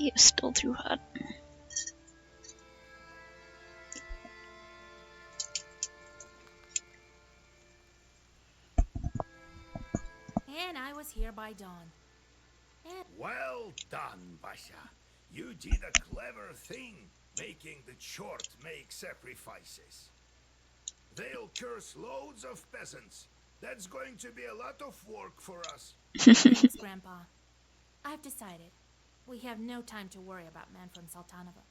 tea is still too hot. And I was here by dawn. And Well done, Basha. You did a clever thing, making the Chort make sacrifices. They'll curse loads of peasants. That's going to be a lot of work for us. thanks, Grandpa. I've decided. We have no time to worry about men from Sultanova.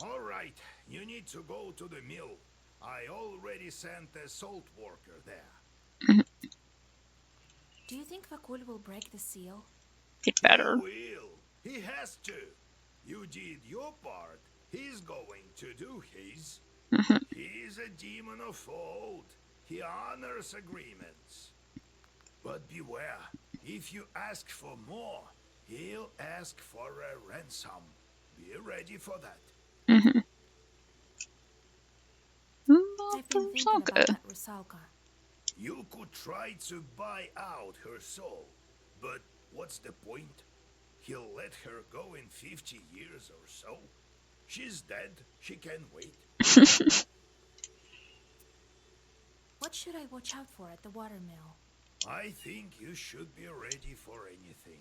All right, you need to go to the mill. I already sent a salt worker there. Do you think Vakul will break the seal? It He better. will. He has to. You did your part. He's going to do his. He's a demon of old. He honors agreements. But beware. If you ask for more, he'll ask for a ransom. Be ready for that. I've been thinking So about good. that Rusalka. You could try to buy out her soul, but what's the point? He'll let her go in 50 years or so. She's dead. She can wait. What should I watch out for at the watermill? I think you should be ready for anything.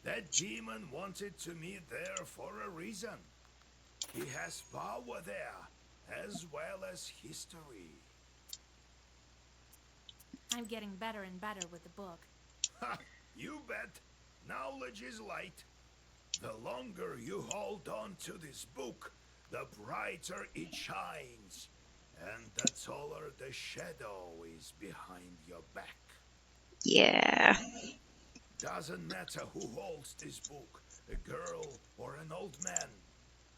That demon wanted to meet there for a reason. He has power there, as well as history. I'm getting better and better with the book. Ha! You bet. Knowledge is light. The longer you hold on to this book, the brighter it shines. And the taller the shadow is behind your back. Yeah. Doesn't matter who holds this book, a girl or an old man.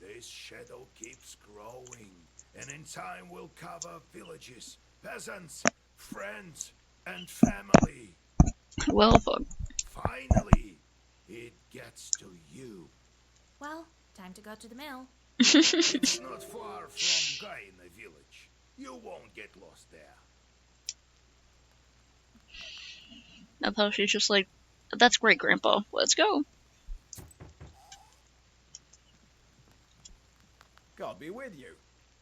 This shadow keeps growing, and in time will cover villages, peasants, friends, and family. Well, fuck. Finally, it gets to you. Well, time to go to the mill. It's not far from Gaina village. You won't get lost there. I thought she's just like, that's great, Grandpa. Let's go. God be with you.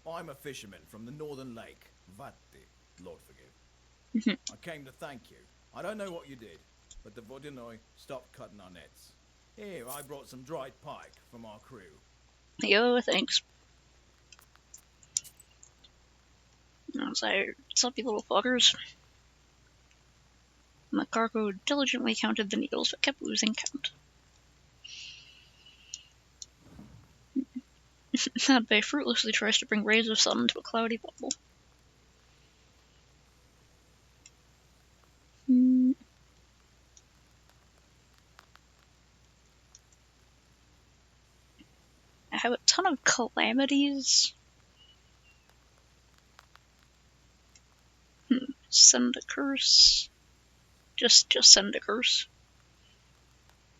I'm a fisherman from the northern lake, Vatti, Lord forgive. I came to thank you. I don't know what you did, but the Vodinoi stopped cutting our nets. Here, I brought some dried pike from our crew. Yo, thanks. I was like, what's up, you little fuckers? Makarko diligently counted the needles, but kept losing count. That bay fruitlessly tries to bring rays of sun into a cloudy bubble. I have a ton of calamities. Send a curse. Just send a curse.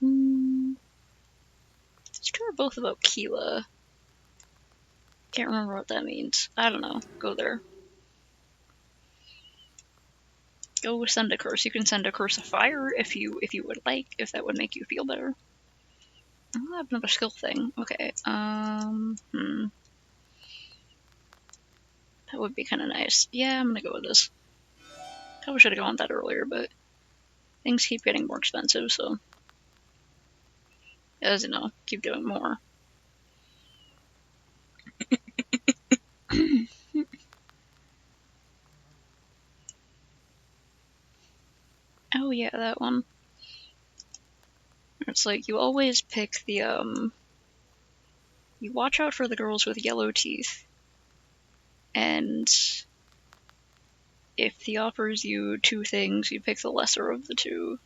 These two are both about Keela. Can't remember what that means. I don't know. Go there. Go send a curse. You can send a curse of fire if you would like, if that would make you feel better. Oh, I have another skill thing. Okay. That would be kind of nice. Yeah, I'm gonna go with this. Probably should have gone with that earlier, but things keep getting more expensive, so as you know, keep doing more. Oh yeah, that one. It's like you always pick the you watch out for the girls with yellow teeth, and if he offers you two things, you pick the lesser of the two.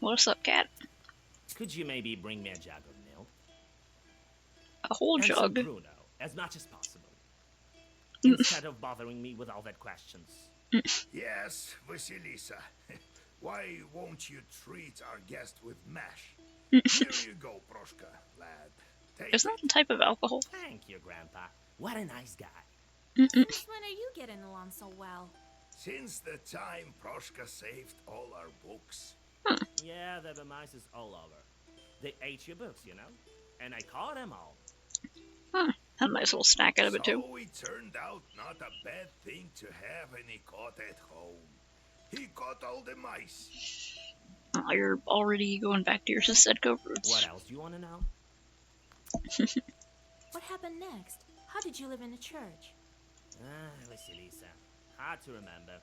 What's up, cat? Could you maybe bring me a jug of milk? A whole And some jug. Bruno, as much as possible. Instead of bothering me with all that questions. Yes, Vasilisa. Why won't you treat our guest with mash? Here you go, Proshka, lad. Take Isn't that it. a type of alcohol? Thank you, Grandpa. What a nice guy. Since when are you getting along so well? Since the time Proshka saved all our books. Yeah, there were mice all over. They ate your books, you know? And I caught them all. Had a nice little snack out of it, too. So it turned out not a bad thing to have any caught at home. He caught all the mice. Oh, you're already going back to your Sisetko roots. What else do you want to know? What happened next? How did you live in a church? Vasilisa. Hard to remember.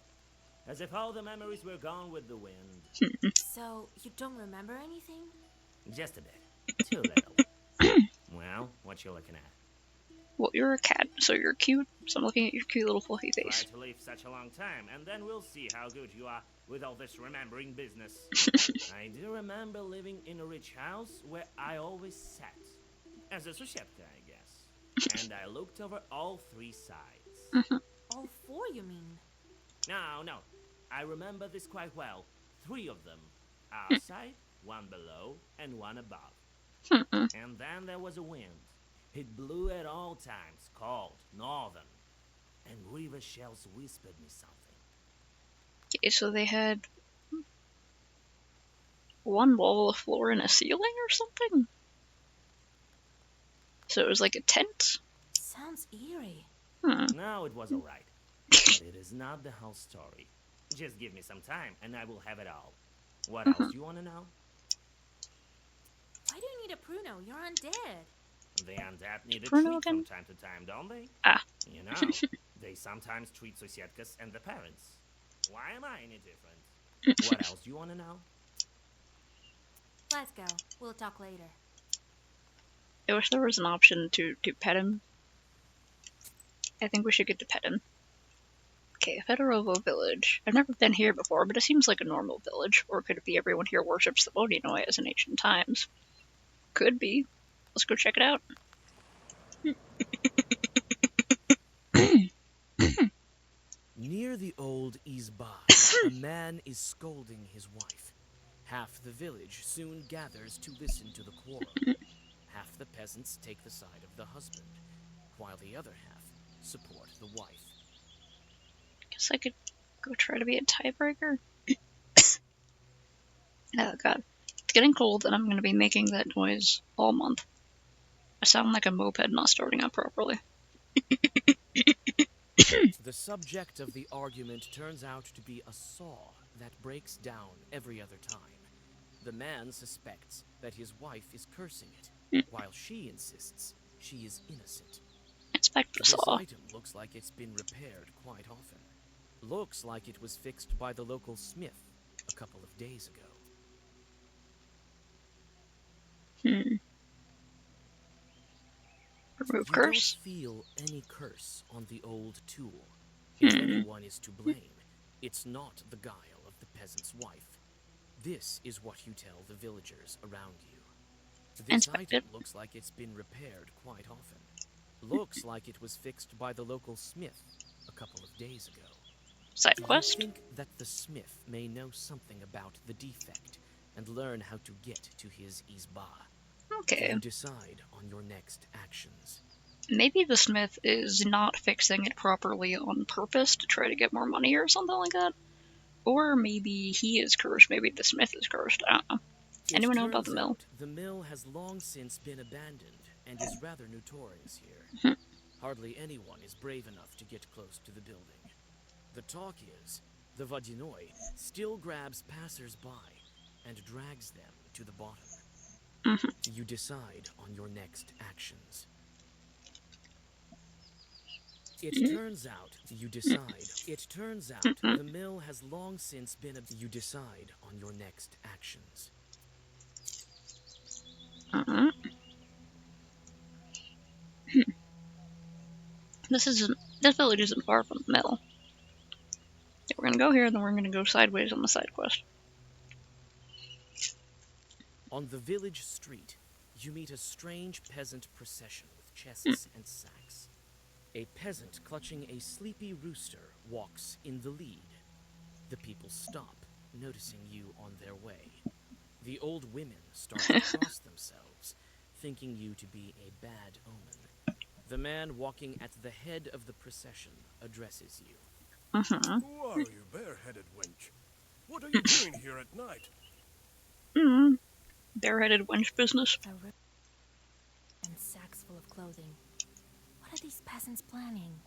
As if all the memories were gone with the wind. So, you don't remember anything? Just a bit. Too little. Well, what you looking at? Well, you're a cat, so you're cute. So I'm looking at your cute little fluffy Try face. to live such a long time, and then we'll see how good you are with all this remembering business. I do remember living in a rich house where I always sat. As a Sushetka, I guess. And I looked over all three sides. All four, you mean? No. I remember this quite well. Three of them. Outside, one below, and one above. And then there was a wind. It blew at all times, cold, northern. And river shells whispered me something. Okay, so they had one wall, a floor, and a ceiling or something? So it was like a tent? Sounds eerie. No, it was alright. But it is not the whole story. Just give me some time, and I will have it all. What else do you want to know? Why do you need a Pruno? You're undead. The undead need a Bruno treat again? from time to time, don't they? Ah. You know, they sometimes treat Sosietkas and the parents. Why am I any different? What else do you want to know? Let's go. We'll talk later. I wish there was an option to pet him. I think we should get to pet him. Okay, Fedorovo village. I've never been here before, but it seems like a normal village. Or could it be everyone here worships the Vodinoi as in ancient times? Could be. Let's go check it out. Near the old Izba, a man is scolding his wife. Half the village soon gathers to listen to the quarrel. Half the peasants take the side of the husband, while the other half support the wife. Guess I could go try to be a tiebreaker. Oh god. It's getting cold and I'm going to be making that noise all month. I sound like a moped not starting up properly. The subject of the argument turns out to be a saw that breaks down every other time. The man suspects that his wife is cursing it, while she insists she is innocent. Inspector This Saw. item looks like it's been repaired quite often. Looks like it was fixed by the local smith a couple of days ago. Remove You curse. don't feel any curse on the old tool. If anyone is to blame, it's not the guile of the peasant's wife. This is what you tell the villagers around you. This Inspect item it. looks like it's been repaired quite often. Looks like it was fixed by the local smith a couple of days ago. Side You quest. think that the smith may know something about the defect and learn how to get to his Izba. Okay. You decide on your next actions. Maybe the smith is not fixing it properly on purpose to try to get more money or something like that. Or maybe he is cursed. Maybe the smith is cursed. I don't know. Anyone know about the Turns mill? out the mill has long since been abandoned and is rather notorious here. Hardly anyone is brave enough to get close to the building. The talk is, the Vodinoi still grabs passers-by and drags them to the bottom. You decide on your next actions. It turns out the mill has long since been you decide on your next actions. This village isn't far from the mill. Okay, we're gonna go here, then we're gonna go sideways on the side quest. On the village street, you meet a strange peasant procession with chests and sacks. A peasant clutching a sleepy rooster walks in the lead. The people stop, noticing you on their way. The old women start to cross themselves, thinking you to be a bad omen. The man walking at the head of the procession addresses you. Mm-hmm. Who are you, bareheaded wench? What are you doing here at night? Mm-hmm. Bareheaded wench business. A room and sacks full of clothing. What are these peasants planning?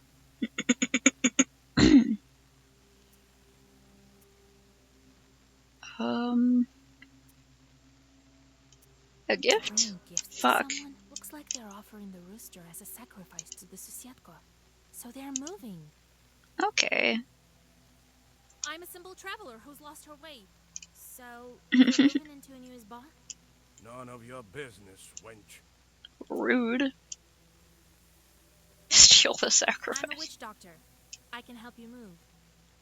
A gift? Bringing gifts to Fuck. someone? Looks like they're offering the rooster as a sacrifice to the Susiatko. So they're moving. Okay. I'm a simple traveler who's lost her way. So, you're moving into a new isba? None of your business, wench. Rude. Steal the I'm a sacrifice. witch doctor. I can help you move.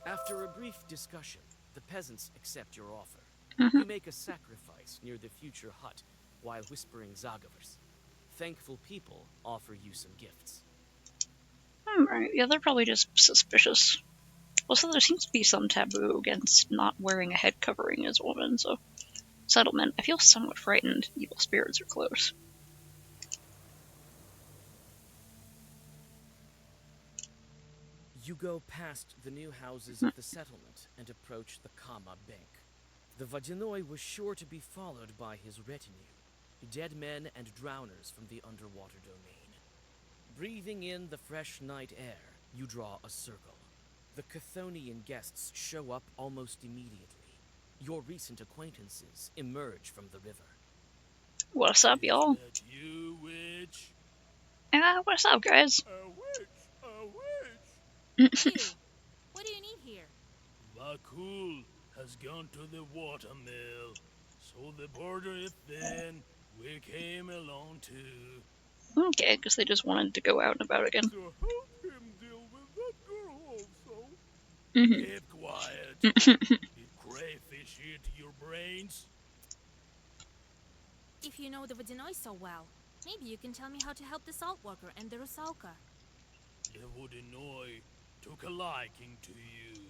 After a brief discussion, the peasants accept your offer. Mm-hmm. You make a sacrifice near the future hut while whispering Zagavers. Thankful people offer you some gifts. Alright, yeah, they're probably just suspicious. Also, there seems to be some taboo against not wearing a head covering as a woman, so... Settlement. I feel somewhat frightened. Evil spirits are close. You go past the new houses of the settlement and approach the Kama Bank. The Vadinoi was sure to be followed by his retinue, dead men and drowners from the underwater domain. Breathing in the fresh night air, you draw a circle. The Chthonian guests show up almost immediately. Your recent acquaintances emerge from the river. What's up, y'all? Is that you, witch? What's up, guys? A witch! A witch! You! What do you need here? Vakul has gone to the watermill, so the border is thin. We came along too. Okay, because they just wanted to go out and about again. So help him deal with that girl also. Mm-hmm. Keep quiet. Did crayfish eat your brains? If you know the Vadinoi so well, maybe you can tell me how to help the salt worker and the Rusalka. The Vodinoi took a liking to you.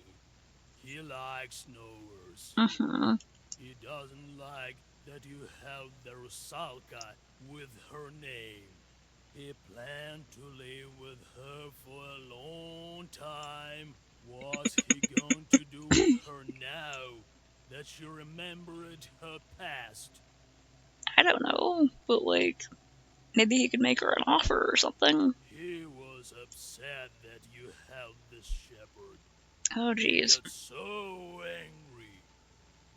He likes knowers. Mm-hmm. He doesn't like that you held the Rusalka with her name. He planned to live with her for a long time. What's he going to do with her now that she remembered her past? I don't know, but like, maybe he could make her an offer or something. He was upset that you held this shepherd. Oh, He jeez. got so angry.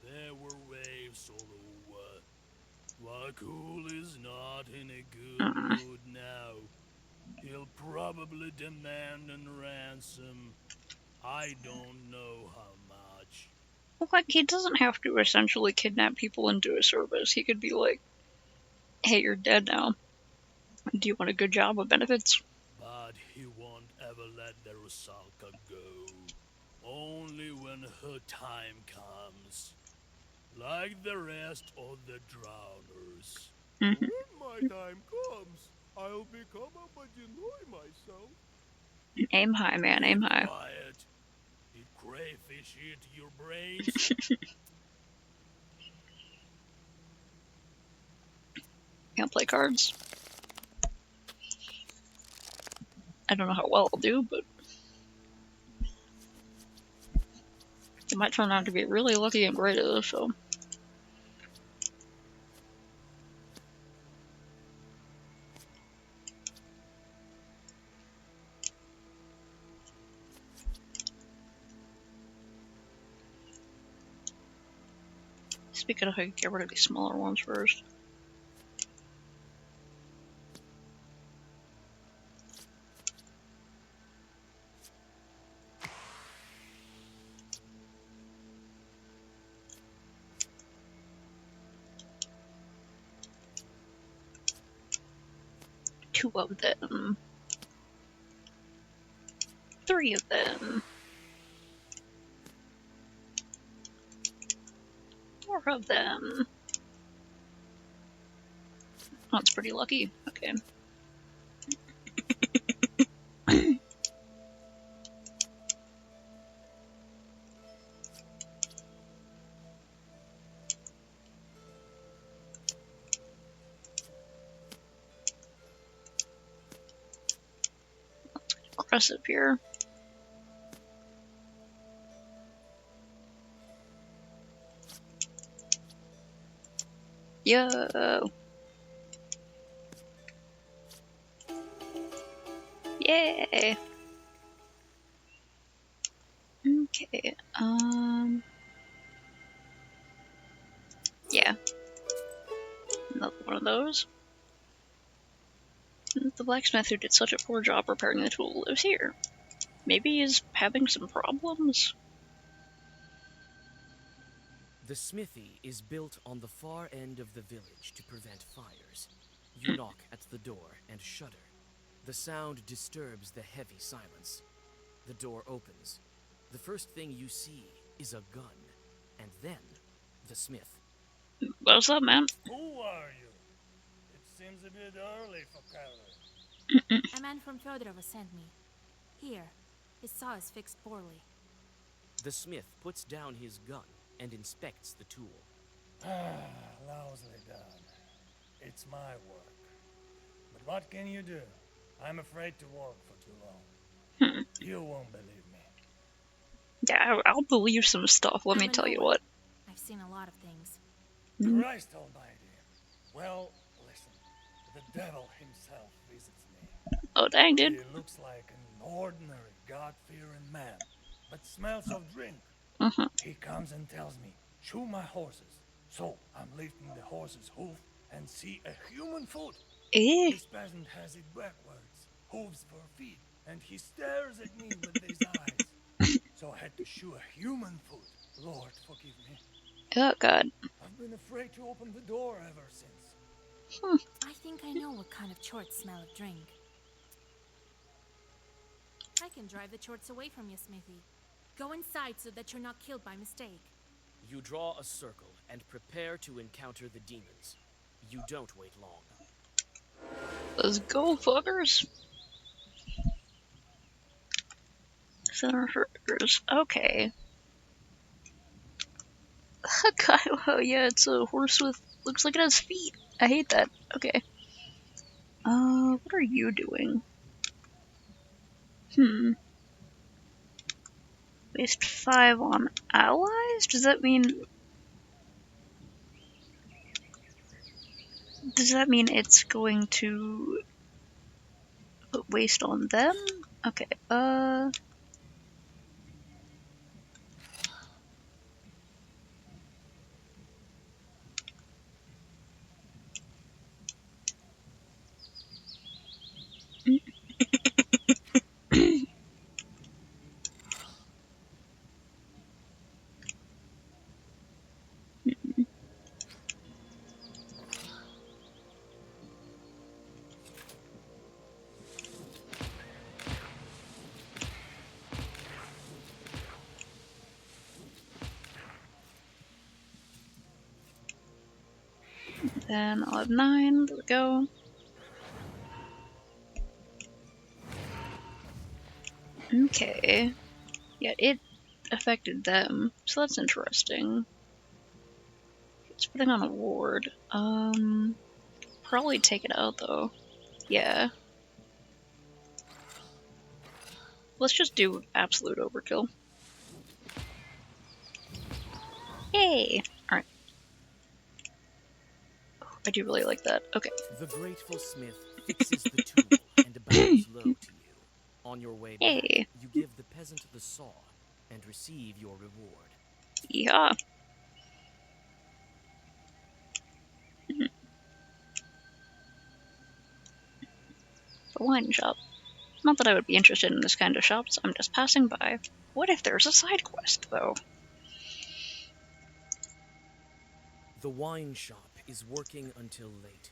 There were waves all over. Vakul is not in a good mood now. He'll probably demand a ransom. I don't know how much. Well, like, he doesn't have to essentially kidnap people into his service. He could be like, hey, you're dead now. Do you want a good job with benefits? But he won't ever let the Rusalka go. Only when her time comes. Like the rest of the drowners. Mm-hmm. When my time comes, I'll become a Vadinoi myself. Aim high, man, aim high. Quiet. Did crayfish eat your brains? Can't play cards. I don't know how well I'll do, but it might turn out to be really lucky and great at this, so. Speaking of, I could get rid of these smaller ones first. Two of them. 3 of them. 4 of them. Oh, that's pretty lucky. Okay. Aggressive here. Yo! Yay! Okay, yeah. Another one of those. The blacksmith who did such a poor job repairing the tool lives here. Maybe he's having some problems? The smithy is built on the far end of the village to prevent fires. You knock at the door and shudder. The sound disturbs the heavy silence. The door opens. The first thing you see is a gun, and then the smith. What's up, man? Who are you? It seems a bit early for cavalry. A man from Fedorova sent me. Here, his saw is fixed poorly. The smith puts down his gun and inspects the tool. Lousily done. It's my work. But what can you do? I'm afraid to work for too long. You won't believe me. Yeah, I'll believe some stuff, let me I'm a tell you Noah. what. I've seen a lot of things. Christ almighty. Well, listen. The devil himself visits me. Oh, dang, He dude. looks like an ordinary, God-fearing man, but smells of drink. He comes and tells me, shoe my horses. So I'm lifting the horse's hoof and see a human foot. Eh? This peasant has it backwards, hooves for feet, and he stares at me with his eyes. So I had to shoe a human foot. Lord, forgive me. Oh, God. I've been afraid to open the door ever since. I think I know what kind of chorts smell of drink. I can drive the chorts away from you, Smithy. Go inside so that you're not killed by mistake. You draw a circle and prepare to encounter the demons. You don't wait long. Let's go, fuckers. Center Burgers. Okay. Oh yeah, it's a horse with... looks like it has feet. I hate that. Okay. What are you doing? Waste 5 on allies? Does that mean... does that mean it's going to... put waste on them? Okay, then I'll have 9. There we go. Okay. Yeah, it affected them, so that's interesting. It's putting on a ward. Probably take it out though. Yeah. Let's just do absolute overkill. Yay! Alright. I do really like that. Okay. The grateful smith fixes the tool and bows low to you. On your way back, Hey. you give the peasant the saw and receive your reward. Yeah. The wine shop. Not that I would be interested in this kind of shops, I'm just passing by. What if there's a side quest, though? The wine shop is working until late.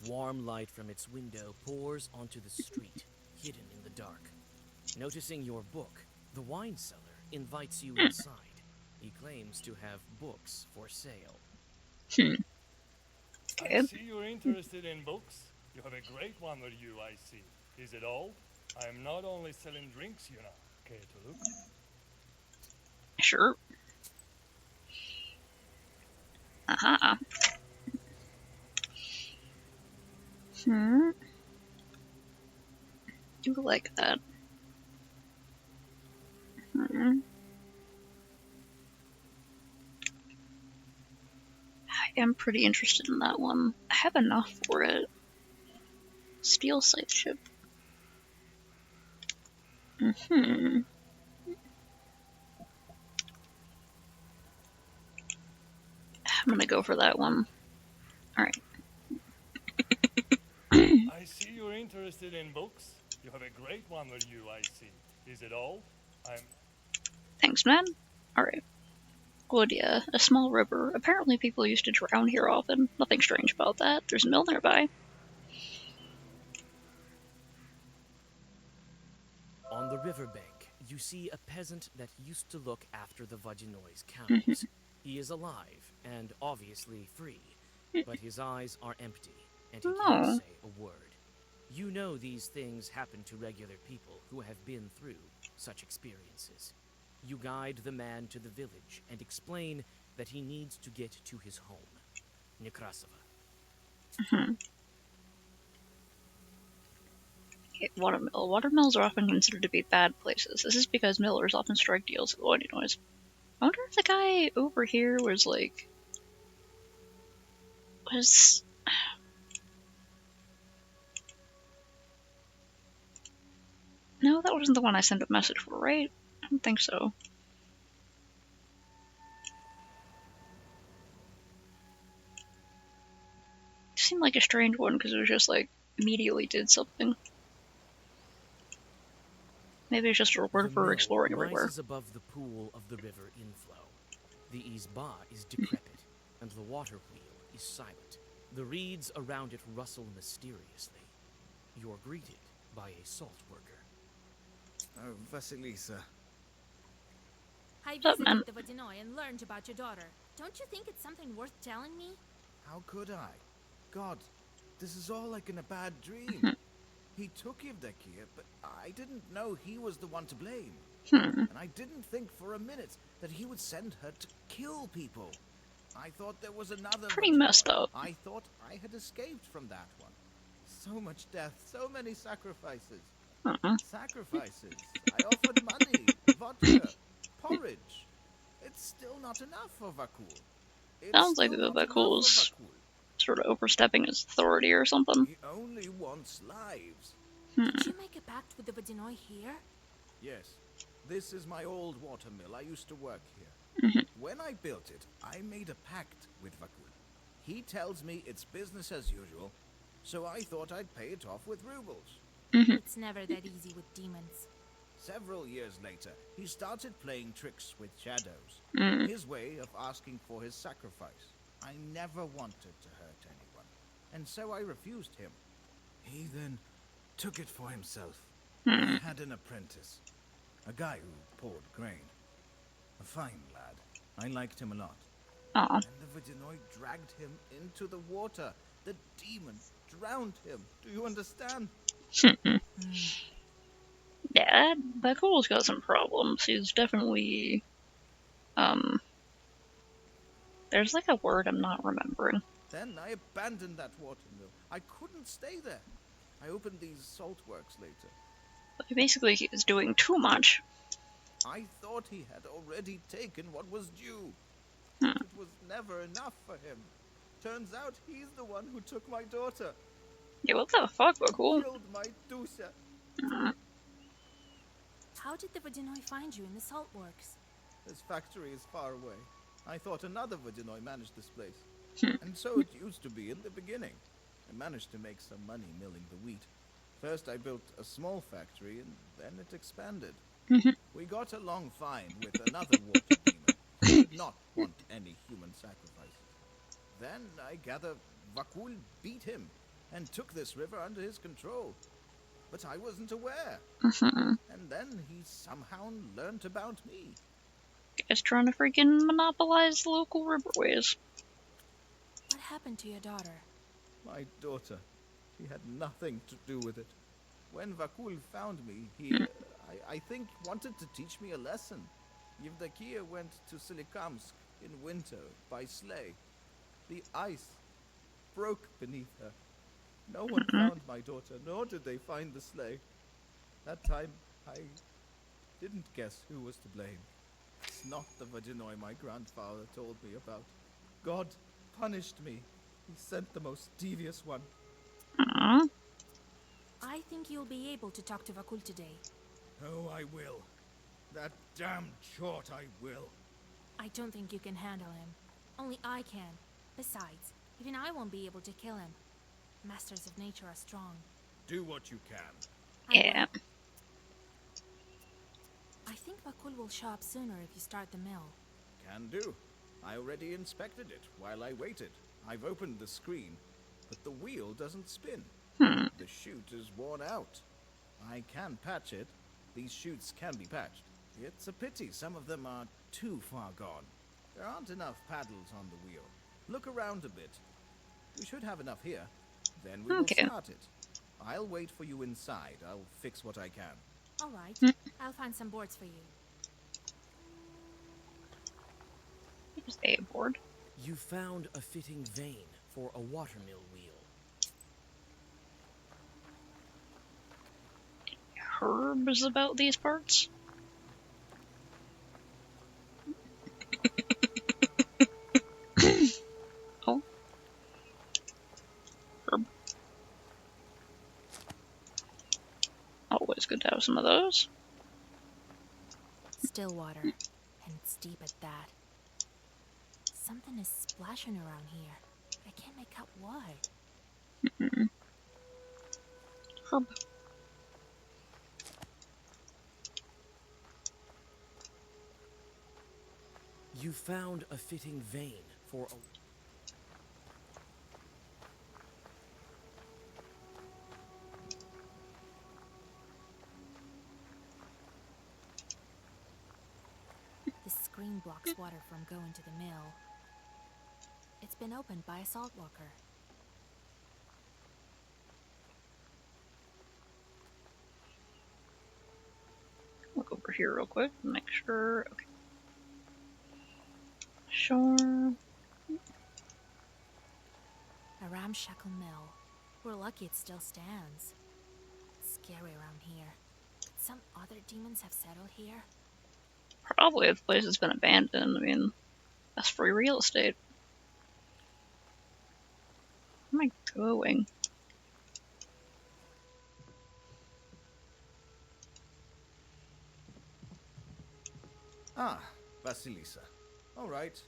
Warm light from its window pours onto the street, hidden in the dark. Noticing your book, the wine seller invites you inside. He claims to have books for sale. I see you're interested in books. You have a great one with you, I see. Is it old? I am not only selling drinks, you know. Care to look? Sure. Aha. You like that. am pretty interested in that one. I have enough for it. Steel scythe ship. I'm gonna go for that one. Alright. I see you're interested in books. You have a great one with you, I see. Is it all? Thanks, man. Alright. Glodia, a small river. Apparently people used to drown here often. Nothing strange about that. There's a mill nearby. On the riverbank, you see a peasant that used to look after the Vodinoi's cows. He is alive and obviously free, but his eyes are empty and he can't say a word. You know these things happen to regular people who have been through such experiences. You guide the man to the village and explain that he needs to get to his home, Nekrasova. Okay, watermill. Watermills are often considered to be bad places. This is because millers often strike deals with Vodinois. I wonder if the guy over here was like... No, that wasn't the one I sent a message for, right? I don't think so. It seemed like a strange one because it was just like immediately did something. Maybe it's just a reward for exploring everywhere. Rises above the pool of the river inflow. The Izba is decrepit, and the water wheel is silent. The reeds around it rustle mysteriously. You're greeted by a salt worker. Oh, Vasilisa. I visited the Vodinoi and learned about your daughter. Don't you think it's something worth telling me? How could I? God, this is all like in a bad dream. He took Yevdakia, but I didn't know he was the one to blame. And I didn't think for a minute that he would send her to kill people. I thought there was another Pretty Vodinoi. messed up. I thought I had escaped from that one. So much death, so many sacrifices. Sacrifices. I offered money, vodka, porridge. It's still not enough for Vakul. Sounds like Vakul's sort of overstepping his authority or something. He only wants lives. Did you make a pact with the Vodinoi here? Yes. This is my old watermill. I used to work here. When I built it, I made a pact with Vakul. He tells me it's business as usual, so I thought I'd pay it off with rubles. It's never that easy with demons. Several years later, he started playing tricks with shadows. His way of asking for his sacrifice. I never wanted to hurt anyone, and so I refused him. He then took it for himself. I had an apprentice, a guy who poured grain. A fine lad. I liked him a lot. Aw. And the Vodinoi dragged him into the water. The demon drowned him. Do you understand? Yeah, Vakul's got some problems. He's definitely... There's like a word I'm not remembering. Then I abandoned that watermill. I couldn't stay there. I opened these salt works later. But basically, he was doing too much. I thought he had already taken what was due. It was never enough for him. Turns out he's the one who took my daughter. Yeah, what the fuck, Vakul? Killed my Dusa. How did the Vodinoi find you in the salt works? This factory is far away. I thought another Vodinoi managed this place. And so it used to be in the beginning. I managed to make some money milling the wheat. First I built a small factory and then it expanded. We got along fine with another water demon who did not want any human sacrifices. Then I gather Vakul beat him and took this river under his control. But I wasn't aware. And then he somehow learned about me. Guy's trying to freaking monopolize the local riverways. What happened to your daughter? My daughter. She had nothing to do with it. When Vakul found me, he, I think, wanted to teach me a lesson. Yevdakia went to Silikamsk in winter by sleigh. The ice broke beneath her. No one found my daughter, nor did they find the sleigh. That time, I didn't guess who was to blame. It's not the Vodinoi my grandfather told me about. God punished me. He sent the most devious one. Aww. I think you'll be able to talk to Vakul today. Oh, I will. That damn chort I will. I don't think you can handle him. Only I can. Besides, even I won't be able to kill him. Masters of nature are strong. Do what you can. Yeah. I think Vakul will show up sooner if you start the mill. Can do. I already inspected it while I waited. I've opened the screen, but the wheel doesn't spin. The chute is worn out. I can patch it. These chutes can be patched. It's a pity some of them are too far gone. There aren't enough paddles on the wheel. Look around a bit. We should have enough here. Then we will start it. I'll wait for you inside. I'll fix what I can. All right. I'll find some boards for you. Just a board. You found a fitting vein for a watermill wheel. Herbs about these parts? Oh. Herb. Always good to have some of those. Still water, and it's deep at that. Something is splashing around here. I can't make out what. Herb. You found a fitting vein for a... The screen blocks water from going to the mill. It's been opened by a salt walker. Look over here real quick and make sure. Okay. Sure. A ramshackle mill. We're lucky it still stands. It's scary around here. Could some other demons have settled here? Probably if the place has been abandoned. I mean, that's free real estate. Where am I going? Ah, Vasilisa. All right.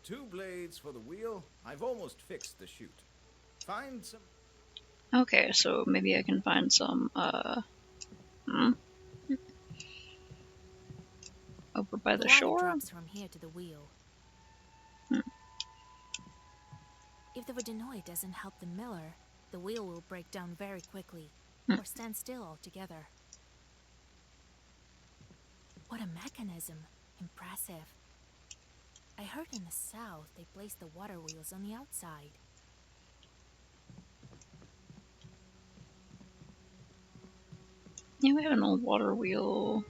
2 blades for the wheel. I've almost fixed the chute. Find some... Okay, so maybe I can find some, over by the water shore? drops from here to the wheel. If the Vodinoi doesn't help the miller, the wheel will break down very quickly, or stand still altogether. What a mechanism. Impressive. I heard in the south they placed the water wheels on the outside. Yeah, we have an old water wheel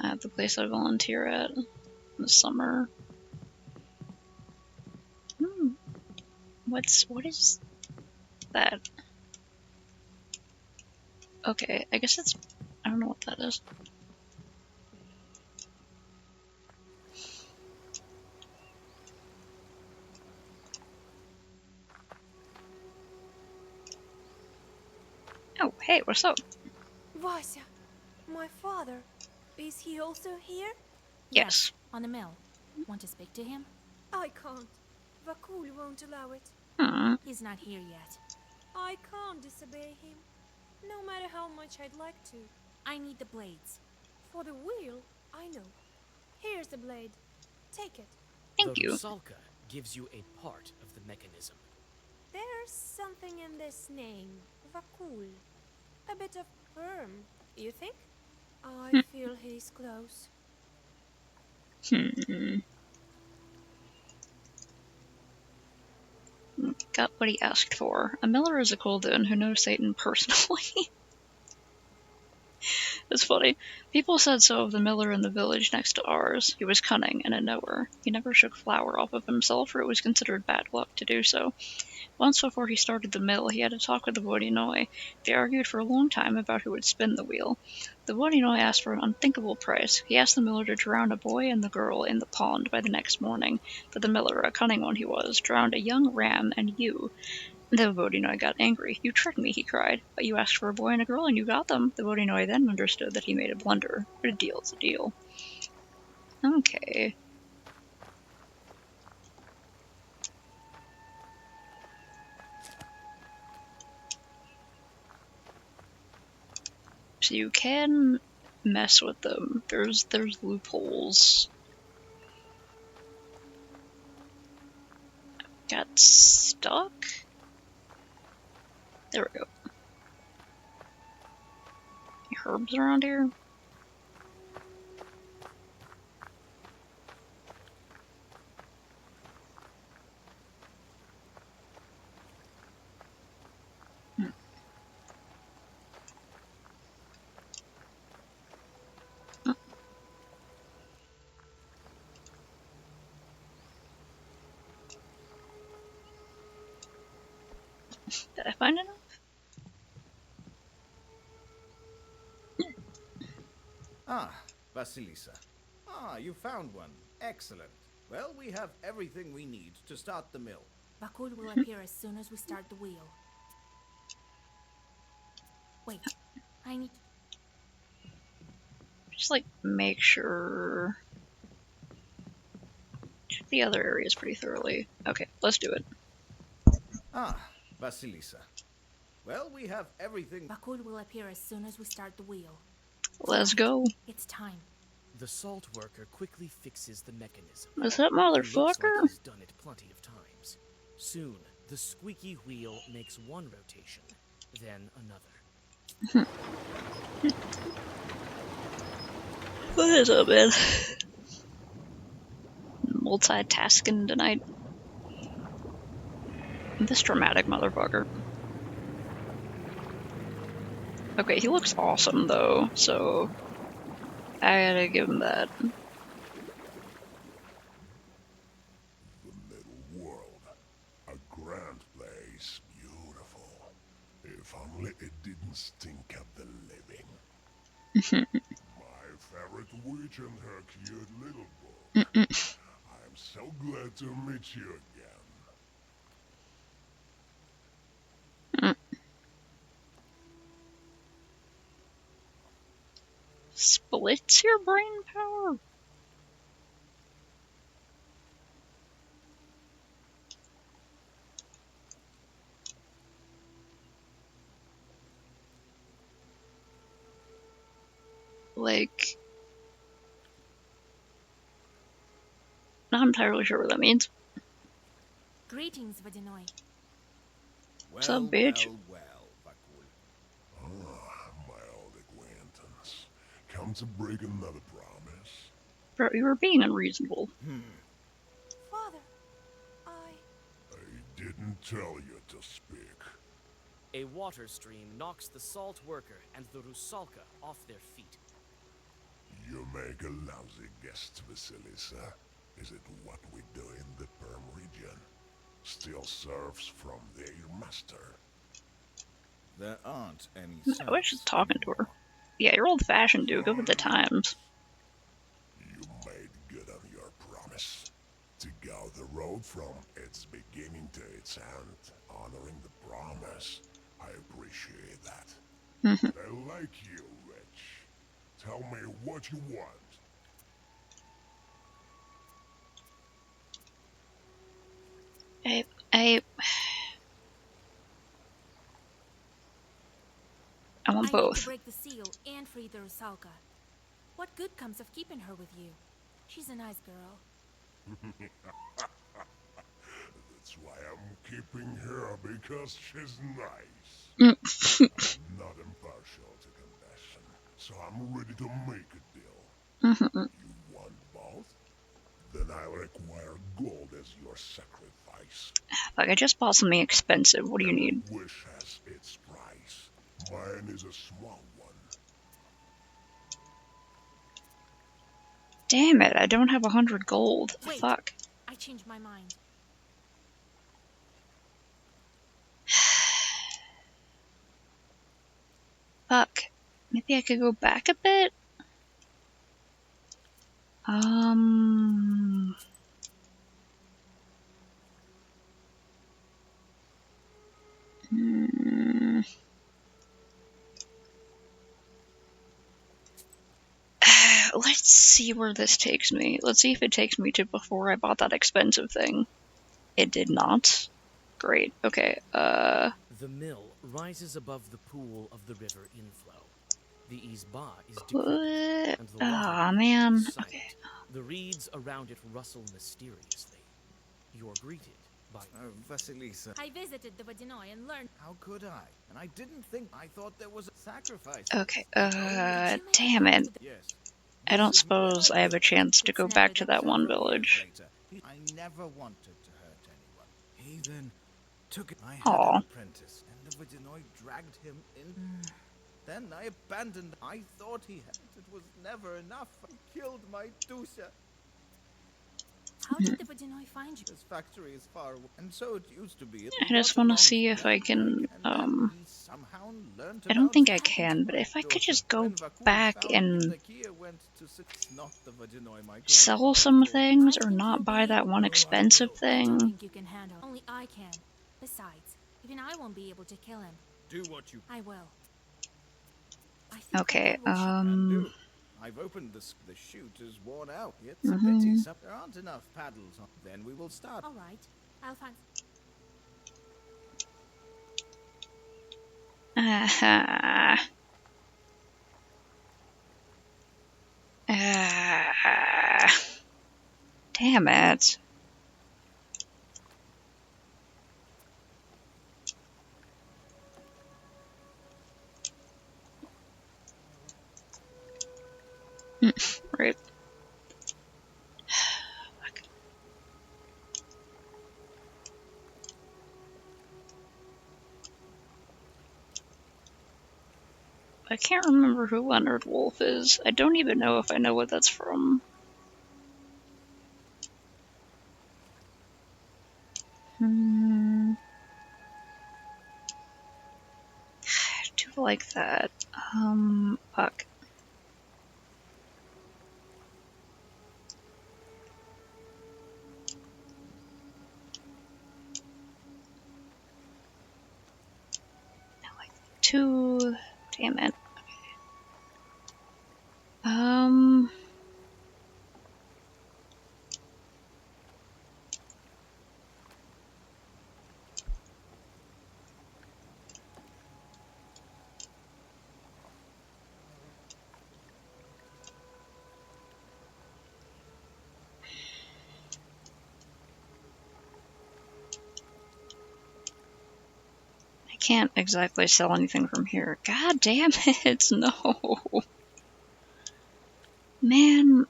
at the place I volunteer at in the summer. What is that? Okay, I guess it's... I don't know what that is. Oh, hey, what's up? Vasya, my father, is he also here? Yes. On the mill. Want to speak to him? I can't. Vakul won't allow it. He's not here yet. I can't disobey him, no matter how much I'd like to. I need the blades. For the wheel, I know. Here's the blade. Take it. Thank you. The Rusalka gives you a part of the mechanism. There's something in this name, Vakul. A bit of perm, you think? I feel he's close. Got what he asked for. A miller is a Kolden who knows Satan personally. It's funny. People said so of the miller in the village next to ours. He was cunning and a knower. He never shook flour off of himself, or it was considered bad luck to do so. Once before he started the mill, he had a talk with the Vodinoi. They argued for a long time about who would spin the wheel. The Vodinoi asked for an unthinkable price. He asked the miller to drown a boy and the girl in the pond by the next morning, but the miller, a cunning one he was, drowned a young ram and you. The Vodinoi got angry. You tricked me, he cried. But you asked for a boy and a girl and you got them. The Vodinoi then understood that he made a blunder. But a deal's a deal. Okay. So you can mess with them. There's loopholes. Got stuck? There we go. Any herbs around here? Did I find enough? Ah, Vasilisa. Ah, you found one. Excellent. Well, we have everything we need to start the mill. Vakul will appear as soon as we start the wheel. Wait, I need... Just like make sure. Check the other areas pretty thoroughly. Okay, let's do it. Ah, Vasilisa. Well, we have everything. Vakul will appear as soon as we start the wheel. Let's go. It's time. The salt worker quickly fixes the mechanism. What's that He looks like motherfucker? he's done it plenty of times. Soon, the squeaky wheel makes one rotation, then another. What is up, man? Multitasking tonight. This dramatic motherfucker. Okay, he looks awesome though, so I gotta give him that. The middle world. A grand place. Beautiful. If only it didn't stink of the living. My favorite witch and her cute little book. I'm so glad to meet you again. Splits your brain power? Like... Not entirely sure what that means. Greetings, Vodinoi. What's up, bitch? Well, Vakul. Ah, my old acquaintance. Come to break another promise. Bro, you were being unreasonable. Father, I didn't tell you to speak. A water stream knocks the salt worker and the Rusalka off their feet. You make a lousy guest, Vasilisa. Is it what we do in the Perm region? Steal serfs from their master. There aren't any. I was just talking to her. Yeah, you're old-fashioned, dude. Go with the times. You made good on your promise. To go the road from its beginning to its end, honoring the promise. I appreciate that. I like you, Rich. Tell me what you want. I want I need both. to break the seal and free the Rusalka. What good comes of keeping her with you? She's a nice girl. That's why I'm keeping her, because she's nice. I'm not impartial to condition, so I'm ready to make a deal. You want both? Then I'll require gold as your sacrifice. Like, I just bought something expensive. What do you need? Wish has its price. Mine is a small one. Damn it, I don't have 100 gold. Wait. Fuck. I changed my mind. Fuck. Maybe I could go back a bit? Hmm. Let's see where this takes me. Let's see if it takes me to before I bought that expensive thing. It did not. Great. Okay. The mill rises above the pool of the river inflow. The Izba is decrepit, and the water man. is silent. Okay. The reeds around it rustle mysteriously. You're greeted by... Oh, Vasilisa. I visited the Vodinoy and learned. How could I? And I didn't think. I thought there was a sacrifice. Okay. Damn it. Yes. I don't suppose I have a chance to go It's back never to that that one Several years village. later, I never wanted to hurt anyone. He then took it. I had Aw. an apprentice, and the Vodinoy dragged him in. Then I abandoned. I thought he had. It was never enough. I killed my Dusha. How did the Vodinoy find you? This factory is far away, and so it used to be. I just want to see if I can, I don't think I can, but if I could just go back and sell some things or not buy that one expensive I thing. think you can handle. Only I can. Besides, even I won't be able to kill him. Do what you I will. I think Okay, I will shoot. I've opened the chute is worn out. It's a pity. There aren't enough paddles. Then we will start. All right. I'll find. Damn it. Right. I can't remember who Leonard Wolf is. I don't even know if I know what that's from. I do like that. Fuck. I like that too. Damn it. I can't exactly sell anything from here. God damn it, no. Man,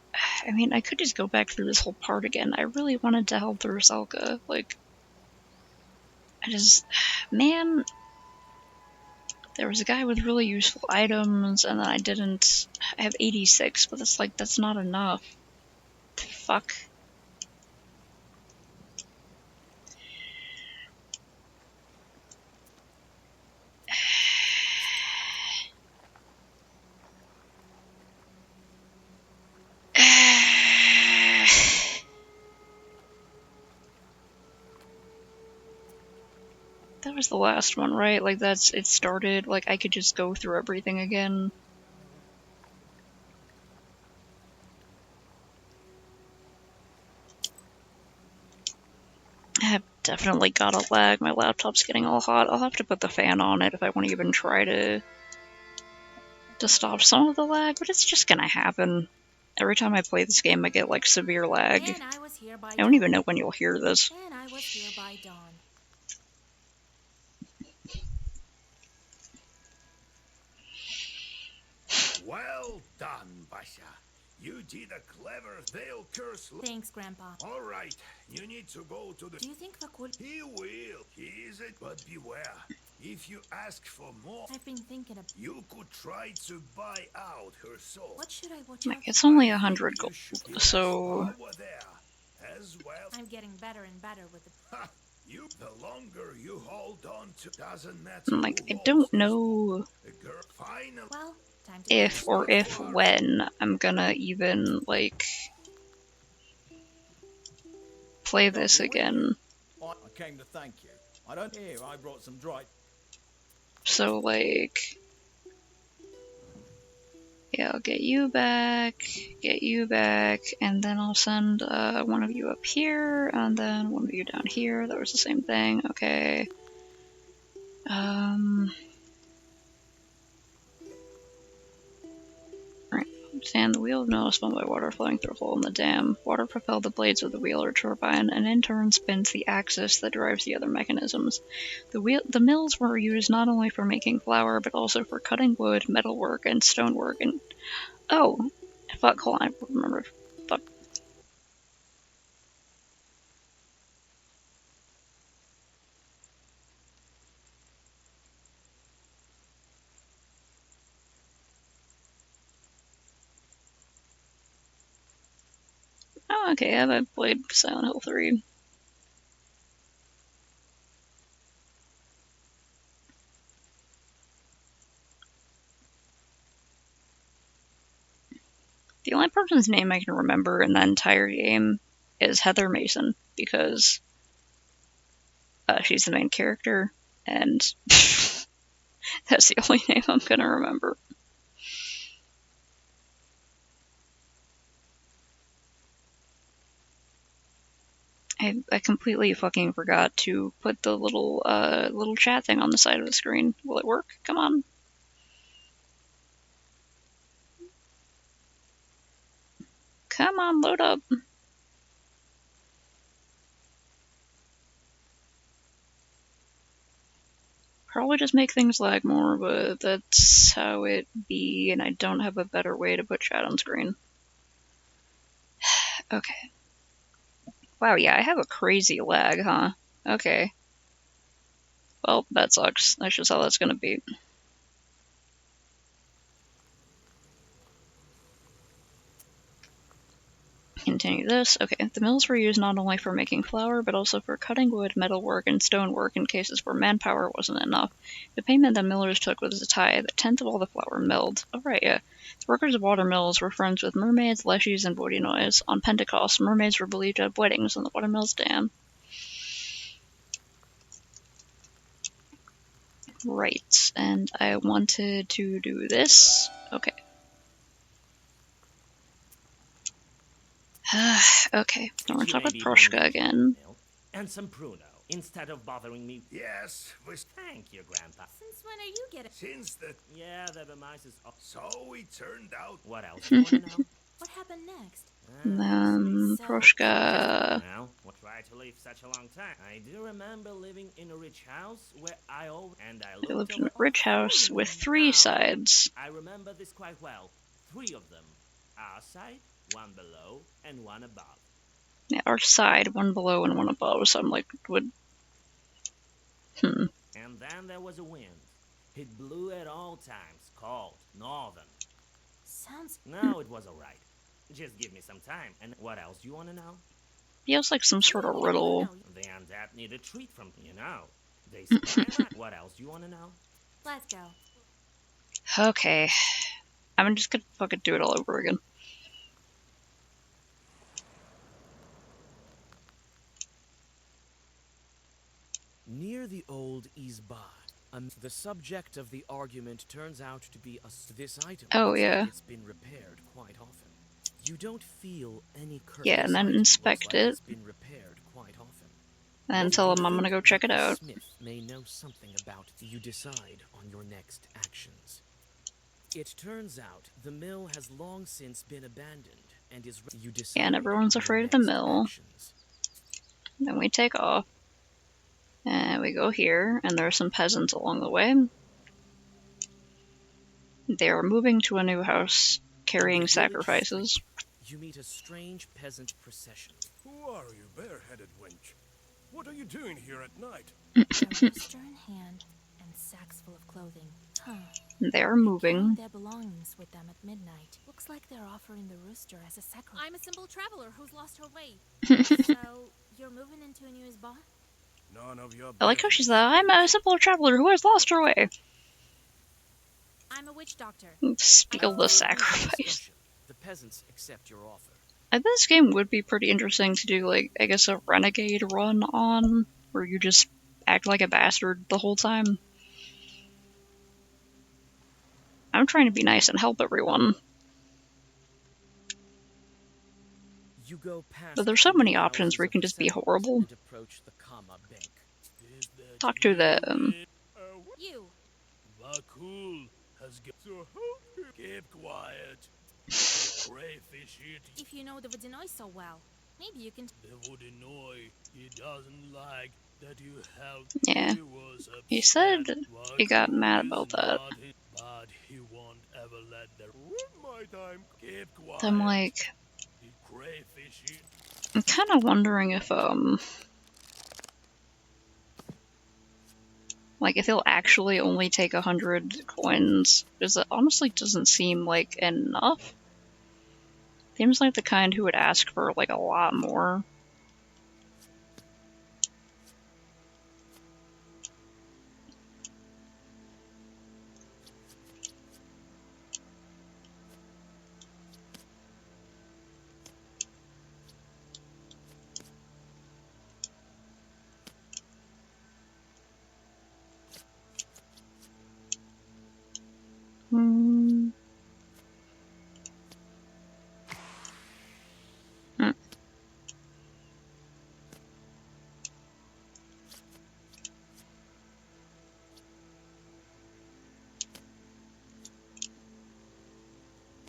I mean, I could just go back through this whole part again. I really wanted to help the Rusalka. Like, man, there was a guy with really useful items, and then I didn't. I have 86, but it's like, that's not enough. Fuck. That was the last one, right? Like, it started, like, I could just go through everything again. I have definitely got a lag. My laptop's getting all hot. I'll have to put the fan on it if I want to even try to stop some of the lag, but it's just gonna happen. Every time I play this game, I get, like, severe lag. I don't even know when you'll hear this. And I was here by dawn. Well done, Basha. You did a clever veil curse. Thanks, Grandpa. All right, you need to go to the... Do you think Vakul... He will. He is it. But beware. If you ask for more, I've been thinking of... you could try to buy out her soul. What should I watch out for? It's only 100 gold, so... As well. I'm getting better and better with the... Ha! The longer you hold on to doesn't matter. Like, I don't know... The girl finally... Well, if when I'm gonna even, like, play this again. I came to thank you. I don't hear I brought some dry. So, like, yeah, I'll get you back, and then I'll send one of you up here, and then one of you down here. That was the same thing. Okay. Right. Stand the wheel of mill is spun by water flowing through a hole in the dam. Water propelled the blades of the wheel or turbine, and in turn spins the axis that drives the other mechanisms. The mills were used not only for making flour, but also for cutting wood, metalwork, and stonework. And oh, fuck! Hold on, I remember. Fuck. Oh, okay, I've played Silent Hill 3. The only person's name I can remember in that entire game is Heather Mason, because she's the main character, and that's the only name I'm gonna remember. I completely fucking forgot to put the little chat thing on the side of the screen. Will it work? Come on. Come on, load up. Probably just make things lag more, but that's how it be, and I don't have a better way to put chat on screen. Okay. Wow, yeah, I have a crazy lag, huh? Okay. Well, that sucks. That's just how that's gonna be. Continue this. Okay, the mills were used not only for making flour, but also for cutting wood, metalwork, and stonework in cases where manpower wasn't enough. The payment that millers took was a tithe, a tenth of all the flour milled. Oh, right, yeah. The workers of water mills were friends with mermaids, leshies, and vodinois. On Pentecost, mermaids were believed to have weddings on the water mill's dam. Right, and I wanted to do this. Okay. Okay, now we're talking about Proshka again. And some Pruno, instead of bothering me. Yes, Thank you, Grandpa. Since when are you getting? Since the... Yeah, the demise is... So it turned out... What else do you want to know? What happened next? Proshka... Well, we'll try to live such a long time. I do remember living in a rich house where I lived in a rich house with 3 sides. I remember this quite well. 3 of them. Our side, 1 below, and 1 above. Yeah, our side, 1 below and 1 above, so I'm like, would... And then there was a wind. It blew at all times, cold, northern. Sounds... No, it was alright. Just give me some time. And what else do you want to know? Feels like some sort of riddle. The undead need a treat from, you know. They say, what else do you want to know? Let's go. Okay. I'm just gonna fucking do it all over again. Near the old Izba, the subject of the argument turns out to be this item. Oh, yeah. Like it's been repaired quite often. You don't feel any curse. Yeah, and then inspect it. It's been repaired quite often. And tell him I'm gonna go check it out. Smith may know something about you decide on your next actions. It turns out the mill has long since been abandoned and is you decide. Yeah, and everyone's afraid of the mill. Actions. Then we take off. And we go here, and there are some peasants along the way. They are moving to a new house, carrying sacrifices. You meet a strange peasant procession. Who are you, bareheaded wench? What are you doing here at night? A rooster in hand and sacks full of clothing. Huh. They are moving. Their belongings with them at midnight. Looks like they're offering the rooster as a sacrifice. I'm a simple traveler who's lost her way. So, you're moving into a new Izba? None of your I like how she said, I'm a simple traveler who has lost her way. I'm a witch doctor. Steal the After a brief sacrifice. discussion, the peasants accept your offer. I bet this game would be pretty interesting to do, like, I guess a renegade run on, where you just act like a bastard the whole time. I'm trying to be nice and help everyone. You go past But there's so many the options where you can just be horrible. and approach the Kama Bank. Talk to them. You. Vakul has got so keep quiet. Crayfish it. If you know the Vodinoy so well, maybe you can. The Vodinoy, he doesn't like that you helped. Yeah. He was He said upset. he got Vakul mad is about that. not his- But he won't ever let the my time. Keep quiet. I'm like, The crayfish it. I'm kind of wondering if, like, if he'll actually only take 100 coins, because it honestly doesn't seem like enough. Seems like the kind who would ask for, like, a lot more. Hmm.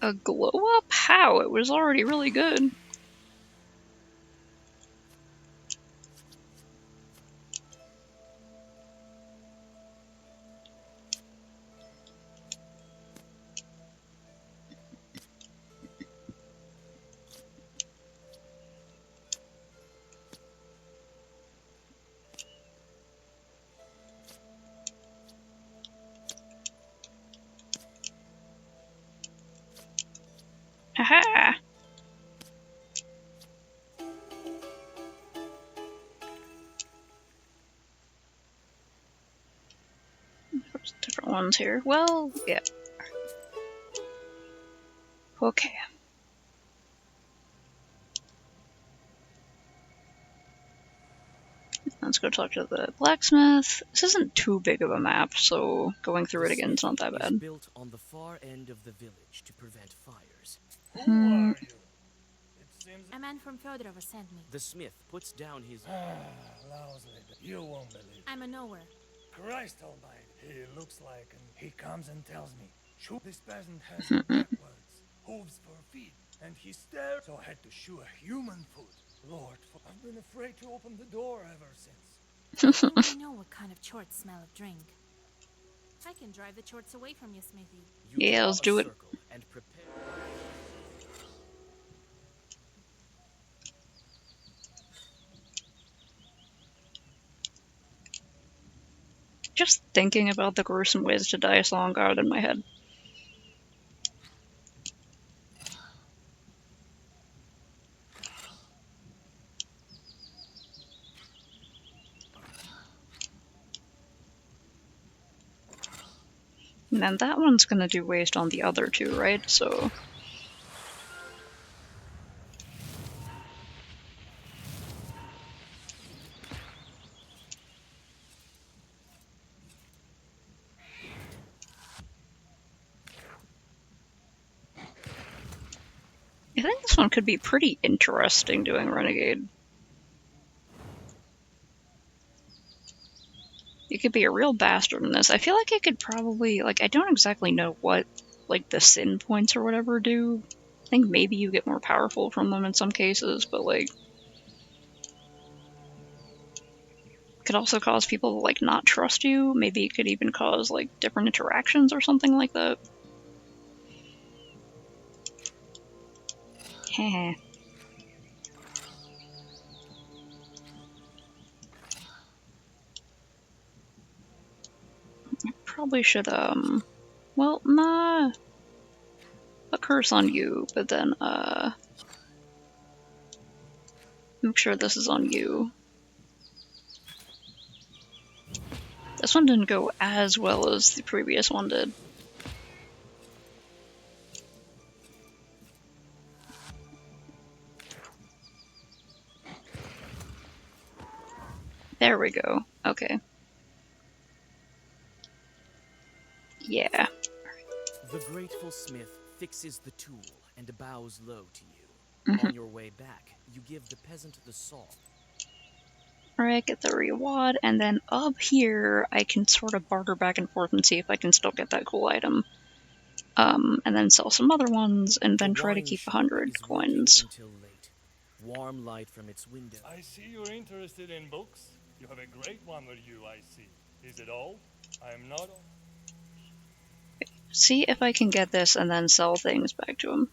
A glow up? How? It was already really good. Aha! There's different ones here. Well, yeah. Okay. Let's go talk to the blacksmith. This isn't too big of a map, so going through it again is not that Is bad. built on the far end of the village to prevent fires. Who Hmm. are you? It seems. A man from Fedorova sent me. The smith puts down his. Lousy. You won't believe. I'm a knower. Christ almighty. He looks like, and he comes and tells me, shoot, this peasant has backwards, hooves for feet, and he stared, so I had to shoe a human foot. Lord, I've been afraid to open the door ever since. I know what kind of chorts smell of drink. I can drive the chorts away from you, Smithy. You Yeah, draw let's a do it. circle and prepare. Just thinking about the gruesome ways to die song got in my head. And then that one's gonna do waste on the other two, right? So. I think this one could be pretty interesting doing Renegade. You could be a real bastard in this. I feel like it could probably, like, I don't exactly know what, like, the sin points or whatever do. I think maybe you get more powerful from them in some cases, but, like, could also cause people to, like, not trust you. Maybe it could even cause, like, different interactions or something like that. Heh. Probably should, well, nah. A curse on you, but then, make sure this is on you. This one didn't go as well as the previous one did. There we go. Okay. Yeah. The grateful smith fixes the tool and bows low to you. On your way back, you give the peasant the saw. Alright, get the reward, and then up here I can sort of barter back and forth and see if I can still get that cool item. And then sell some other ones, and then try to keep 100 coins. Until late. Warm light from its window. I see you're interested in books. You have a great one with you, I see. Is it all? I'm not... See if I can get this and then sell things back to him.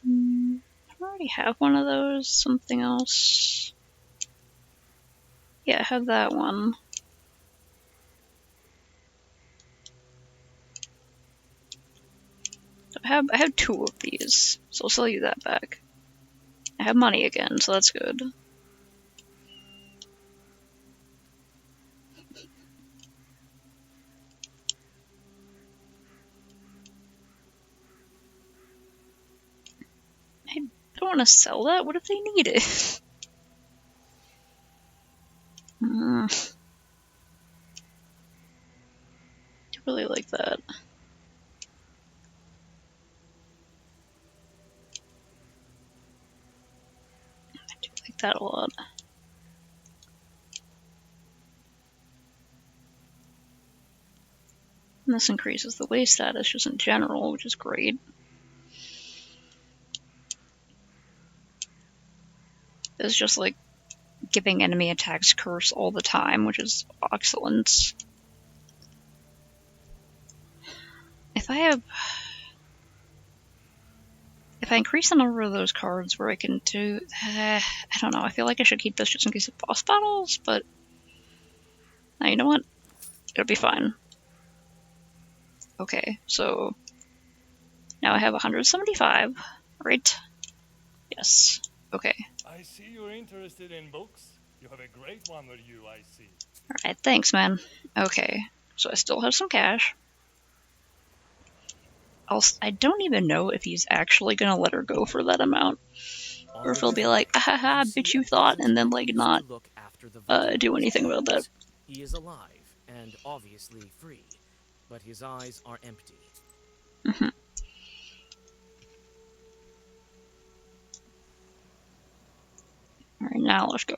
I already have one of those. Something else. Yeah, I have that one. I have 2 of these, so I'll sell you that back. I have money again, so that's good. I don't want to sell that. What if they need it? I really like that. I do like that a lot. And this increases the way status just in general, which is great. It's just like giving enemy attacks curse all the time, which is excellent. If I increase the number of those cards where I can do... I don't know, I feel like I should keep this just in case of boss battles, but... Now, you know what? It'll be fine. Okay, so... Now I have 175, right? Yes. Okay. I see you're interested in books. You have a great one with you, I see. Alright, thanks, man. Okay, so I still have some cash. I don't even know if he's actually gonna let her go for that amount. Or if he'll be like, ahaha, bitch you thought, and then like not do anything about that. He is alive and obviously free, but his eyes are empty. Alright, now let's go.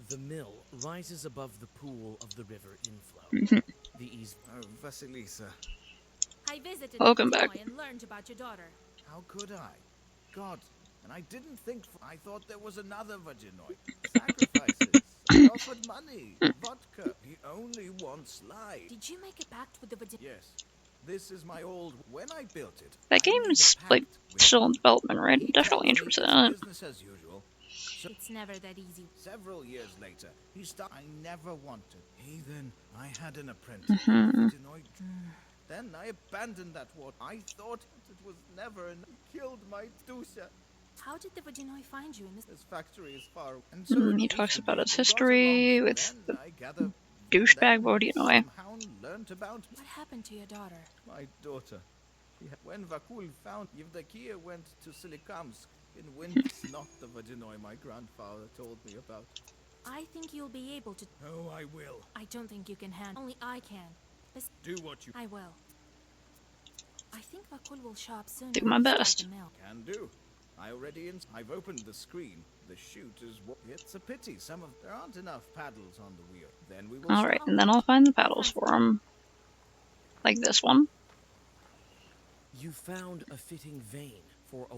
The mill rises above the pool of the river inflow. The east. Oh, Vasilisa. I visited Welcome Illinois back. and learned about your daughter. How could I? God, and I didn't think... I thought there was another Virginoi. Sacrifices. I offered money, vodka. He only wants life. Did you make a pact with the Virgin? Yes. This is my old... When I built it... That game is like still in development, right? I'm definitely interested in it. Business as usual. So It's never that easy. several years later, he started... I never wanted. Heathen. I had an apprentice. Virginoi. Then I abandoned that war. I thought it was never and killed my Dusha. How did the Virginoi find you in this? This factory is far. And so He talks about his history with the douchebag Vodinoi. Somehow learned about What happened to your daughter? my daughter. When Vakul found Yevdokia went to Silikamsk in winters, not the Vodinoi my grandfather told me about. I think you'll be able to. Oh, I will. I don't think you can handle. Only I can. Do what you I will. I think Vakul will show up soon. Do my inside best. the mill. Can do. I've opened the screen. The chute is it's a pity. There aren't enough paddles on the wheel. Then we will. Alright, and then I'll find the paddles for him. Like this one. You found a fitting vein for a...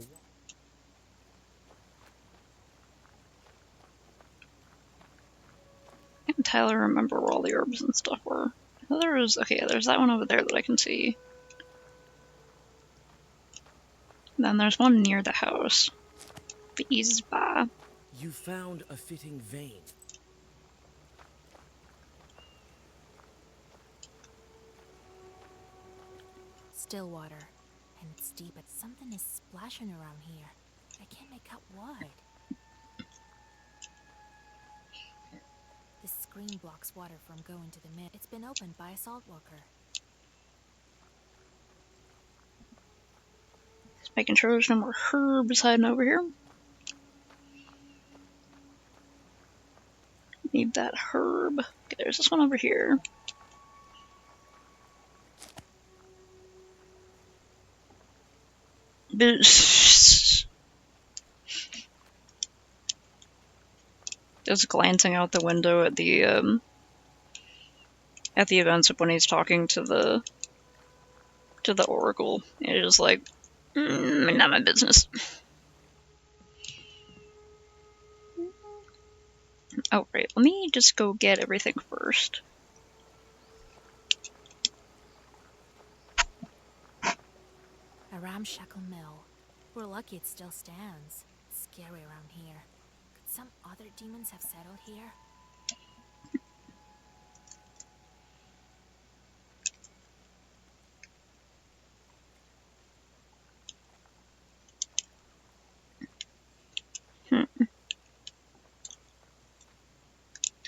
I can entirely remember where all the herbs and stuff were. There's that one over there that I can see. Then there's one near the house. Beesba. You found a fitting vein. Still water. And it's deep, but something is splashing around here. I can't make out what. The screen screen blocks water from going to the mill. It's been opened by a salt worker. Just making sure there's no more herbs hiding over here. Need that herb. Okay, there's this one over here. Just glancing out the window at the events of when he's talking to the Oracle. It is like, not my business. Oh, right. Let me just go get everything first. A ramshackle mill. We're lucky it still stands. It's scary around here. Could some other demons have settled here?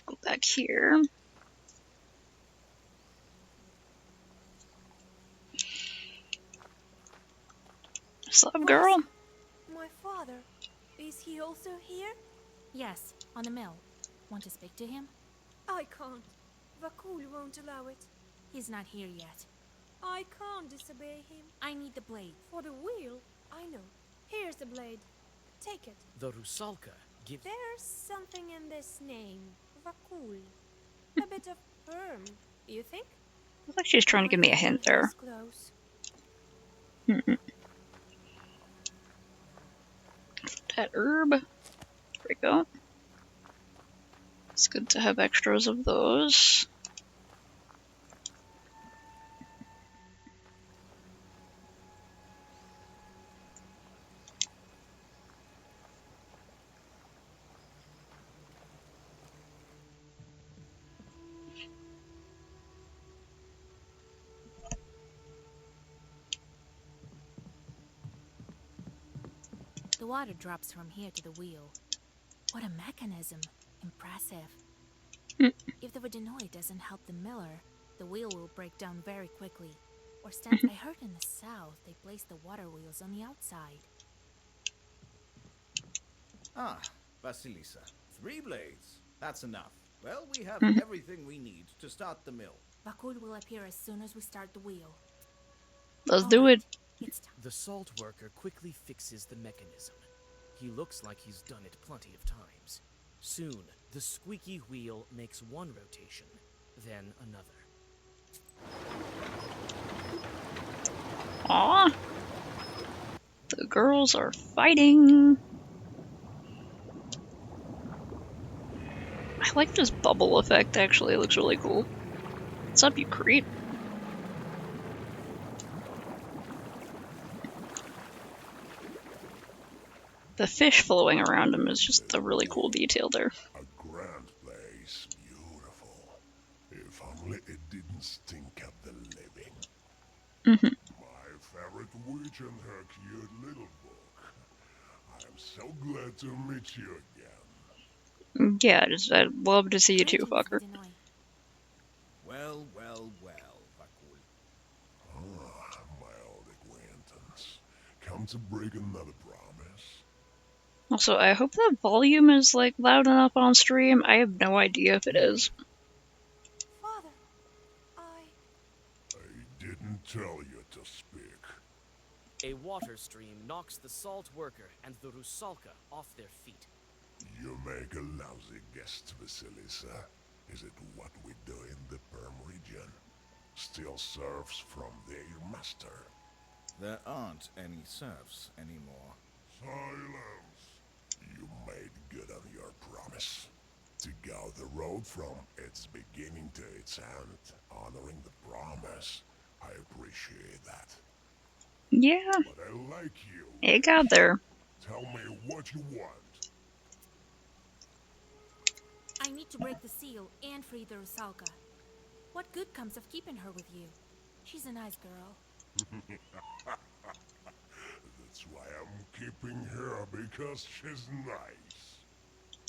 Go back here. What's up, girl? My father. Is he also here? Yes, on the mill. Want to speak to him? I can't. Vakul won't allow it. He's not here yet. I can't disobey him. I need the blade. For the wheel? I know. Here's the blade. Take it. The Rusalka gives... There's something in this name. Vakul. A bit of perm, you think? Looks like she's trying to give me a hint there. Close. That herb. There we go. It's good to have extras of those. The water drops from here to the wheel. What a mechanism. Impressive. If the Vodinoi doesn't help the miller, the wheel will break down very quickly. Or stands I heard in the south they place the water wheels on the outside. Ah, Vasilisa. 3 blades. That's enough. Well, we have everything we need to start the mill. Vakul will appear as soon as we start the wheel. Let's do it. It's time. The salt worker quickly fixes the mechanism. He looks like he's done it plenty of times. Soon, the squeaky wheel makes one rotation, then another. Aw. The girls are fighting. I like this bubble effect, actually. It looks really cool. What's up, you creep? The fish flowing around him is just a really cool detail there. A grand place, beautiful. If only it didn't stink up the living. My favorite witch and her cute little book. I'm so glad to meet you again. Yeah, I'd love to see you too, fucker. Well, Vakul. Ah, my old acquaintance. Come to break another promise. Also, I hope the volume is, like, loud enough on stream. I have no idea if it is. Father, I didn't tell you to speak. A water stream knocks the salt worker and the Rusalka off their feet. You make a lousy guest, Vasilisa. Is it what we do in the Perm region? Steal serfs from their master. There aren't any serfs anymore. Silence! You made good on your promise. To go the road from its beginning to its end, honoring the promise. I appreciate that. Yeah, But I like you. it got there. Tell me what you want. I need to break the seal and free the Rusalka. What good comes of keeping her with you? She's a nice girl. That's why I'm keeping her, because she's nice.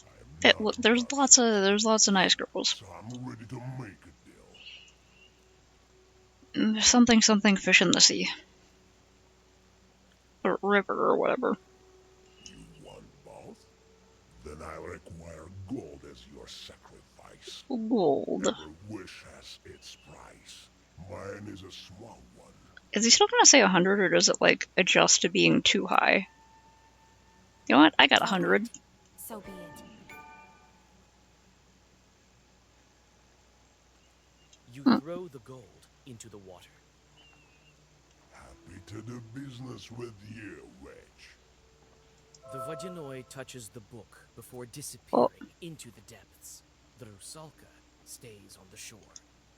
I'm There's lots of nice girls. So I'm ready to make a deal. Something fish in the sea. Or river or whatever. You want both? Then I'll require gold as your sacrifice. Gold. Every wish has its price. Mine is a small one. Is he still gonna say 100, or does it, like, adjust to being too high? You know what? I got 100. So be it. You throw the gold into the water. Happy to do business with you, Witch. The Vodyanoi touches the book before disappearing into the depths. The Rusalka stays on the shore.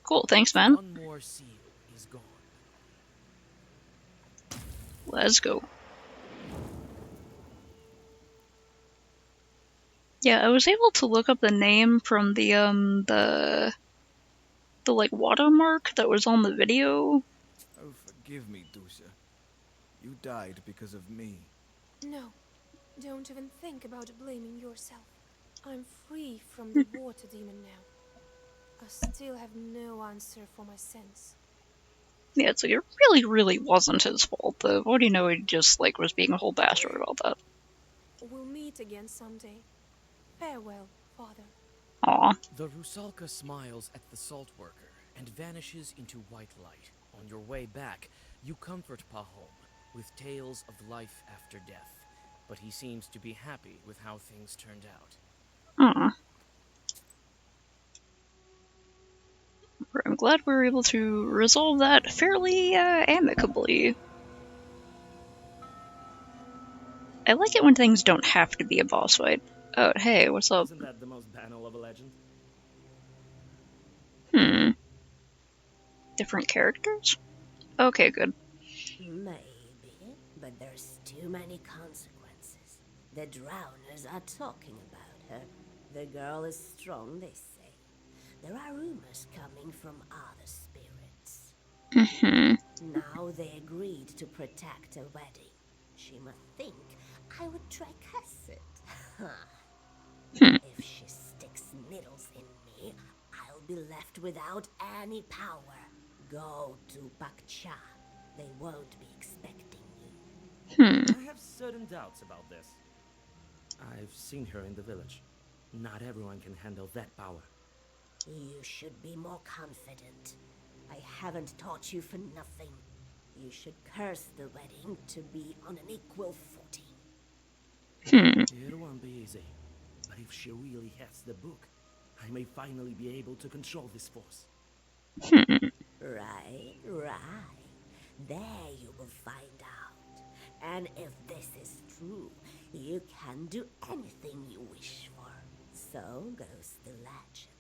Cool, thanks, man. One more seal is gone. Let's go. Yeah, I was able to look up the name from the like watermark that was on the video. Oh, forgive me, Dusha. You died because of me. No, don't even think about blaming yourself. I'm free from the water demon now. I still have no answer for my sins. Yeah, so it really wasn't his fault. The Vodyanoi just, like, was being a whole bastard about that. We'll meet again someday. Farewell, Father. Aw. The Rusalka smiles at the salt worker and vanishes into white light. On your way back, you comfort Pahom with tales of life after death, but he seems to be happy with how things turned out. I'm glad we were able to resolve that fairly amicably. I like it when things don't have to be a boss fight. Oh, hey, what's up? Isn't that the most banal of a legend? Different characters? Okay, good. Maybe, but there's too many consequences. The drowners are talking about her. The girl is strong, they say. There are rumors coming from other spirits. Now they agreed to protect a wedding. She must think I would try curse it. If she sticks needles in me, I'll be left without any power. Go to Bakcha. They won't be expecting you. I have certain doubts about this. I've seen her in the village. Not everyone can handle that power. You should be more confident. I haven't taught you for nothing. You should curse the wedding to be on an equal footing. It won't be easy. But if she really has the book, I may finally be able to control this force. Right. There you will find out. And if this is true, you can do anything you wish for. So goes the legend.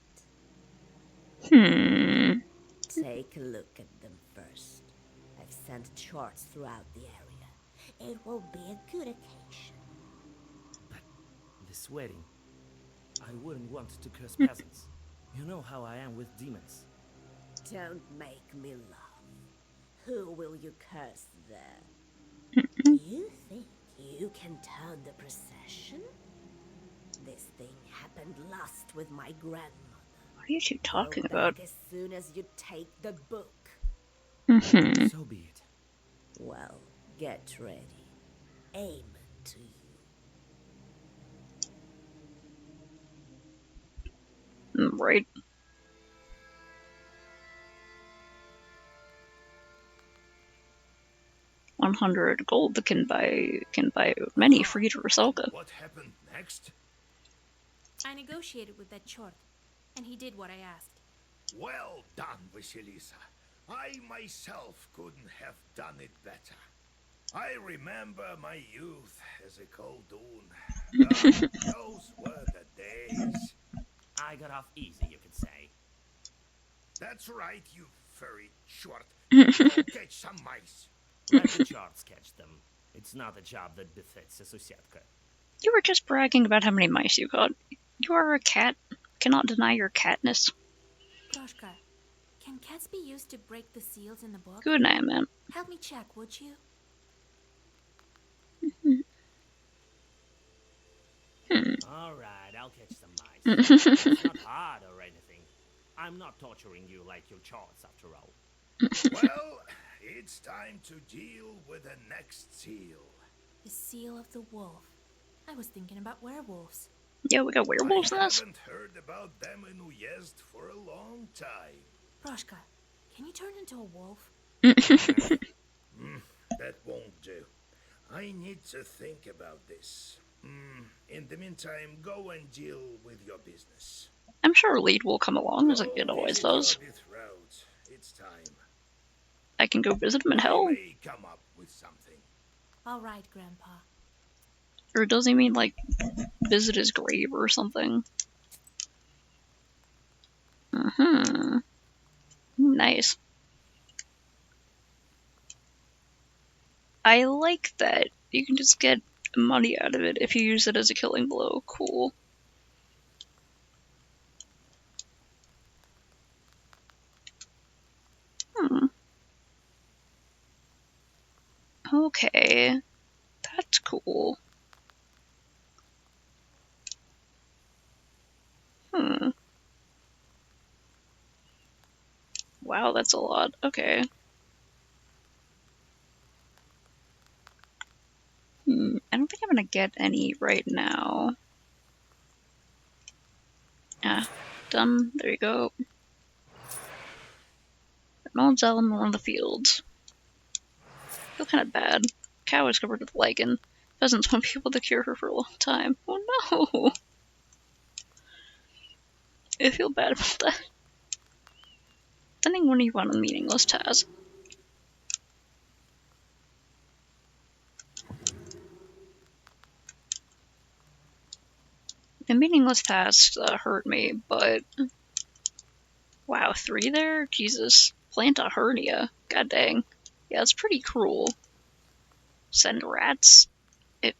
Take a look at them first. I've sent charts throughout the area. It will be a good occasion. But this wedding, I wouldn't want to curse peasants. You know how I am with demons. Don't make me laugh. Who will you curse there? You think you can turn the procession? This thing happened last with my grandmother. What are you two talking Go about? back as soon as you take the book. So be it. Well, get ready. Amen to you. Right. $100 gold can buy many free to Rusalka. What happened next? I negotiated with that Chort, and he did what I asked. Well done, Vasilisa. I myself couldn't have done it better. I remember my youth as a Koldun. Those were the days. I got off easy, you could say. That's right, you furry short. Go catch some mice. Let the charts catch them. It's not a job that befits a Susietka. You were just bragging about how many mice you caught. You are a cat. Cannot deny your catness. Proshka, can cats be used to break the seals in the book? Good night, man. Help me check, would you? Alright, I'll catch some mice. It's not hard or anything. I'm not torturing you like your charts, after all. Well, it's time to deal with the next seal. The seal of the wolf. I was thinking about werewolves. Yeah, we got werewolves in I this? haven't heard about them in Uyezd for a long time. Proshka, can you turn into a wolf? That won't do. I need to think about this. In the meantime, go and deal with your business. I'm sure Lead will come along, as it always does. It's time. I can go visit him in hell. May come up with something. All right, Grandpa. Or does he mean, like, visit his grave or something? Nice. I like that. You can just get money out of it if you use it as a killing blow. Cool. Okay. That's cool. Wow, that's a lot. Okay. I don't think I'm gonna get any right now. Ah, done. There you go. Melon's Elm on the fields. I feel kind of bad. Cow is covered with lichen. Peasants won't be able to cure her for a long time. Oh no! I feel bad about that. Sending one of you on a meaningless task. The meaningless tasks hurt me, but... Wow, 3 there? Jesus. Plant a hernia. God dang. Yeah, that's pretty cruel. Send rats?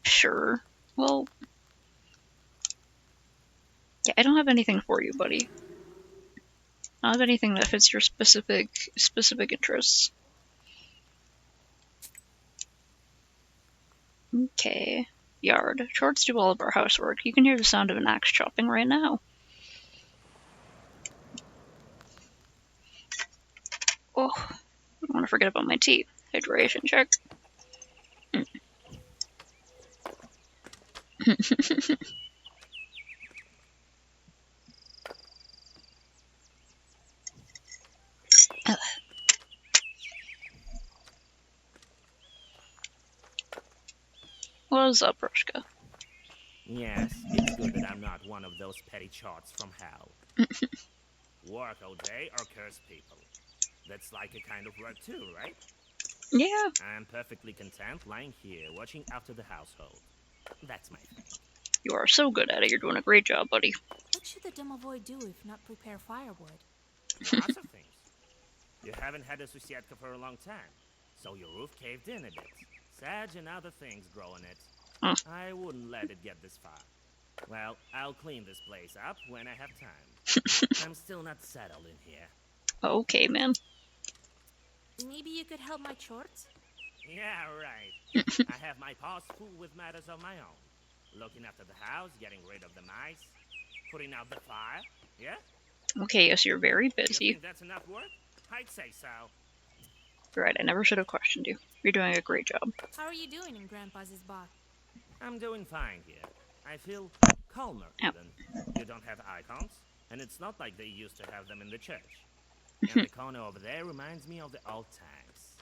Sure. Well... Yeah, I don't have anything for you, buddy. I don't have anything that fits your specific interests. Okay. Yard. Shorts do all of our housework. You can hear the sound of an axe chopping right now. Oh, I want to forget about my tea. Hydration check. What is up, Proshka? Yes, it's good that I'm not one of those petty charts from hell. Work all day or curse people. That's like a kind of work too, right? Yeah. I'm perfectly content lying here, watching after the household. That's my thing. You are so good at it. You're doing a great job, buddy. What should the Domovoy do if not prepare firewood? Lots of things. You haven't had a Susietka for a long time, so your roof caved in a bit. Sedge and other things grow in it. I wouldn't let it get this far. Well, I'll clean this place up when I have time. I'm still not settled in here. Okay, man. Maybe you could help my chores? Yeah, right. I have my paws full with matters of my own. Looking after the house, getting rid of the mice, putting out the fire, yeah? Okay, yes, you're very busy. You think that's enough work? I'd say so. You're right, I never should have questioned you. You're doing a great job. How are you doing in Grandpa's bar? I'm doing fine here. I feel calmer, even. You don't have icons, and it's not like they used to have them in the church. And the corner over there reminds me of the old times.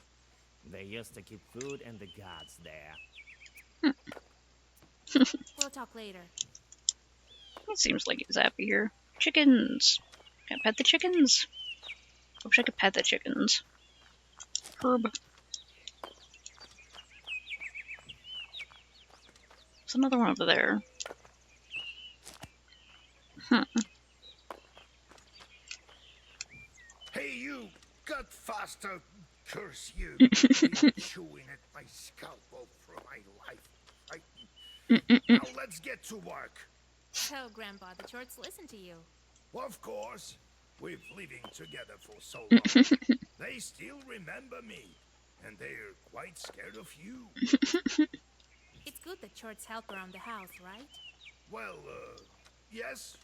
They used to keep food and the gods there. We'll talk later. It seems like he's happy here. Chickens! Can I pet the chickens? I wish I could pet the chickens. Herb. There's another one over there. Hey, you! Cut faster! Curse you! You're chewing at my scalp all through my life. Now let's get to work. So, Grandpa, the chorts listen to you. Well, of course. We've living together for so long. They still remember me, and they're quite scared of you. It's good that chorts help around the house, right? Well, Yes,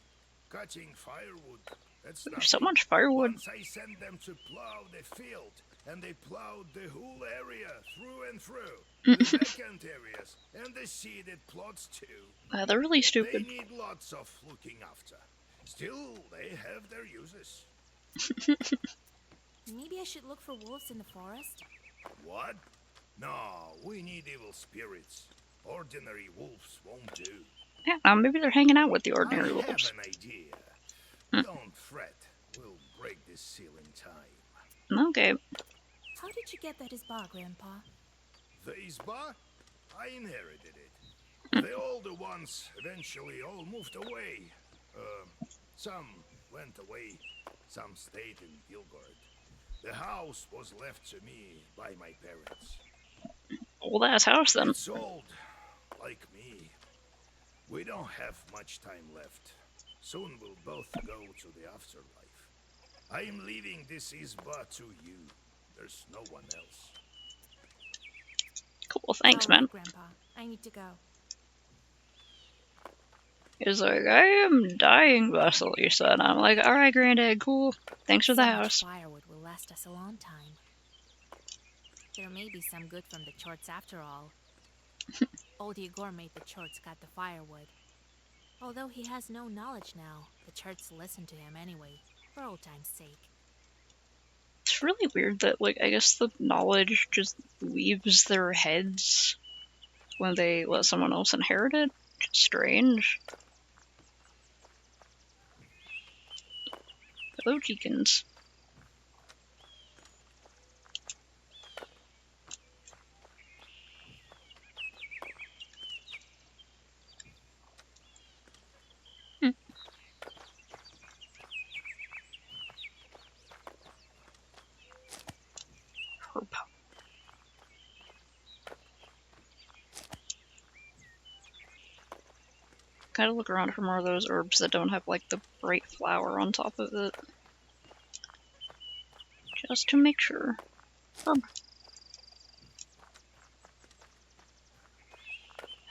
cutting firewood. That's There's so nothing. much firewood. Once I sent them to plow the field, and they plowed the whole area through and through. The vacant areas, and the seeded plots too. They're really They stupid. need lots of looking after. Still, they have their uses. Maybe I should look for wolves in the forest? What? No, we need evil spirits. Ordinary wolves won't do. Yeah, maybe they're hanging out with the I ordinary have wolves. an idea. Don't fret. We'll break this seal in time. Okay. How did you get that Isbar, Grandpa? The Isba? I inherited it. The older ones eventually all moved away. Some went away, some stayed in Gilgard. The house was left to me by my parents. Old ass house then. It's old, like me. We don't have much time left. Soon we'll both go to the afterlife. I am leaving this Isba to you. There's no one else. Cool, thanks, All right, man. Grandpa. I need to go. He's like, I am dying, Vessel, you said. I'm like, alright, Granddad, cool. Thanks for the So much house. firewood will last us a long time. There may be some good from the chorts after all. Old Igor made the chorts cut the firewood. Although he has no knowledge now, the chorts listen to him anyway, for old time's sake. It's really weird that, like, I guess the knowledge just leaves their heads when they let someone else inherit it. It's strange. Hello, Jeekins. Herb. Gotta look around for more of those herbs that don't have, like, the bright flower on top of it. Just to make sure. Herb.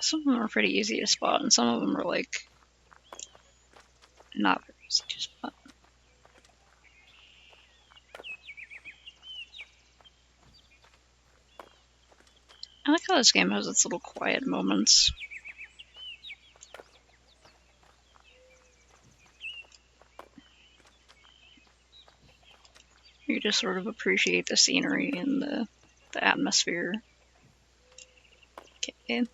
Some of them are pretty easy to spot, and some of them are, like, not very easy to spot. I like how this game has its little quiet moments. You just sort of appreciate the scenery and the atmosphere. Okay.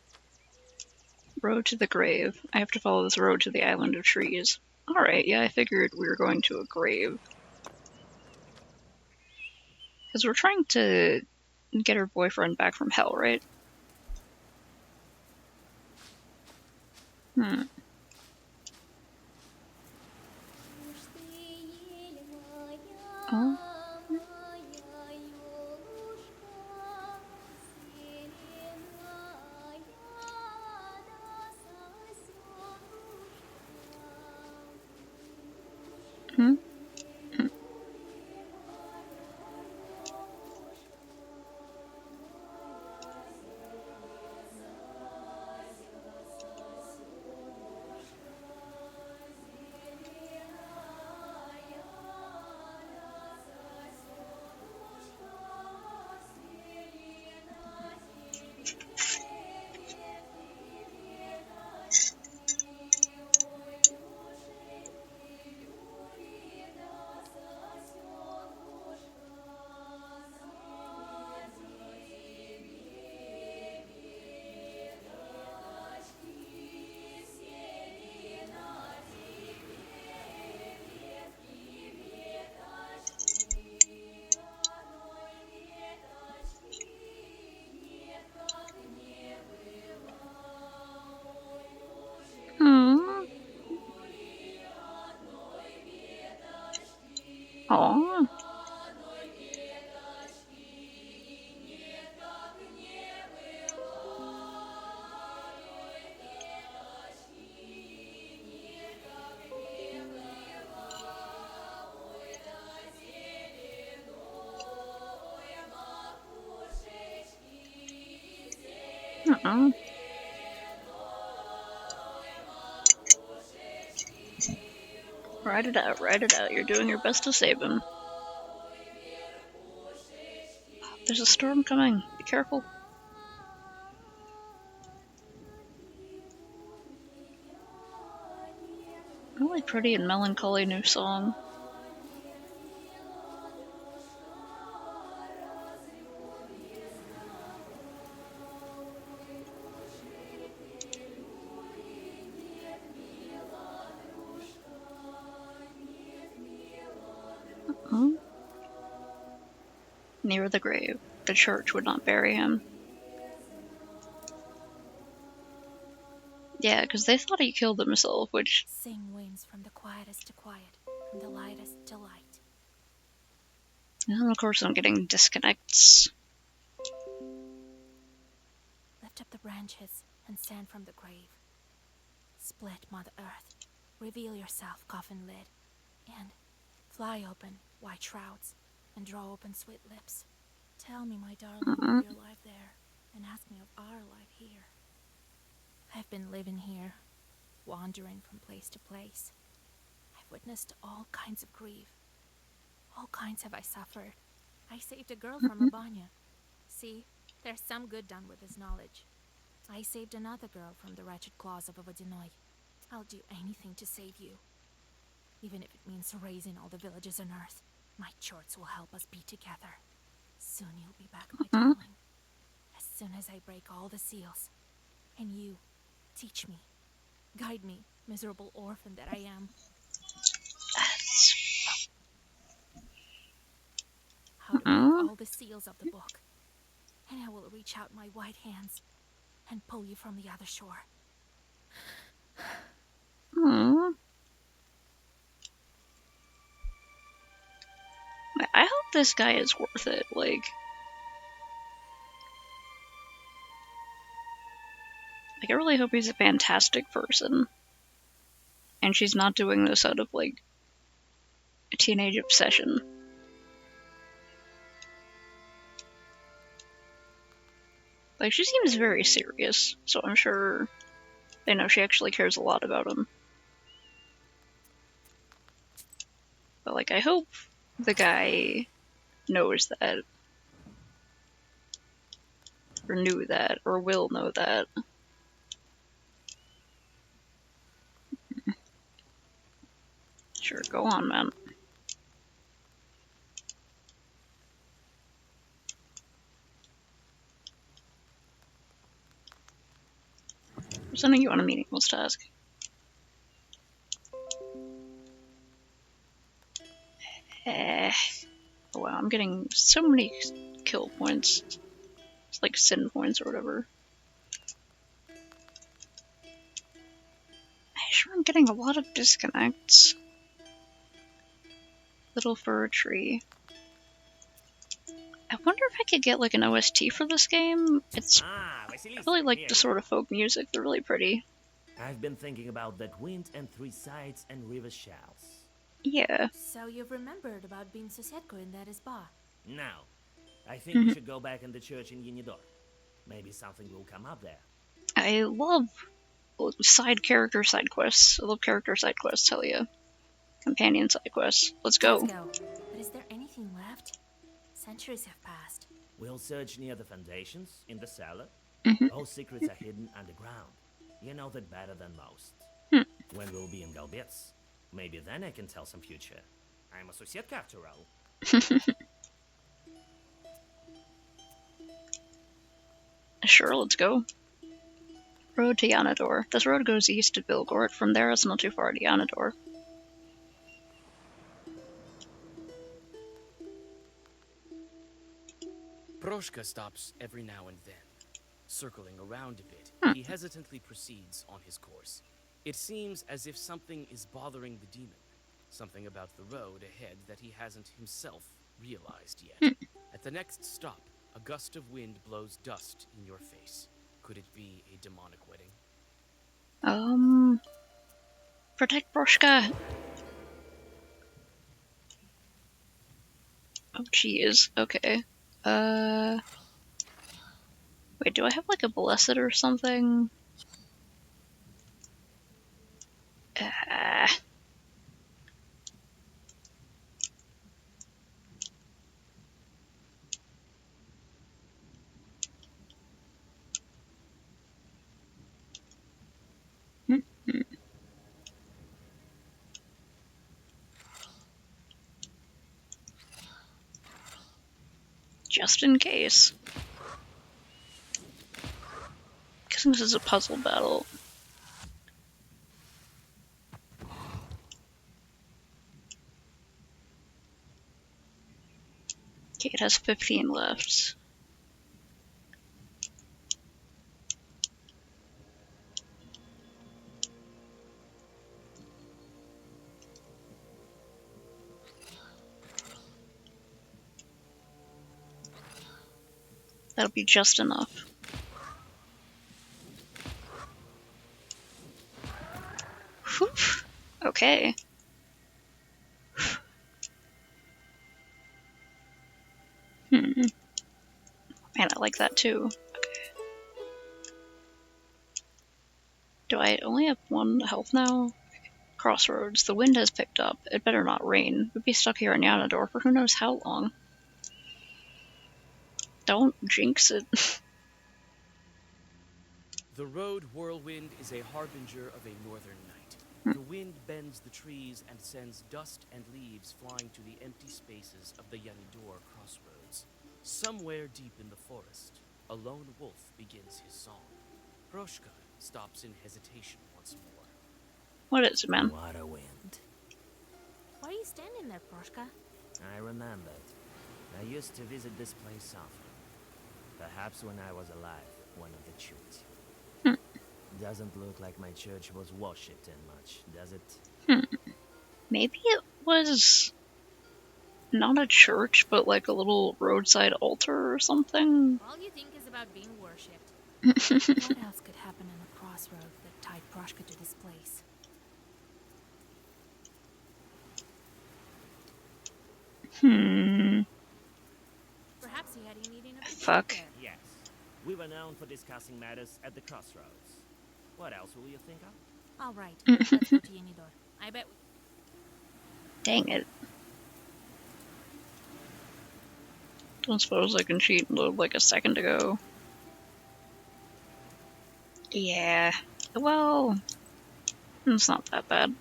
Road to the grave. I have to follow this road to the island of trees. Alright, yeah, I figured we were going to a grave. Because we're trying to get her boyfriend back from hell, right? Oh. Aww. Ride it out, ride it out. You're doing your best to save him. There's a storm coming. Be careful. Really pretty and melancholy new song. Near the grave, the church would not bury him. Yeah, because they thought he killed himself, which... Sing winds from the quietest to quiet, from the lightest to light. And of course I'm getting disconnects. Lift up the branches and stand from the grave. Split, Mother Earth. Reveal yourself, coffin lid. And fly open, white shrouds, and draw open sweet lips. Tell me, my darling, of your life there, and ask me of our life here. I've been living here, wandering from place to place. I've witnessed all kinds of grief. All kinds have I suffered. I saved a girl from Urbania. See, there's some good done with this knowledge. I saved another girl from the wretched claws of a Vodinoi. I'll do anything to save you. Even if it means erasing all the villages on Earth, my Chorts will help us be together. Soon you'll be back, my darling. As soon as I break all the seals. And you, teach me. Guide me, miserable orphan that I am. How to break all the seals of the book. And I will reach out my white hands and pull you from the other shore. I hope this guy is worth it, like I really hope he's a fantastic person. And she's not doing this out of, like, a teenage obsession. Like, she seems very serious, so I'm sure they know she actually cares a lot about him. But, like, I hope the guy knows that. Or knew that, or will know that. Sure, go on, man. I'm sending you on a meaningless task. Oh wow, I'm getting so many kill points. It's like sin points or whatever. Sure, I'm getting a lot of disconnects. Little fir tree. I wonder if I could get like an OST for this game. I really like the sort of folk music. They're really pretty. I've been thinking about that wind and three sides and river shells. Yeah. So you've remembered about being Sosietko in that spa? Now, I think we should go back in the church in Yinidor. Maybe something will come up there. I love side quests. I love character side quests, hell yeah. Companion side quests. Let's go. But is there anything left? Centuries have passed. We'll search near the foundations, in the cellar. All secrets are hidden underground. You know that better than most. When we'll be in Galbets, maybe then I can tell some future. I'm a Sosietka after all. Sure, let's go. Road to Yanador. This road goes east to Bilgort. From there, it's not too far to Yanador. Proshka stops every now and then. Circling around a bit, he hesitantly proceeds on his course. It seems as if something is bothering the demon. Something about the road ahead that he hasn't himself realized yet. At the next stop, a gust of wind blows dust in your face. Could it be a demonic wedding? Protect Proshka! Oh, jeez. Okay. Wait, do I have, like, a Blessed or something? Just in case. Guessing this is a puzzle battle. Okay, it has 15 left. That'll be just enough. Whew. Okay. Man, I like that too. Okay. Do I only have 1 health now? Crossroads. The wind has picked up. It better not rain. We'd be stuck here in Yanador for who knows how long. Don't jinx it. The road whirlwind is a harbinger of a northern night. The wind bends the trees and sends dust and leaves flying to the empty spaces of the Yanidor crossroads. Somewhere deep in the forest, a lone wolf begins his song. Proshka stops in hesitation once more. What is it, man? What a wind. Why are you standing there, Proshka? I remembered. I used to visit this place often. Perhaps when I was alive, one of the chutes. Doesn't look like my church was worshipped in much, does it? Maybe it was not a church, but like a little roadside altar or something? All you think is about being worshipped. What else could happen in the crossroad that tied Proshka to this place? Perhaps he had a meeting of the Fuck. church there. Yes. We were known for discussing matters at the crossroads. What else will you think of? All right, let's go to Yanidor. I bet. Dang it. Don't suppose I can cheat and load like a second ago. Yeah. Well, it's not that bad.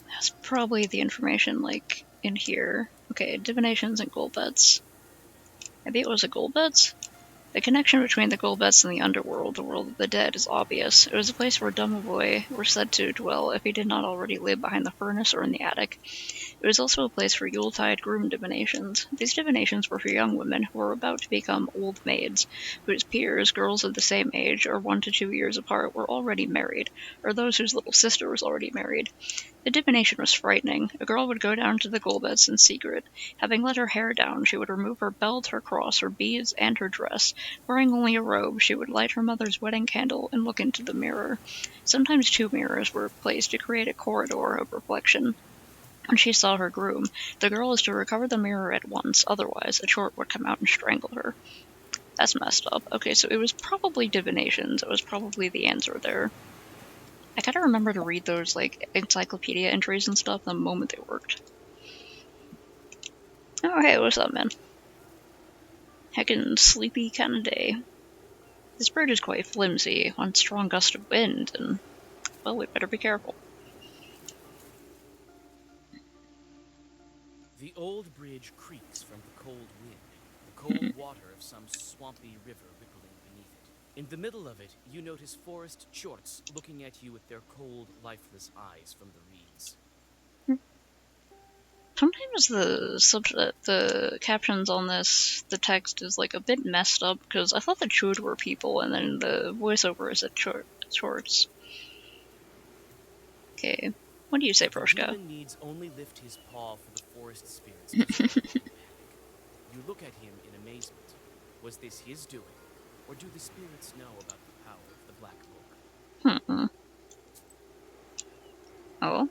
That's probably the information, like, in here. Okay, divinations and Golbets. Maybe it was a Golbets? The connection between the Golbets and the underworld, the world of the dead, is obvious. It was a place where Domovoi were said to dwell if he did not already live behind the furnace or in the attic. It was also a place for Yuletide groom divinations. These divinations were for young women who were about to become old maids, whose peers, girls of the same age or 1 to 2 years apart, were already married, or those whose little sister was already married. The divination was frightening. A girl would go down to the Golbets in secret. Having let her hair down, she would remove her belt, her cross, her beads, and her dress. Wearing only a robe, she would light her mother's wedding candle and look into the mirror. Sometimes 2 mirrors were placed to create a corridor of reflection. When she saw her groom, the girl was to recover the mirror at once, otherwise a chort would come out and strangle her. That's messed up. Okay, so it was probably divinations. It was probably the answer there. I gotta remember to read those, like, encyclopedia entries and stuff the moment they worked. Oh, hey, what's up, man? Heckin' sleepy kinda day. This bridge is quite flimsy. One strong gust of wind, and, well, we better be careful. The old bridge creaks from the cold wind, the cold water of some swampy river rippling beneath it. In the middle of it, you notice forest chorts looking at you with their cold, lifeless eyes from the reeds. Sometimes the captions on this, the text is like a bit messed up, because I thought the chord were people, and then the voiceover is at chorts. Okay, what do you say, Proshka? The human needs only lift his paw for the forest spirits to panic. You look at him in amazement. Was this his doing, or do the spirits know about the power of the Black Book? Oh.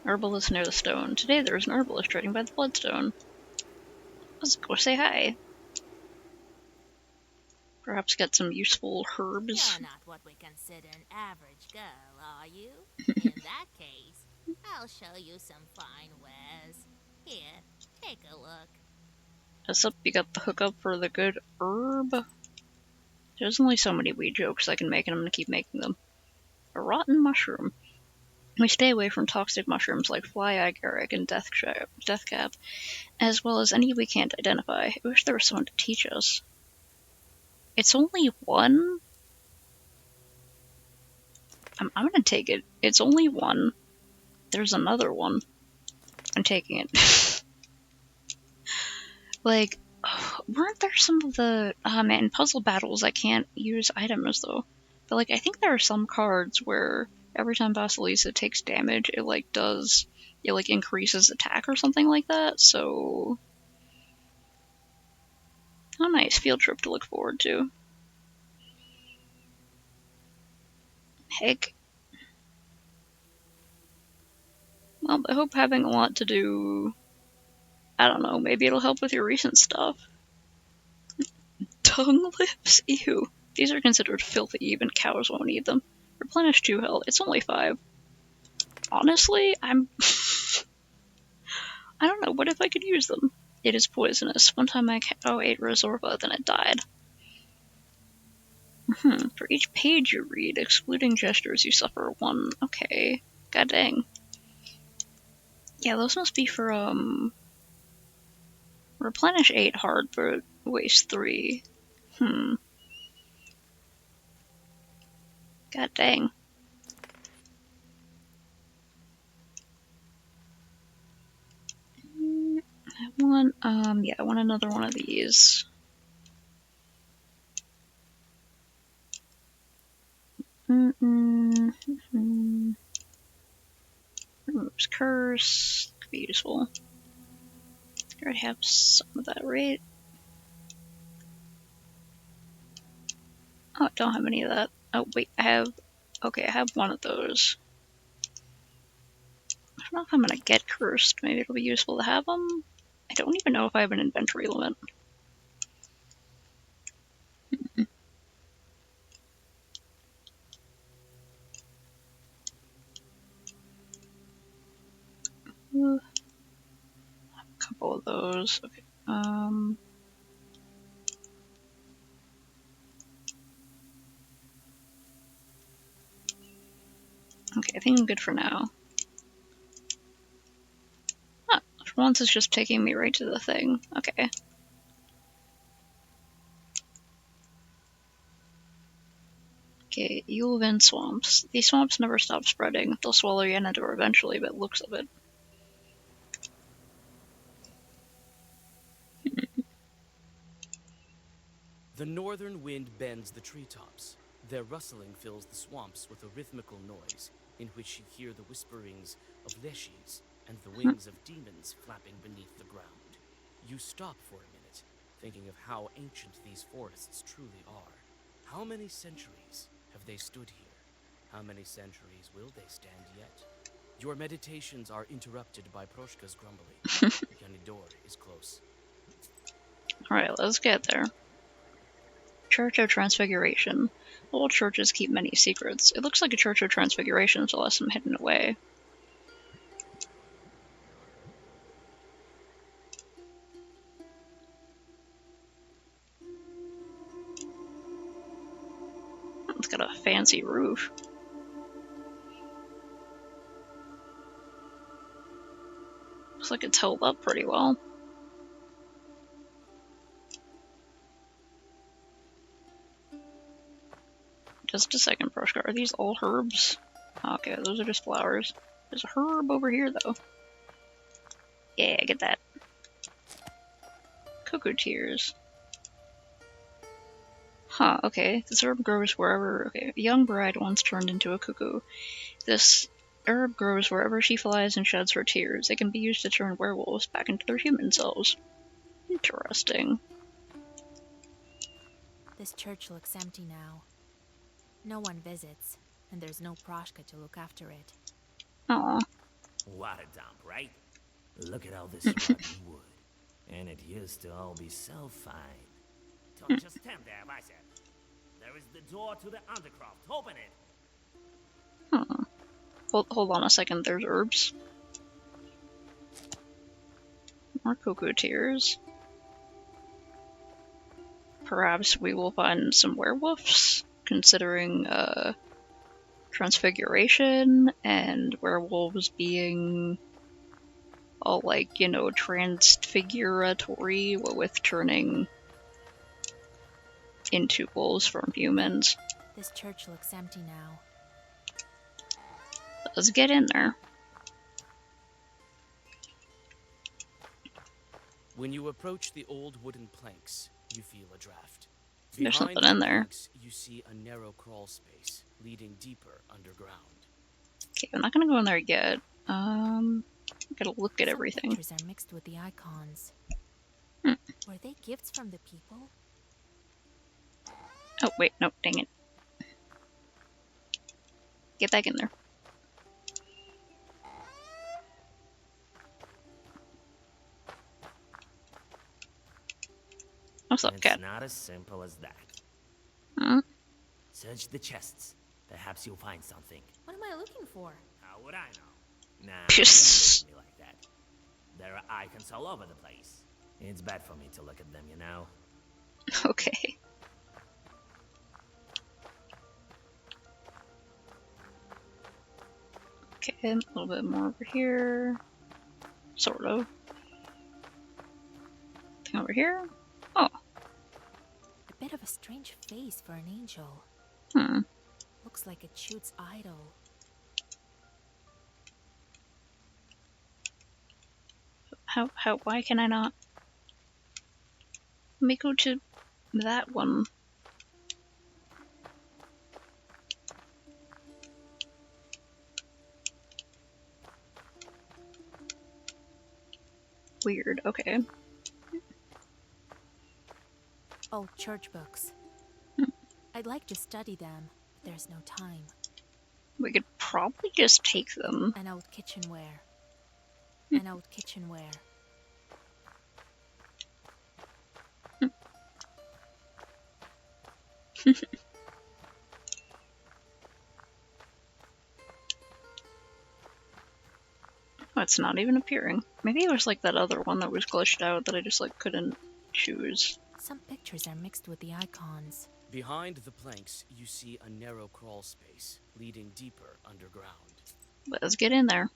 Herbalist near the stone. Today there is an herbalist trading by the Bloodstone. Let's go say hi. Perhaps get some useful herbs. You're not what we consider an average girl, are you? In that case, I'll show you some fine wares. Here, take a look. What's up? You got the hookup for the good herb? There's only so many weed jokes I can make, and I'm gonna keep making them. A rotten mushroom. We stay away from toxic mushrooms like fly agaric and deathcap, as well as any we can't identify. I wish there was someone to teach us. It's only one? I'm gonna take it. It's only one. There's another one. I'm taking it. Like, weren't there some of the... man, puzzle battles I can't use items, though. But, like, I think there are some cards where every time Basilisa takes damage, it, like, increases attack or something like that, so... Oh, nice. Field trip to look forward to. Heck. Well, I hope having a lot to do... I don't know, maybe it'll help with your recent stuff. Tongue lips? Ew. These are considered filthy, even cows won't eat them. Replenish 2 health. It's only 5. Honestly, I don't know, what if I could use them? It is poisonous. One time my cow ate Resorba, then it died. For each page you read, excluding gestures, you suffer 1. Okay. God dang. Yeah, those must be for, replenish 8 hard, but waste 3. God dang. I want, yeah, I want another one of these. Removes curse. Could be useful. I already have some of that, right? Oh, I don't have any of that. Oh, wait, I have... Okay, I have one of those. I don't know if I'm gonna get cursed. Maybe it'll be useful to have them. I don't even know if I have an inventory limit. A couple of those. Okay. Okay, I think I'm good for now. Ah, for once it's just taking me right to the thing. Okay. Okay, Yulvin swamps. These swamps never stop spreading. They'll swallow Yenador eventually, but looks of it. The northern wind bends the treetops. Their rustling fills the swamps with a rhythmical noise, in which you hear the whisperings of leshis and the wings of demons flapping beneath the ground. You stop for a minute, thinking of how ancient these forests truly are. How many centuries have they stood here? How many centuries will they stand yet? Your meditations are interrupted by Proshka's grumbling. Yenador is close. Alright, let's get there. Church of Transfiguration. Old churches keep many secrets. It looks like a Church of Transfiguration unless I'm hidden away. It's got a fancy roof. Looks like it's held up pretty well. Just a second, Proshka. Are these all herbs? Okay, those are just flowers. There's a herb over here, though. Yeah, get that. Cuckoo tears. Huh, okay. This herb grows wherever... Okay, a young bride once turned into a cuckoo. This herb grows wherever she flies and sheds her tears. It can be used to turn werewolves back into their human selves. Interesting. This church looks empty now. No one visits, and there's no Proshka to look after it. Aw. What a dump, right? Look at all this rotten wood. And it used to all be so fine. Don't just stand there, Bicep. There is the door to the Undercroft. Open it. Hold on a second. There's herbs. More cuckoo tears. Perhaps we will find some werewolves, considering transfiguration and werewolves being all like, you know, transfiguratory with turning into wolves from humans. This church looks empty now. Let's get in there. When you approach the old wooden planks, you feel a draft. There's Behind something in the there. planks, you see a narrow crawl space leading deeper underground. Okay, I'm not gonna go in there yet. I gotta look at Some everything. pictures are mixed with the icons. Hmm. Were they gifts from the people? Oh, wait, no, dang it. Get back in there. What's up, cat? It's not as simple as that. Hmm? Search the chests. Perhaps you'll find something. What am I looking for? How would I know? Nah, don't look at me like that. There are icons all over the place. It's bad for me to look at them, you know? Okay. Okay, a little bit more over here. Sort of. Thing over here. Oh. A bit of a strange face for an angel. Hmm. Looks like it shoots idol. Why can I not? Let me go to that one. Weird, okay. Old church books. I'd like to study them, but there's no time. We could probably just take them. An old kitchenware. An old kitchenware. Oh, it's not even appearing. Maybe it was like that other one that was glitched out that I just like couldn't choose. Some pictures are mixed with the icons. Behind the planks, you see a narrow crawl space leading deeper underground. Let's get in there.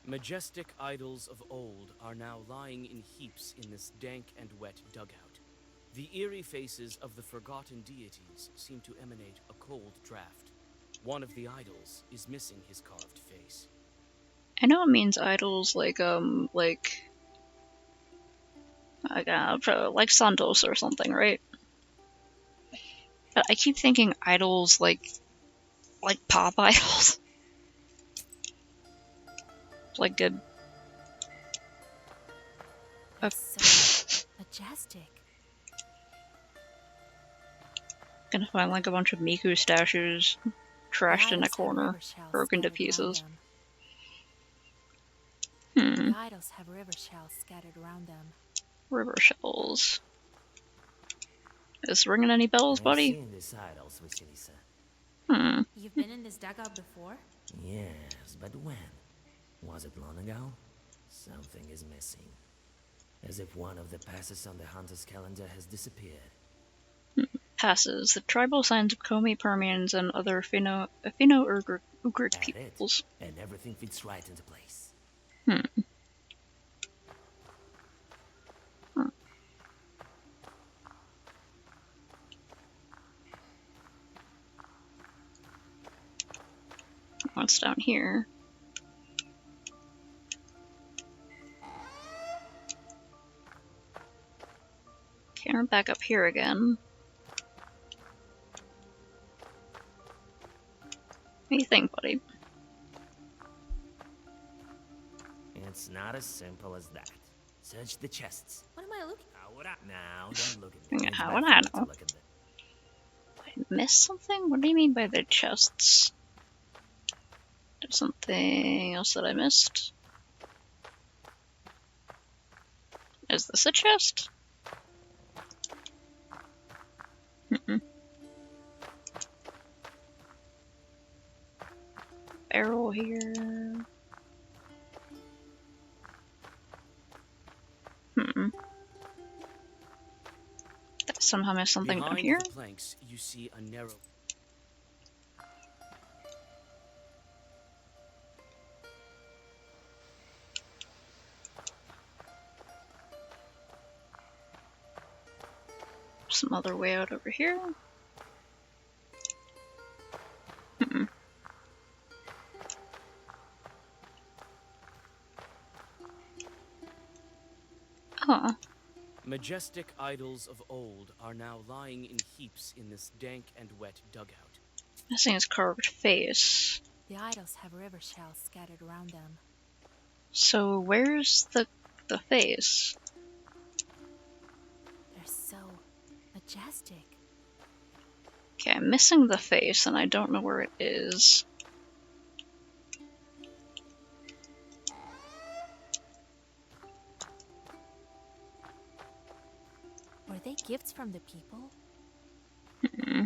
Majestic idols of old are now lying in heaps in this dank and wet dugout. The eerie faces of the forgotten deities seem to emanate a cold draft. One of the idols is missing his carved face. I know it means idols like Santos or something, right? But I keep thinking idols like pop idols. Like a It's so majestic. gonna find like a bunch of Miku statues trashed in a The idols have corner, river shells broken to scattered around pieces. them. Hmm. The idols have river shells scattered around them. River shells. Is this ringing any bells, buddy? I've seen these idols, Vasilisa. Hmm. You've been in this dugout before? Yes, but when? Was it long ago? Something is missing. As if one of the passes on the hunter's calendar has disappeared. Passes. The tribal signs of Komi Permians and other Finno-Ugric At peoples. it, and everything fits right into place. Hmm. What's down here? Okay, we're back up here again. What do you think, buddy? It's not as simple as that. Search the chests. What am I looking How would I? Now, don't look at me. Yeah, It's how bad would for I me to know? look at them. I missed something? What do you mean by the chests? There's something else that I missed. Is this a chest? Mm-mm. Barrel here. Did I somehow miss something down Behind here? the planks, you see a narrow... Some other way out over here. Hmm. Huh. Majestic idols of old are now lying in heaps in this dank and wet dugout. This thing's carved face. The idols have river shells scattered around them. So where's the face? They're so majestic. Okay, I'm missing the face and I don't know where it is. Were they gifts from the people? Hmm.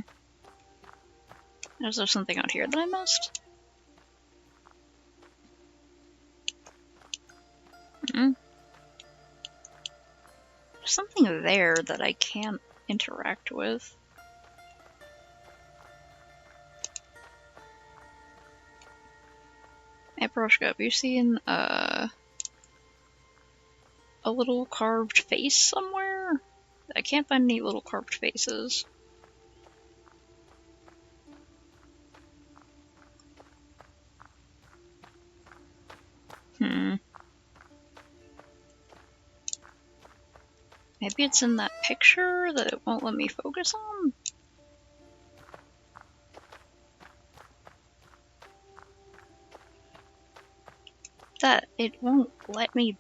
Is there something out here that I missed? Hmm. There's something there that I can't interact with. Hey, Proshka, have you seen a little carved face somewhere? I can't find any little carved faces. Hmm. Maybe it's in that picture that it won't let me focus on? That it won't let me...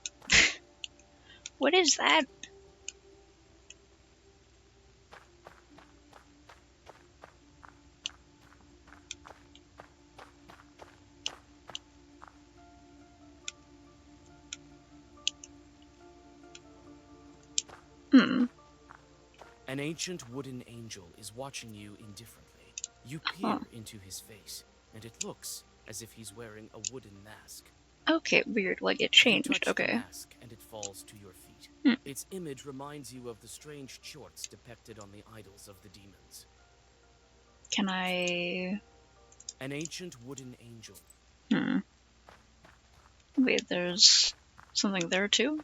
What is that? Hmm. An ancient wooden angel is watching you indifferently. You peer into his face, and it looks as if he's wearing a wooden mask. Okay, weird, like it You changed, touch the okay. mask, and it falls to your feet. Its image reminds you of the strange chorts depicted on the idols of the demons. Can I... An ancient wooden angel. Wait, there's something there too?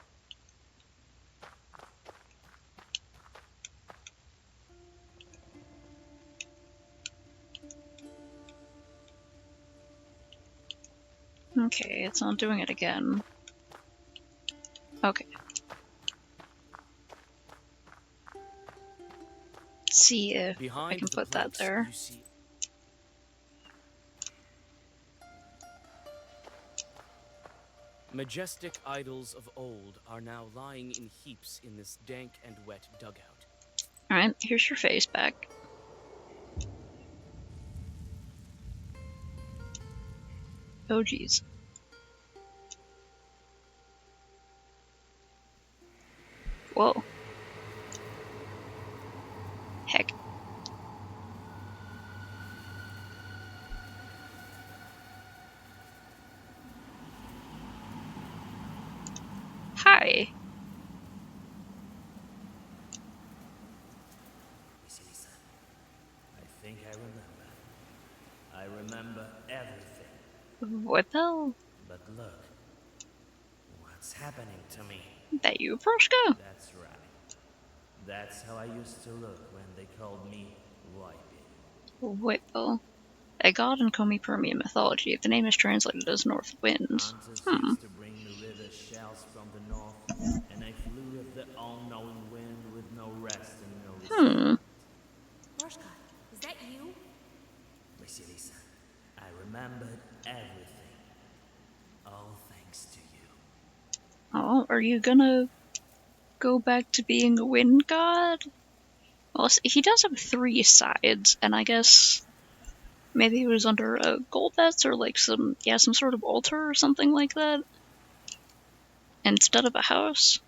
Okay, it's not doing it again. Okay. Let's see if Behind I can the put that planks, there. you see majestic idols of old are now lying in heaps in this dank and wet dugout. Alright, here's your face back. Oh geez. Whoa. Heck. Hi. I think I remember. I remember everything. What the? But look, what's happening to me? That you, Proshka? That's right. That's how I used to look when they called me Whitey. Whipple. A god in Komi-Permian mythology, the name is translated as North Wind. Hunters used to bring the river shells from the north, and I flew with the all-knowing wind with no rest and no resistance. Roshka, is that you? Vasilisa, I remembered everything. All thanks to you. Oh, are you gonna go back to being a wind god? Well, he does have 3 sides, and I guess maybe he was under a Golbez or like some sort of altar or something like that instead of a house.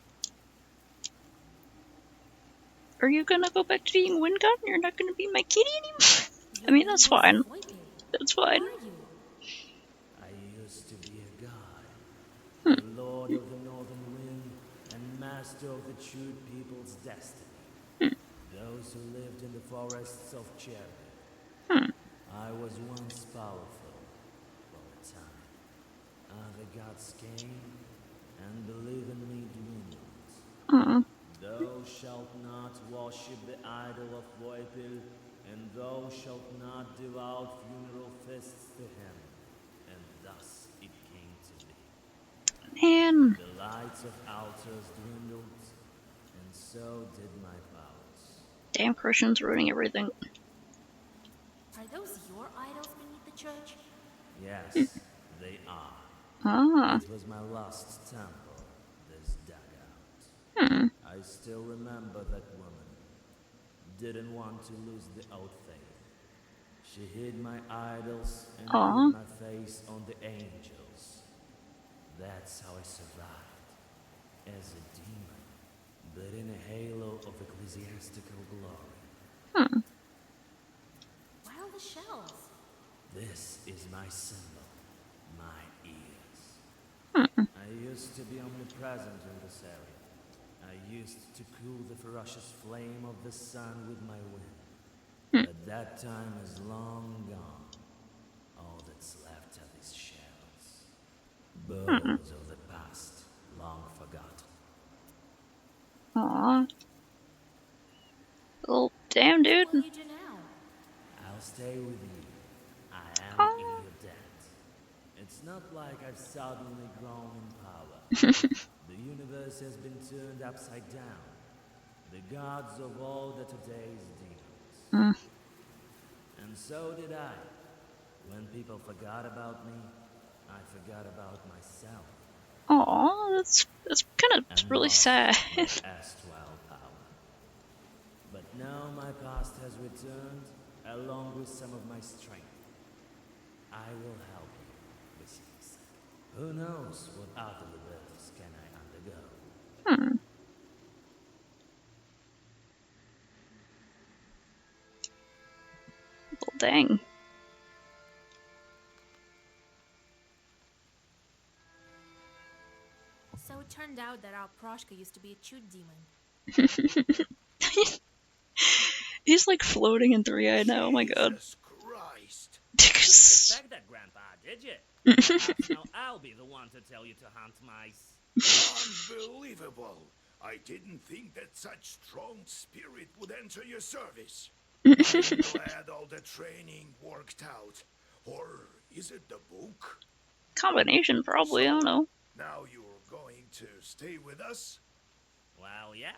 Are you gonna go back to being wind god and you're not gonna be my kitty anymore? I mean, that's fine. That's fine. I used to be a god, the lord of the northern wind, and master of the true people's destiny. those who lived in the forests of Cherry. I was once powerful for a time. Other gods came, and belief in me dwindled. Thou shalt not worship the idol of Voipil, and thou shalt not devour out funeral feasts to him. And thus it came to be. Man. The lights of altars dwindled, and so did my powers. Damn Christians ruining everything. Are those your idols beneath the church? Yes, they are. Ah. It was my lost temple, this dugout. I still remember that woman. Didn't want to lose the old faith. She hid my idols and put my face on the angels. That's how I survived. As a demon, but in a halo of ecclesiastical glory. Why all the shells? This is my symbol, my ears. I used to be omnipresent in this area. I used to cool the ferocious flame of the sun with my wind. But that time is long gone. All that's left are these shells. Bones of the past, long forgotten. Aw. Well, damn, dude. What do you do now? I'll stay with you. I am in your debt. It's not like I've suddenly grown in power. The universe has been turned upside down. The gods of all the today's demons. And so did I. When people forgot about me, I forgot about myself. Aw, that's kind of really sad. Erstwhile power. But now my past has returned, along with some of my strength. I will help you, Vasilisa. Who knows what other rebirths can I undergo? Well, dang. So it turned out that our Proshka used to be a chute demon. He's like floating in 3-eyed now, oh my god. Jesus Christ. Didn't expect that, Grandpa, did you? Perhaps now I'll be the one to tell you to hunt mice. Unbelievable. I didn't think that such strong spirit would enter your service. I'm glad all the training worked out. Or is it the book? Combination, probably, I don't know. Now you're going to stay with us? Well, yeah.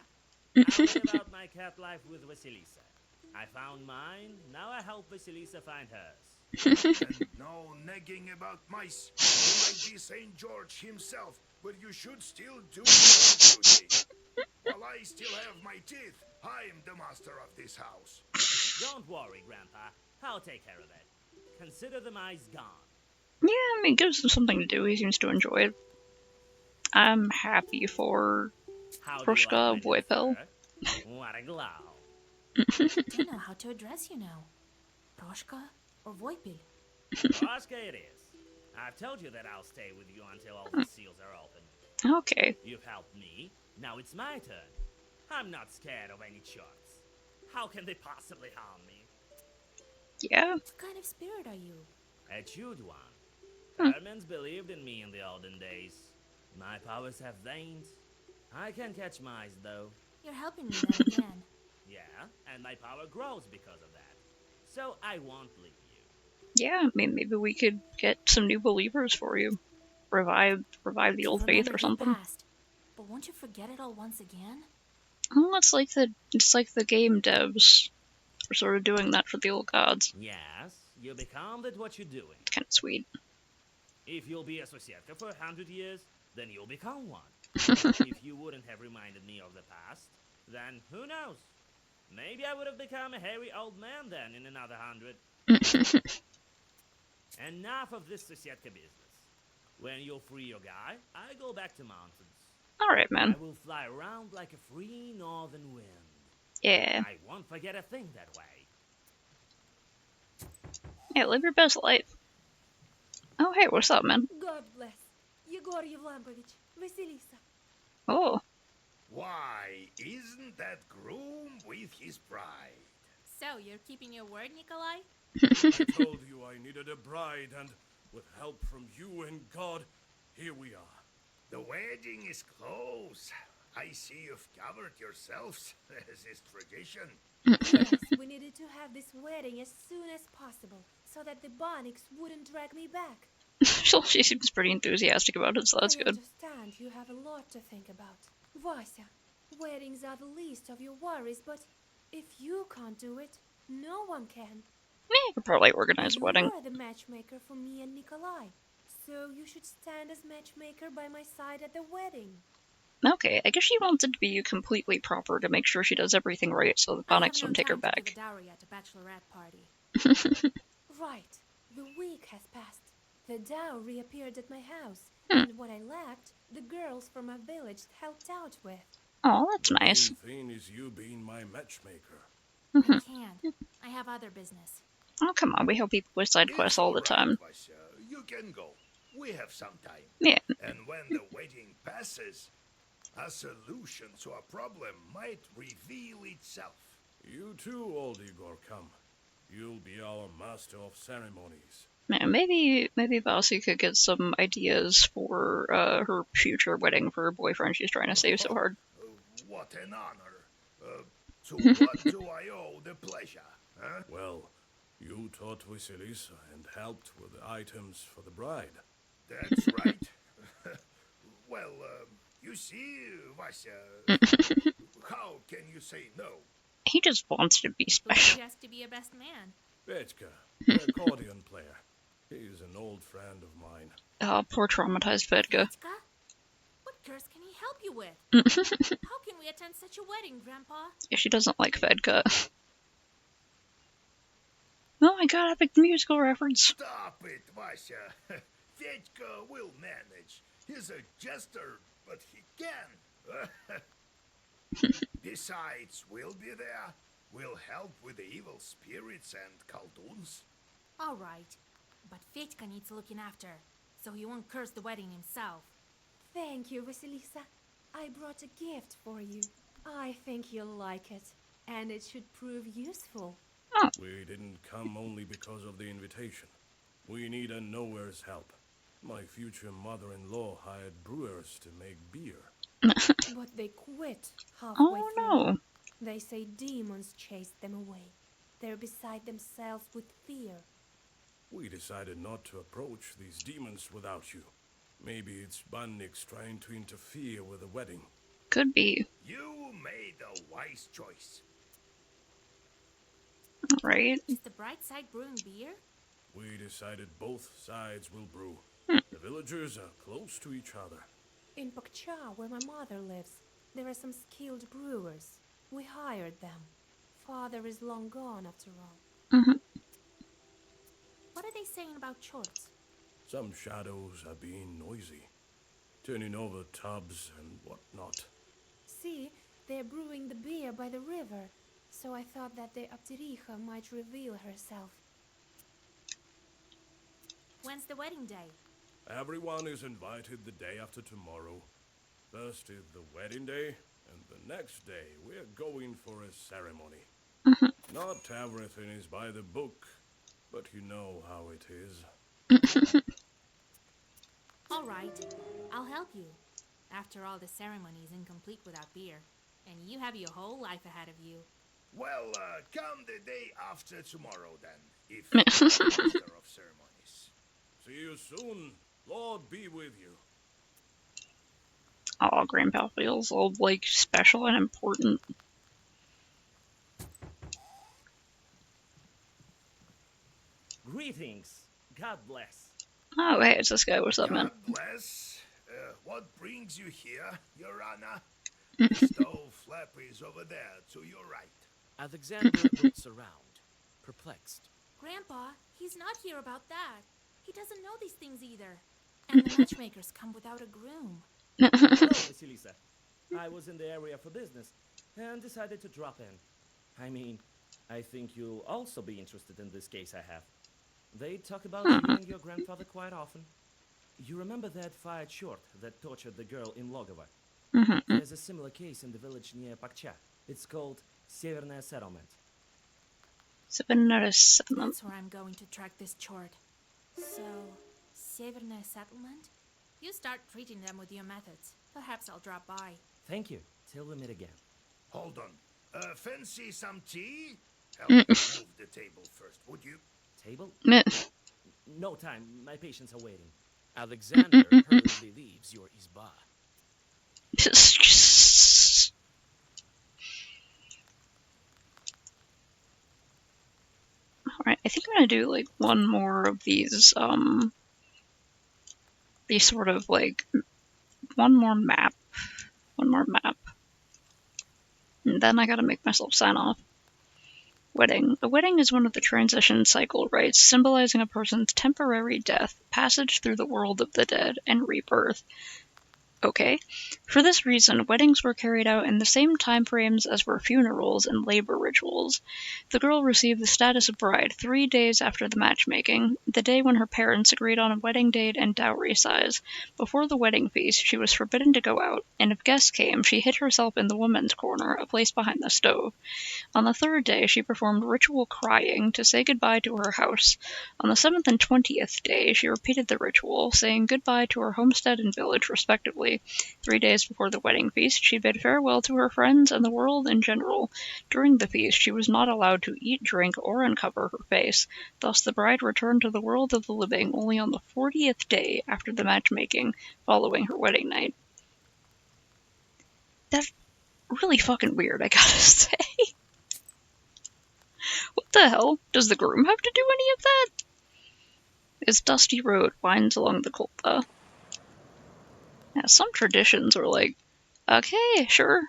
I'll live out my cat life with Vasilisa. I found mine, now I help Vasilisa find hers. And no nagging about mice. You might be St. George himself, but you should still do your duty. While I still have my teeth, I am the master of this house. Don't worry, Grandpa. I'll take care of it. Consider the mice gone. Yeah, I mean, it gives him something to do. He seems to enjoy it. I'm happy for Proshka Voipil. What a glow. I know how to address you now. Proshka or Voipil? Proshka it is. I've told you that I'll stay with you until all the seals are open. Okay. You've helped me. Now it's my turn. I'm not scared of any charts. How can they possibly harm me? Yeah. What kind of spirit are you? A chewed one. Hermans believed in me in the olden days. My powers have waned. I can catch mice, though. You're helping me then again. Yeah, and my power grows because of that. So I won't leave you. Yeah, I mean, maybe we could get some new believers for you. Revive the old faith or something. Past, but won't you forget it all once again? Oh, it's like the game devs are sort of doing that for the old gods. Yes, you become that what you're doing. It's kind of sweet. If you'll be a Societka for 100 years, then you'll become one. If you wouldn't have reminded me of the past, then who knows? Maybe I would have become a hairy old man then in another 100. Enough of this Societka business. When you'll free your guy, I go back to mountains. Alright, man. I will fly around like a free northern wind. Yeah. I won't forget a thing that way. Yeah, live your best life. Oh, hey, what's up, man? God bless. Yegor Yevlampovich, Vasilisa. Oh. Why, isn't that groom with his bride? So, you're keeping your word, Nikolai? I told you I needed a bride, and with help from you and God, here we are. The wedding is close. I see you've covered yourselves, as is tradition. Yes, we needed to have this wedding as soon as possible, so that the Bonnics wouldn't drag me back. She seems pretty enthusiastic about it, so that's I good. understand you have a lot to think about. Vasya, weddings are the least of your worries, but if you can't do it, no one can. I could probably organize a wedding. You are the matchmaker for me and Nikolai, so you should stand as matchmaker by my side at the wedding. Okay, I guess she wanted to be completely proper to make sure she does everything right so the Bonnics don't take her back. I have no time to give a dowry at a bachelorette party. Right. The week has passed. The dowry appeared at my house, and what I lacked, the girls from my village helped out with. Oh, that's nice. The main thing is you being my matchmaker. I can't. I have other business. Oh, come on, we help people with side quests all the time. Vasya. You can go. We have some time. Yeah. And when the wedding passes, a solution to a problem might reveal itself. You too, old Igor, come. You'll be our master of ceremonies. Man, maybe Bossy could get some ideas for her future wedding for her boyfriend she's trying to save so hard. What an honor. To what do I owe the pleasure? Huh? Well, you taught Vasilisa and helped with the items for the bride. That's right. Well, you see, Vasya, how can you say no? He just wants to be Who special. suggests to be a best man? Petka, the accordion player. He's an old friend of mine. Oh, poor traumatized Fedka. Petka? What curse can he help you with? How can we attend such a wedding, Grandpa? Yeah, she doesn't like Fedka. Oh my god, epic musical reference. Stop it, Vasya. Fedka will manage. He's a jester, but he can. Besides, we'll be there. We'll help with the evil spirits and Khaldun's. All right, but Fedka needs looking after, so he won't curse the wedding himself. Thank you, Vasilisa. I brought a gift for you. I think you'll like it, and it should prove useful. We didn't come only because of the invitation. We need a nowhere's help. My future mother-in-law hired brewers to make beer. But they quit halfway Oh through. no. They say demons chased them away. They're beside themselves with fear. We decided not to approach these demons without you. Maybe it's Banniks trying to interfere with the wedding. Could be. You made a wise choice. Right? Is the bright side brewing beer? We decided both sides will brew. The villagers are close to each other. In Pakcha, where my mother lives, there are some skilled brewers. We hired them. Father is long gone, after all. What are they saying about Chorts? Some shadows are being noisy, turning over tubs and whatnot. See, they're brewing the beer by the river, so I thought that the Aptericha might reveal herself. When's the wedding day? Everyone is invited the day after tomorrow. First is the wedding day, and the next day we're going for a ceremony. Not everything is by the book, but you know how it is. All right, I'll help you. After all, the ceremony is incomplete without beer, and you have your whole life ahead of you. Well, come the day after tomorrow then, if Master of Ceremonies. See you soon. Lord be with you. Oh, Grandpa feels all, like, special and important. Greetings. God bless. Oh, hey, it's this guy. What's up, man? God bless. What brings you here, Your Honor? The stove flap is over there, to your right. Alexander looks around, perplexed. Grandpa, he's not here about that. He doesn't know these things either. And the matchmakers come without a groom. Hello, Vasilisa. I was in the area for business and decided to drop in. I mean, I think you'll also be interested in this case I have. They talk about you and your grandfather quite often. You remember that fired short that tortured the girl in Logova? There's a similar case in the village near Pakcha. It's called Severная Settlement. Severная Settlement. That's where I'm going to track this chart. So, Severная Settlement? You start treating them with your methods. Perhaps I'll drop by. Thank you. Till we meet again. Hold on. Fancy some tea? Help me move the table first, would you? Table? Meh. No time. My patients are waiting. Alexander hurriedly leaves your izba. Alright, I think I'm gonna do like one more of these sort of like one more map. And then I gotta make myself sign off. Wedding. A wedding is one of the transition cycle rites symbolizing a person's temporary death, passage through the world of the dead, and rebirth. Okay. For this reason, weddings were carried out in the same time frames as were funerals and labor rituals. The girl received the status of bride 3 days after the matchmaking, the day when her parents agreed on a wedding date and dowry size. Before the wedding feast, she was forbidden to go out, and if guests came, she hid herself in the women's corner, a place behind the stove. On the 3rd day, she performed ritual crying to say goodbye to her house. On the 7th and 20th day, she repeated the ritual, saying goodbye to her homestead and village, respectively. 3 days before the wedding feast, she bid farewell to her friends and the world in general. During the feast, she was not allowed to eat, drink, or uncover her face. Thus, the bride returned to the world of the living only on the 40th day after the matchmaking, following her wedding night. That's really fucking weird, I gotta say. What the hell? Does the groom have to do any of that? Its dusty road winds along the Kolpa. Yeah, some traditions are like, okay, sure.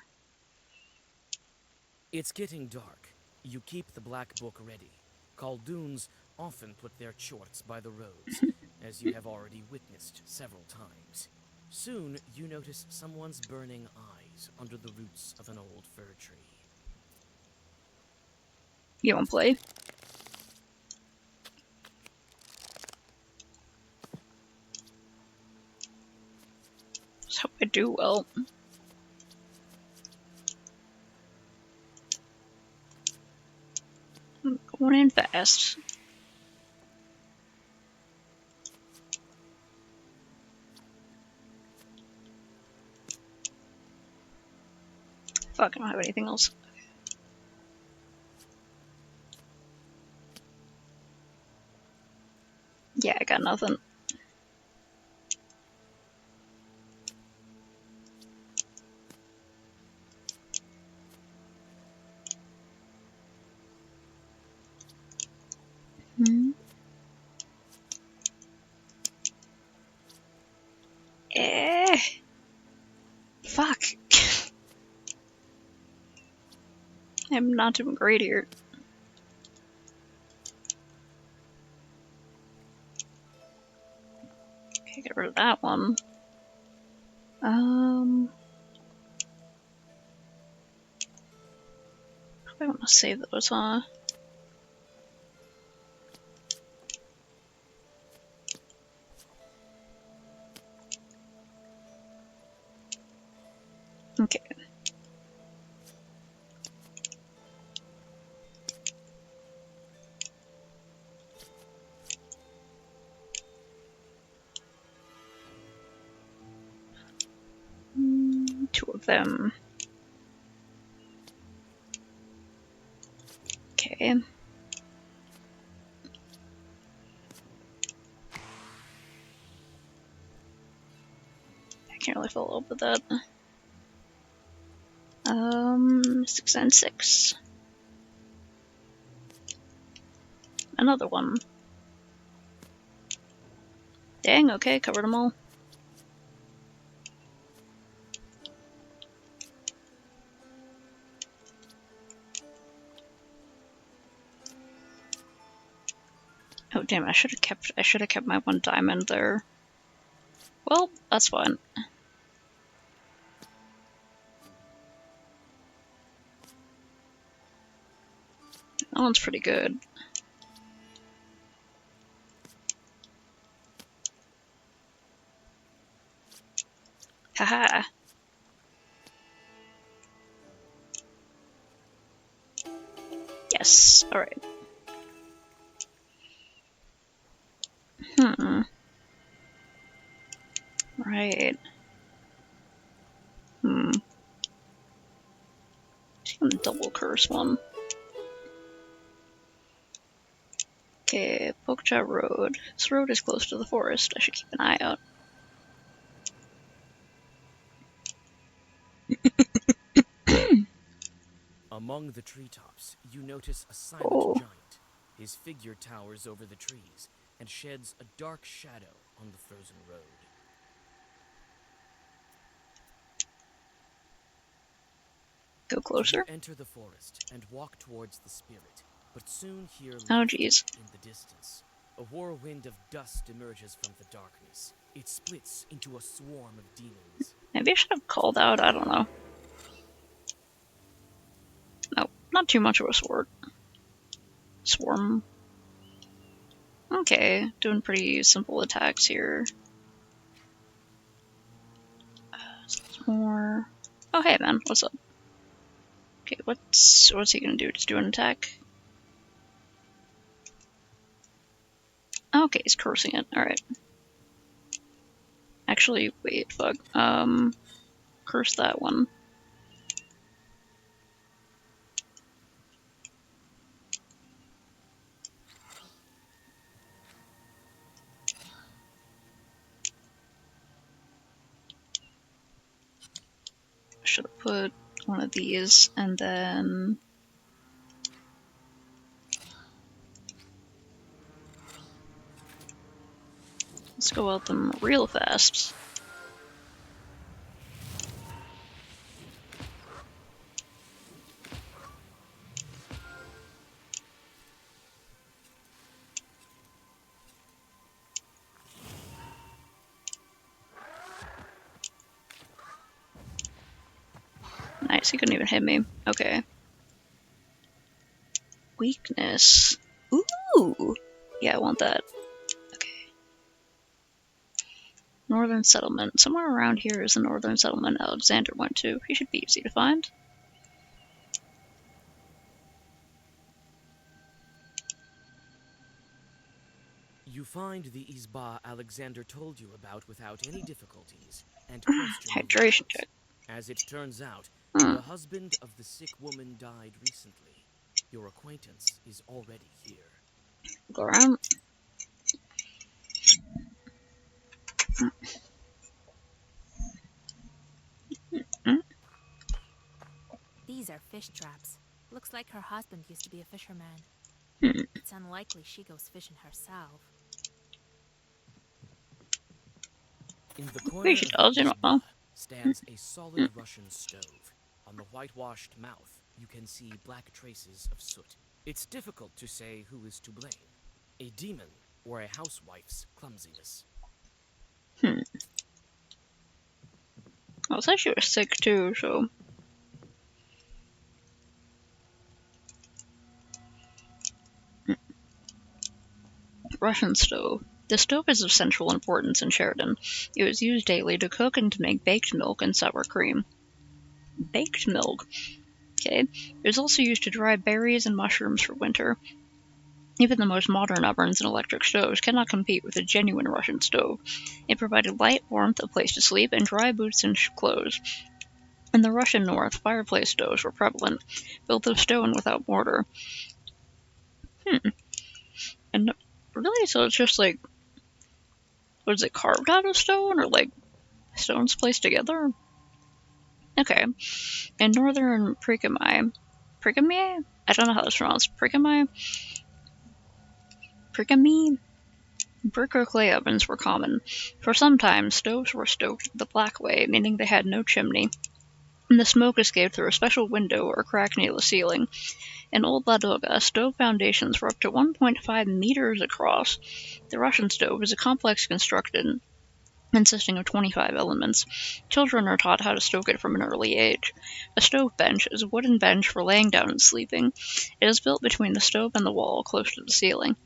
It's getting dark. You keep the black book ready. Khaldoons often put their chorts by the roads, as you have already witnessed several times. Soon, you notice someone's burning eyes under the roots of an old fir tree. You wanna play? Let's hope I do well. I'm going in fast. Fuck, I don't have anything else. Yeah, I got nothing. Fuck. I'm not doing great here. Okay, get rid of that one. Probably want to save those, huh? Okay. Two of them. Okay. I can't really follow up with that. 6 and 6. Another one. Dang, okay, covered them all. Oh damn, I should have kept my one diamond there. Well, that's fine. That one's pretty good. Haha. Yes, alright. Right. Just gonna double curse one. Okay, Pokja Road. This road is close to the forest. I should keep an eye out. Among the treetops, you notice a silent giant. His figure towers over the trees and sheds a dark shadow on the frozen road. Go closer. You enter the forest and walk towards the spirit, but soon hear oh jeez in the distance. A whirlwind of dust emerges from the darkness. It splits into a swarm of demons. Maybe I should have called out, I don't know. No, not too much of a swarm. Okay, doing pretty simple attacks here. More. Oh hey man, what's up? Okay, what's he gonna do? Just do an attack? Okay, he's cursing it. Alright. Actually, wait, fuck. Curse that one. Should have put one of these and then let's go out them real fast. Nice, he couldn't even hit me. Okay. Weakness. Ooh! Yeah, I want that. Okay. Northern Settlement. Somewhere around here is the Northern Settlement Alexander went to. He should be easy to find. You find the Izba Alexander told you about without any difficulties, and question hydration check. As it turns out, the husband of the sick woman died recently. Your acquaintance is already here. Go around. These are fish traps. Looks like her husband used to be a fisherman. It's unlikely she goes fishing herself. In the corner of the Izba stands a solid Russian stove. On the whitewashed mouth, you can see black traces of soot. It's difficult to say who is to blame, a demon or a housewife's clumsiness. Well, it said she was sick too, so... Russian stove. The stove is of central importance in Sheridan. It was used daily to cook and to make baked milk and sour cream. Baked milk? Okay. It was also used to dry berries and mushrooms for winter. Even the most modern ovens and electric stoves cannot compete with a genuine Russian stove. It provided light, warmth, a place to sleep, and dry boots and clothes. In the Russian north, fireplace stoves were prevalent, built of stone without mortar. And really, so it's just like, was it carved out of stone, or like stones placed together? Okay. In northern Prikami, I don't know how it's pronounced. Prikami, brick or clay ovens were common. For some time, stoves were stoked the black way, meaning they had no chimney, and the smoke escaped through a special window or crack near the ceiling. In Old Ladoga, stove foundations were up to 1.5 meters across. The Russian stove is a complex construction consisting of 25 elements. Children are taught how to stoke it from an early age. A stove bench is a wooden bench for laying down and sleeping. It is built between the stove and the wall, close to the ceiling.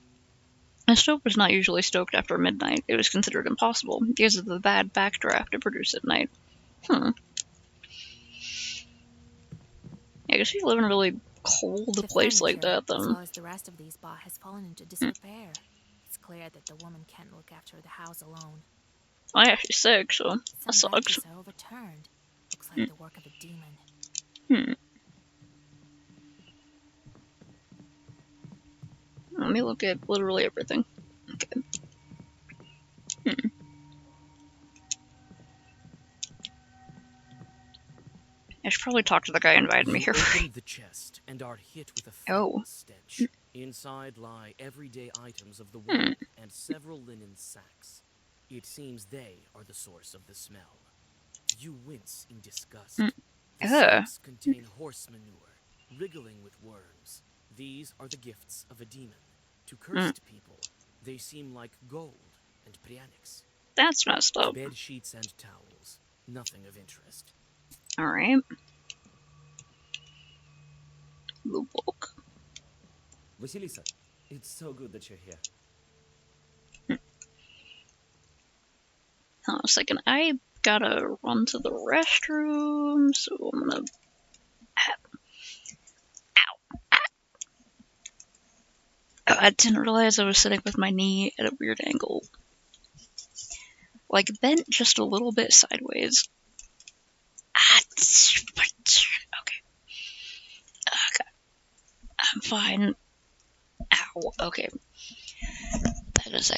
A stove was not usually stoked after midnight. It was considered impossible because of the bad backdraft it produced at night. Yeah, I guess you live in a really hold a The place like furniture, that, as then. well as the rest of these bar, has fallen into disrepair. It's clear that the woman can't look after the house alone. I actually sick, so that Some sucks. benches are overturned. Looks like the work of a demon. Let me look at literally everything. Okay. I should probably talk to the guy who invited me You here. open the chest and are hit with a foul Oh. stench. Inside lie everyday items of the woman and several linen sacks. It seems they are the source of the smell. You wince in disgust. The sacks contain horse manure, wriggling with worms. These are the gifts of a demon. To cursed people, they seem like gold and prianics. That's messed up. Bed sheets and towels, nothing of interest. Alright. Blue book. Vasilisa, it's so good that you're here. Hold on a second. I gotta run to the restroom, so I'm gonna. Ow! Oh, I didn't realize I was sitting with my knee at a weird angle. Like, bent just a little bit sideways. Okay. Okay. I'm fine. Ow. Okay. That is a.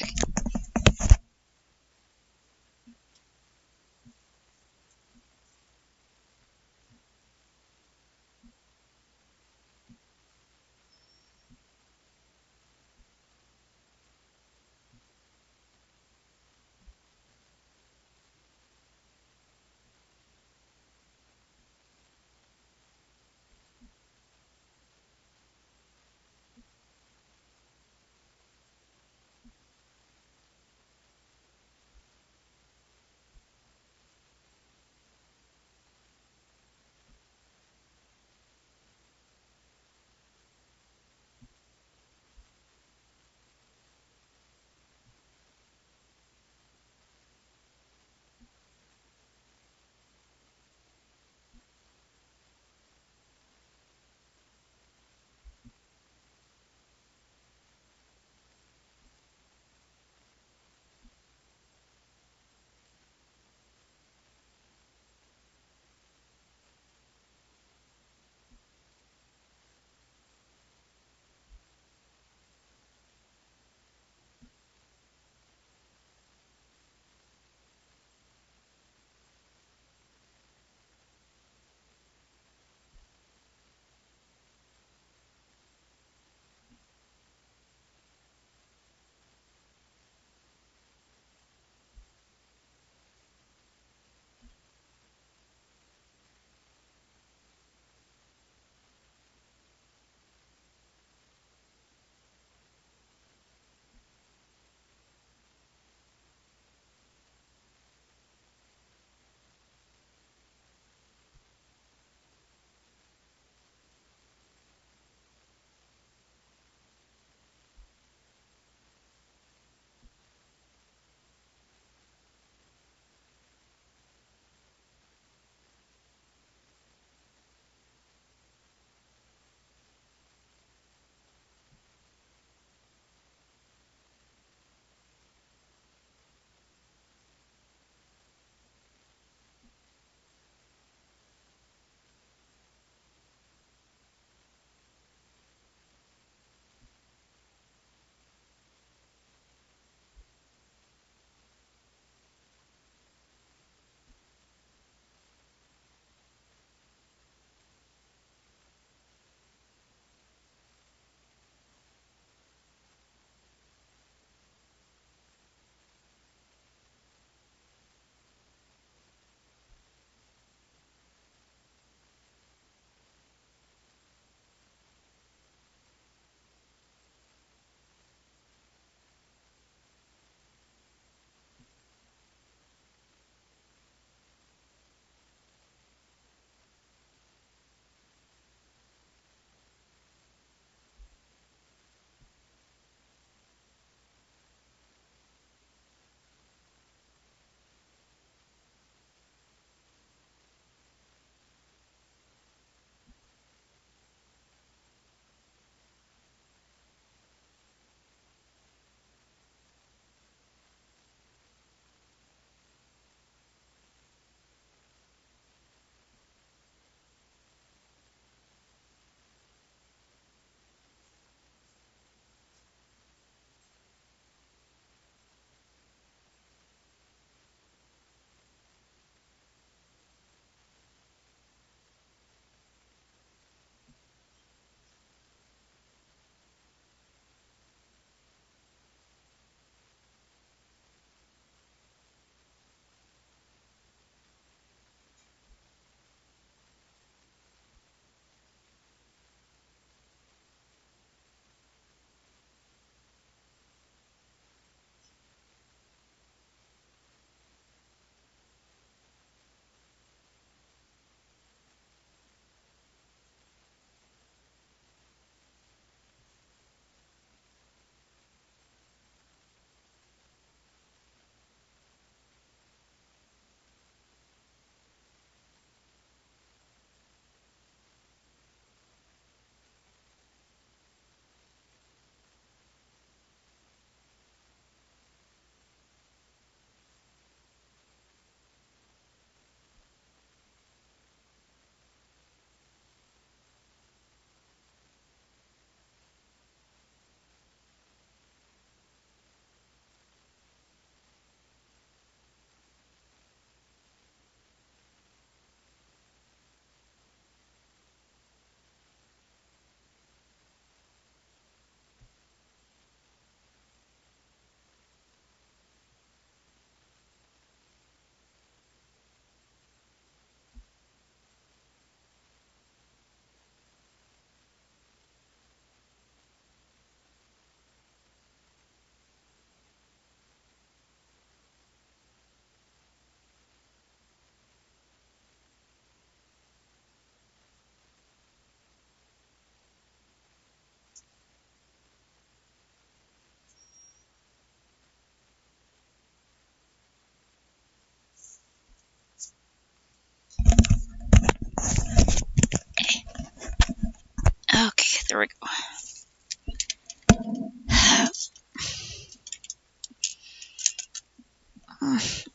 There we go.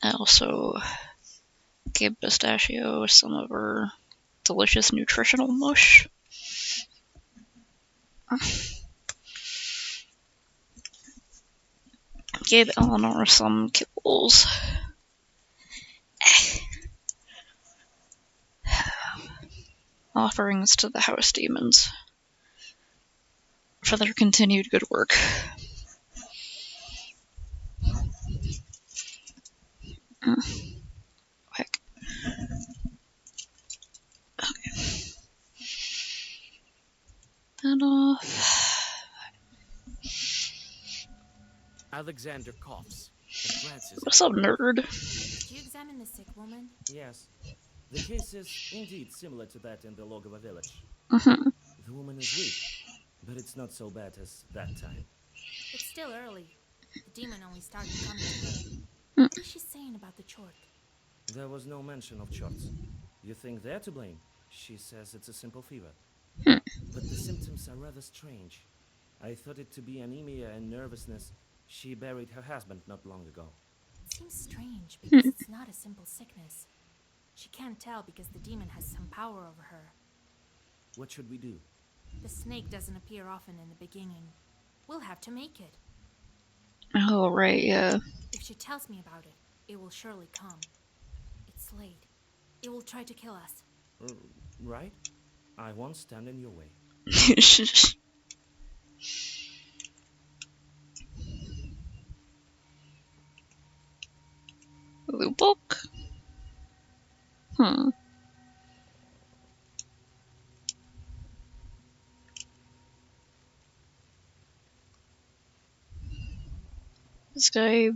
I also gave Pistachio some of her delicious nutritional mush. Gave Eleanor some kibbles. Offerings to the house demons for their continued good work. Heck. Okay. That off. Alexander coughs and glances. What's up, nerd? Did you examine the sick woman? Yes. The case is indeed similar to that in the Logova village. The woman is weak, but it's not so bad as that time. It's still early. The demon only started coming to her. What is she saying about the chort? There was no mention of chorts. You think they're to blame? She says it's a simple fever. But the symptoms are rather strange. I thought it to be anemia and nervousness. She buried her husband not long ago. It seems strange because it's not a simple sickness. She can't tell because the demon has some power over her. What should we do? The snake doesn't appear often in the beginning. We'll have to make it. Oh, right, yeah. If she tells me about it, it will surely come. It's late. It will try to kill us. Right? I won't stand in your way. Lubok? This guy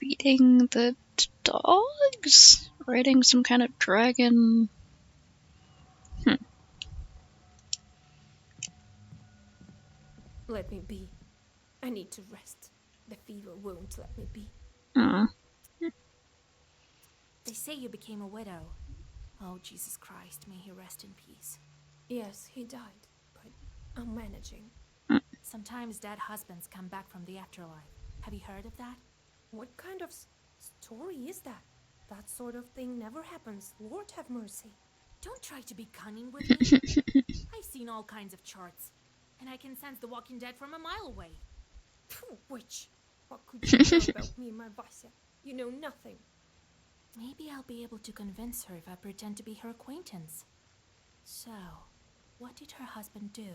feeding the dogs? Riding some kind of dragon? Let me be. I need to rest. The fever won't let me be. They say you became a widow. Oh, Jesus Christ, may he rest in peace. Yes, he died, but I'm managing. Sometimes dead husbands come back from the afterlife. Have you heard of that? What kind of story is that? That sort of thing never happens. Lord have mercy. Don't try to be cunning with me. I've seen all kinds of charts, and I can sense the walking dead from a mile away. Phew, witch! What could you know about me and my Vasya? You know nothing. Maybe I'll be able to convince her if I pretend to be her acquaintance. So, what did her husband do?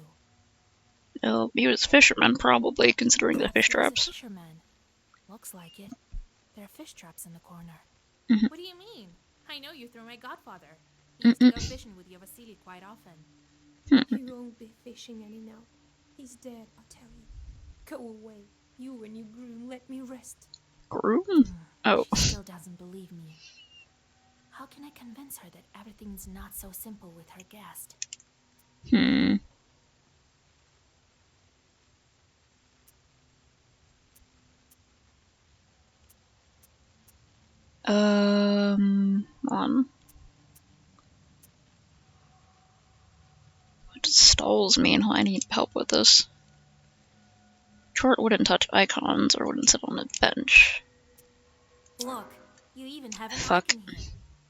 Oh, he was a fisherman, probably, considering the fish He was a traps. fisherman. Looks like it. There are fish traps in the corner. Mhm. What do you mean? I know you through my godfather. He used to go fishing with your Vasily quite often. He won't be fishing any now. He's dead, I tell you. Go away. You and your groom, let me rest. Groom? Oh. She still doesn't believe me. How can I convince her that everything's not so simple with her guest? On. What does stalls mean? I need help with this. Chort wouldn't touch icons or wouldn't sit on a bench. Look, you even have an Fuck. icon here.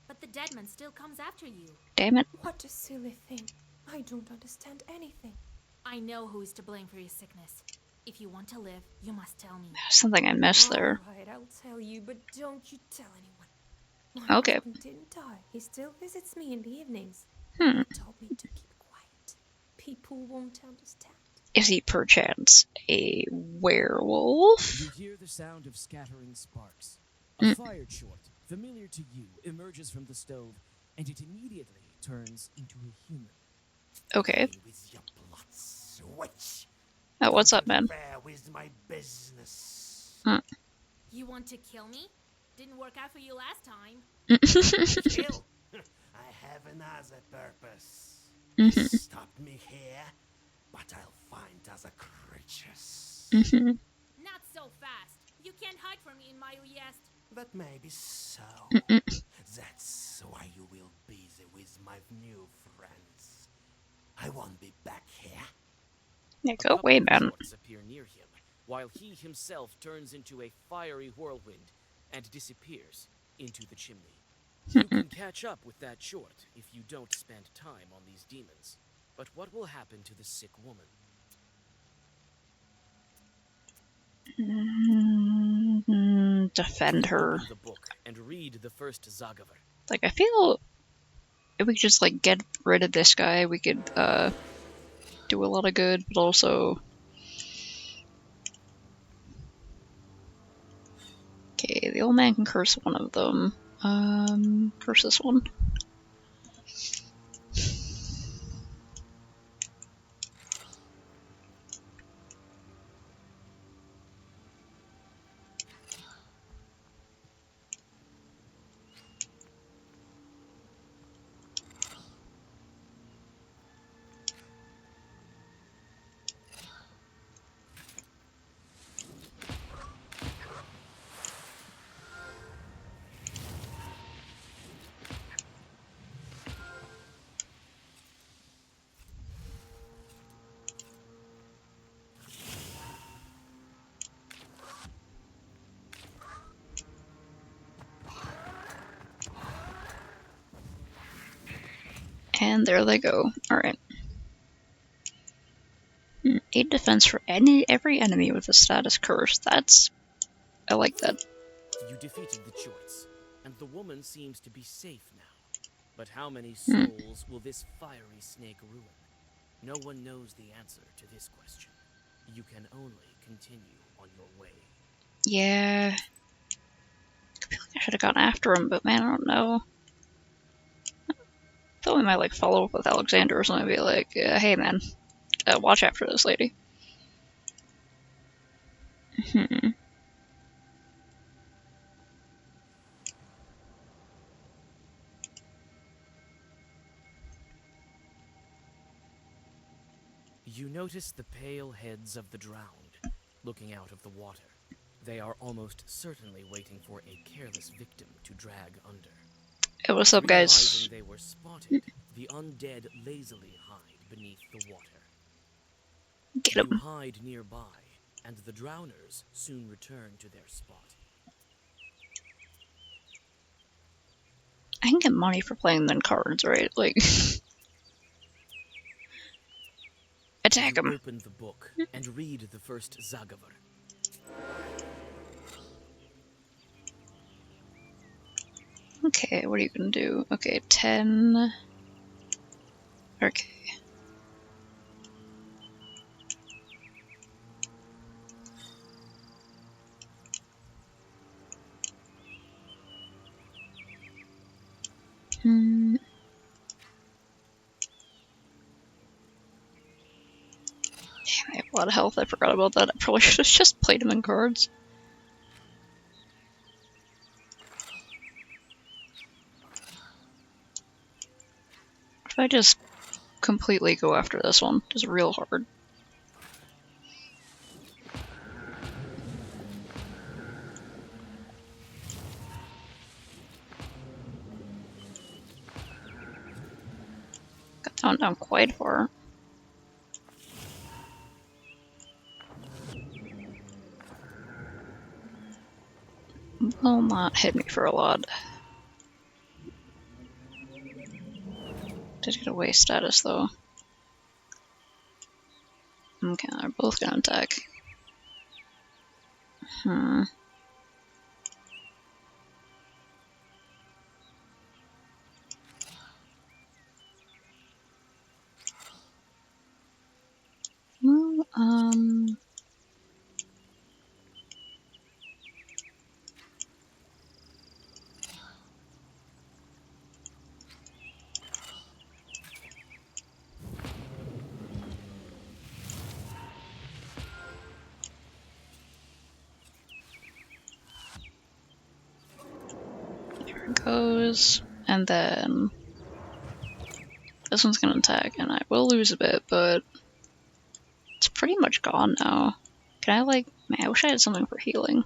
But the dead man still comes after you. Damn it. What a silly thing. I don't understand anything. I know who is to blame for your sickness. If you want to live, you must tell me. Something I missed there. Alright, I'll tell you, but don't you tell anyone. My Okay. husband didn't die. He still visits me in the evenings. Hmm. He told me to keep quiet. People won't understand. Is he perchance a werewolf? You hear the sound of scattering sparks. A fire chort, familiar to you, emerges from the stove, and it immediately turns into a human. Okay. With your blood switch. Oh, what's up, man? Fair with my business. You want to kill me? Didn't work out for you last time. Kill? I have another purpose. Stop me here, but I'll find other creatures. Not so fast. You can't hide from me in my Uyezd. That may be so. That's why you will be with my new friends. I won't be back here. Yeah, go away, man. Appear near him, while he himself turns into a fiery whirlwind and disappears into the chimney. You can catch up with that short if you don't spend time on these demons. But what will happen to the sick woman? Defend her. Open the book and read the first Zagavar. Like, I feel if we could just, like, get rid of this guy, we could, do a lot of good, but also... Okay, the old man can curse one of them. Curse this one. And there they go. Alright. 8 defense for every enemy with a status curse. I like that. You defeated the Chorts, and the woman seems to be safe now. But how many souls will this fiery snake ruin? No one knows the answer to this question. You can only continue on your way. Yeah. I feel like I should have gone after him, but man, I don't know. I thought we might, like, follow up with Alexander or something and be like, hey man, watch after this lady. You notice the pale heads of the drowned, looking out of the water. They are almost certainly waiting for a careless victim to drag under. Hey, what's up, guys? Realizing they were spotted, the undead lazily hide beneath the water. Get You him. hide nearby, and the drowners soon return to their spot. I can get money for playing them cards, right? Like, attack him. Open the book and read the first Zagavar. Okay, what are you gonna do? Okay, 10. Okay. I have a lot of health, I forgot about that. I probably should have just played him in cards. If I just completely go after this one, just real hard. Got down quite far. Will not hit me for a lot. Did get away status though. Okay, they're both gonna attack. Well, there it goes. And then this one's gonna attack, and I will lose a bit, but it's pretty much gone now. Can I, like, man, I wish I had something for healing.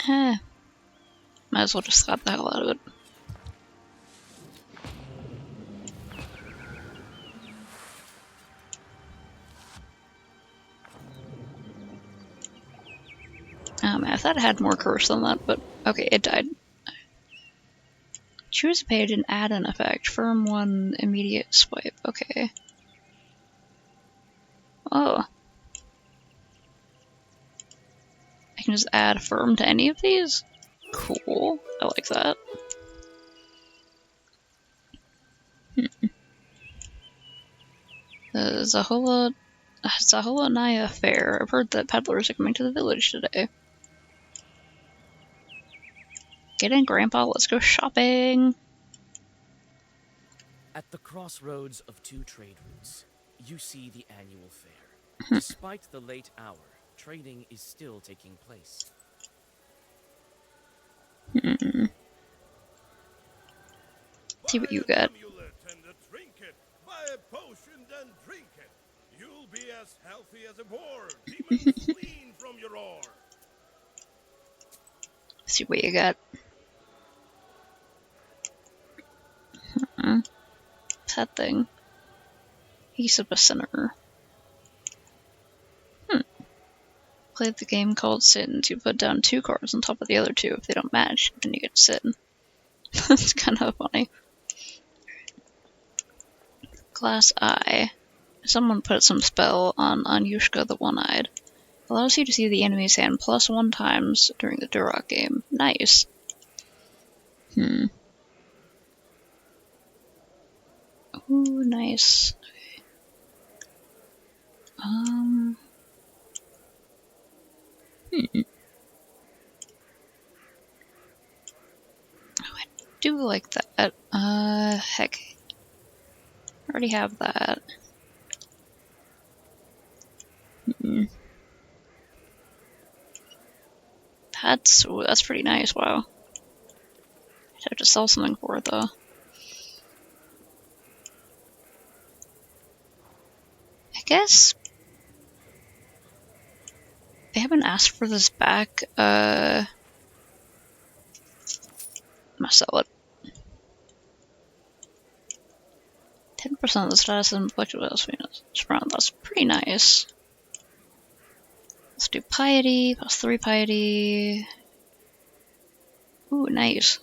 Might as well just slap the hell out of it. Oh man, I thought it had more curse than that, but okay, it died. Choose a page and add an effect. Firm 1, immediate swipe. Okay. Oh. I can just add firm to any of these? Cool. I like that. The Zahola Naya Fair. I've heard that peddlers are coming to the village today. Get in, Grandpa. Let's go shopping. At the crossroads of two trade routes, you see the annual fair. Despite the late hour, trading is still taking place. See what you got. Buy a potion, then drink it. You'll be as healthy as a boar. Demons fleeing from your roar. See what you got. That thing. He's a sinner. Played the game called Sins. You put down 2 cards on top of the other 2. If they don't match, then you get Sin. That's kind of funny. Glass Eye. Someone put some spell on Yushka the One-Eyed. Allows you to see the enemy's hand +1 times during the Duroc game. Nice. Ooh, nice. Okay. Oh, I do like that. Heck. I already have that. That's pretty nice, wow. I'd have to sell something for it, though. I guess they haven't asked for this back. I'm gonna sell it. 10% of the status is inflicted with Venus. That's pretty nice. Let's do Piety, +3 Piety. Ooh, nice.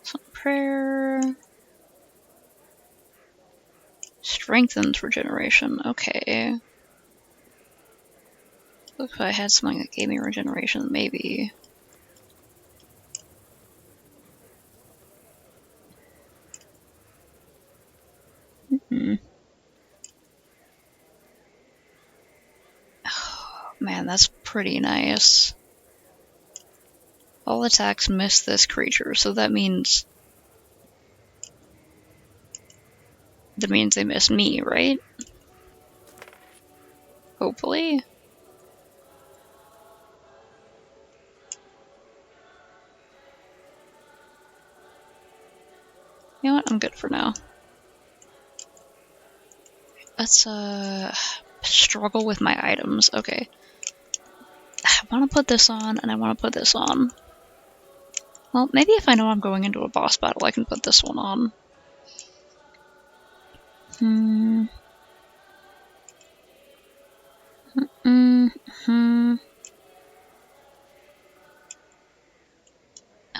Some prayer. Strengthens regeneration. Okay. Look, if I had something that gave me regeneration, maybe. Oh, man, that's pretty nice. All attacks miss this creature, so that means they miss me, right? Hopefully. You know what? I'm good for now. Let's struggle with my items. Okay. I want to put this on, and I want to put this on. Well, maybe if I know I'm going into a boss battle, I can put this one on. Oh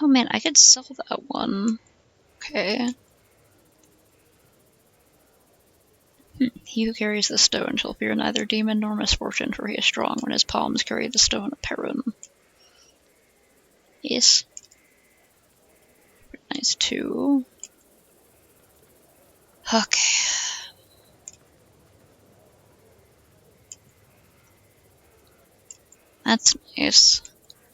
man, I could sell that one. Okay. He who carries the stone shall fear neither demon nor misfortune, for he is strong when his palms carry the stone of Perun. Yes. Pretty nice too. Okay. That's nice.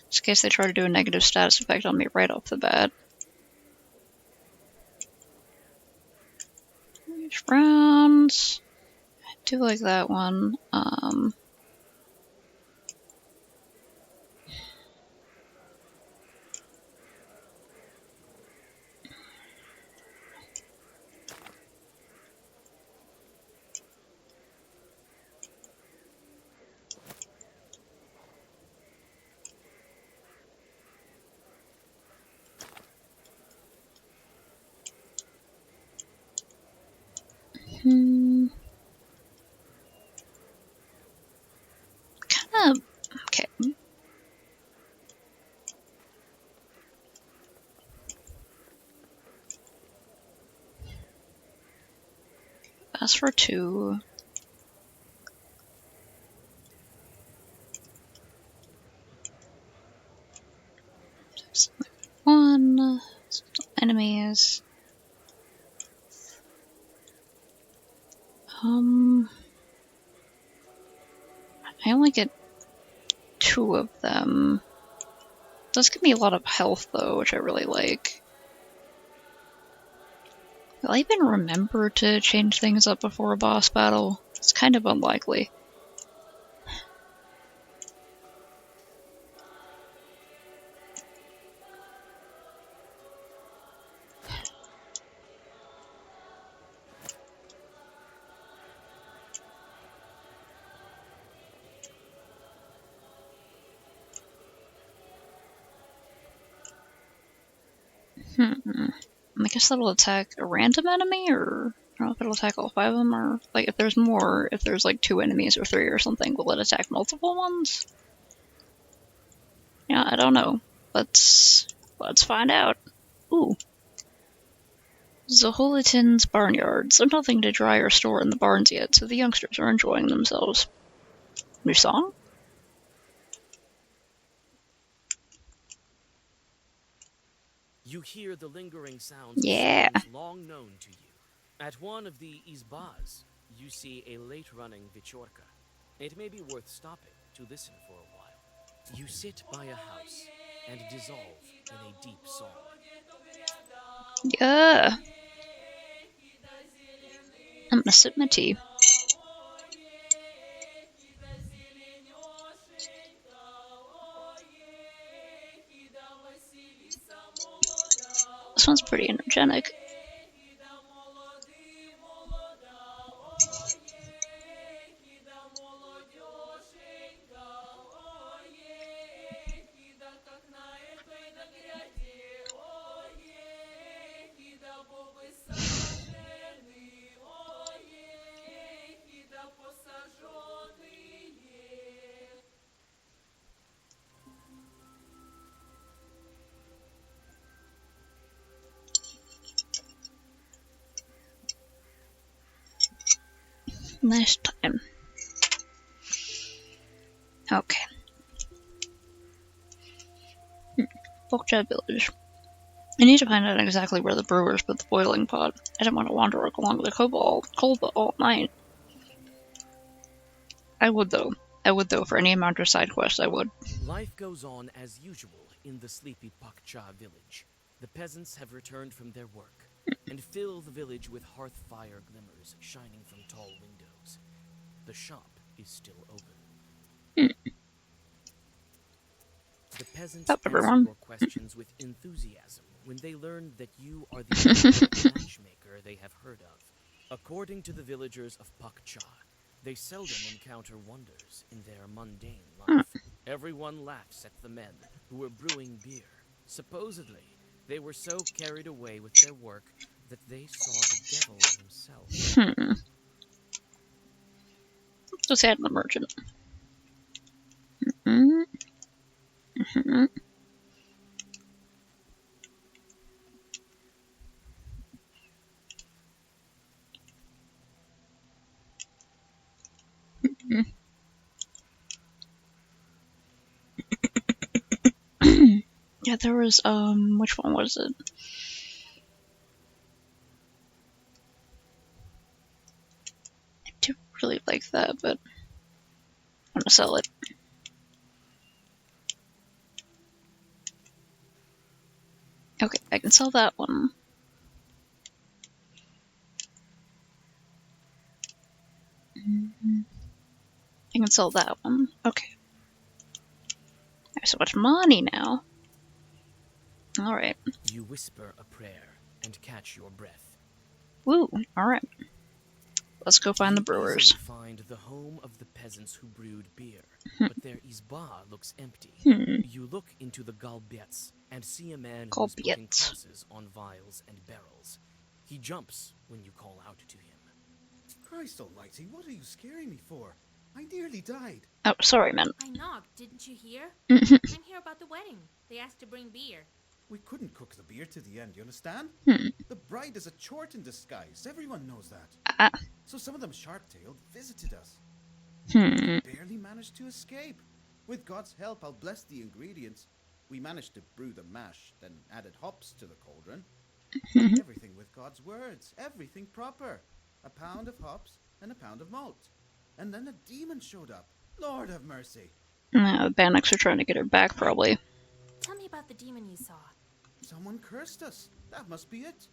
Just in case they try to do a negative status effect on me right off the bat. Rounds. I do like that one. Kind of. Okay. As for 2. One. Enemies. I only get 2 of them. It does give me a lot of health though, which I really like. Will I even remember to change things up before a boss battle? It's kind of unlikely. I guess that'll attack a random enemy, or I don't know if it'll attack all 5 of them, or like if there's more, if there's like 2 enemies or 3 or something, will it attack multiple ones? Yeah, I don't know. Let's find out. Ooh. Zaholitin's barnyard. So nothing to dry or store in the barns yet, so the youngsters are enjoying themselves. New song? You hear the lingering sounds Yeah. of songs long known to you. At one of the izbas, you see a late-running Vichorka. It may be worth stopping to listen for a while. You sit by a house and dissolve in a deep song. Yeah. I'm gonna sip my tea. This one's pretty energetic. Nice time. Okay. Bokja village. I need to find out exactly where the brewers put the boiling pot. I don't want to wander along the Kolba all night. I would though. For any amount of side quests, I would. Life goes on as usual in the sleepy Pakcha village. The peasants have returned from their work and fill the village with hearth fire glimmers shining from tall windows. The shop is still open. The peasants answer your questions with enthusiasm when they learn that you are the only matchmaker they have heard of. According to the villagers of Pakcha, they seldom encounter wonders in their mundane life. Everyone laughs at the men who were brewing beer. Supposedly, they were so carried away with their work that they saw the devil himself. Just add the merchant. Yeah, there was, which one was it? I do really like that, but I'm gonna sell it. Okay, I can sell that one. I can sell that one. Okay. I have so much money now. Alright. You whisper a prayer and catch your breath. Woo, alright. Let's go find the brewers. You find the home of the peasants who brewed beer, but their izba looks empty. You look into the galbets and see a man who's putting crosses on vials and barrels. He jumps when you call out to him. Christ almighty, what are you scaring me for? I nearly died. Oh, sorry, man. I knocked, didn't you hear? Mhm. I'm here about the wedding. They asked to bring beer. We couldn't cook the beer to the end, you understand? Hmm. The bride is a chort in disguise. Everyone knows that. So some of them sharp-tailed visited us. Barely managed to escape. With God's help, I'll bless the ingredients. We managed to brew the mash, then added hops to the cauldron. Everything with God's words. Everything proper. A pound of hops and a pound of malt. And then a demon showed up. Lord have mercy. Bannock's are trying to get her back, probably. Tell me about the demon you saw. Someone cursed us. That must be it.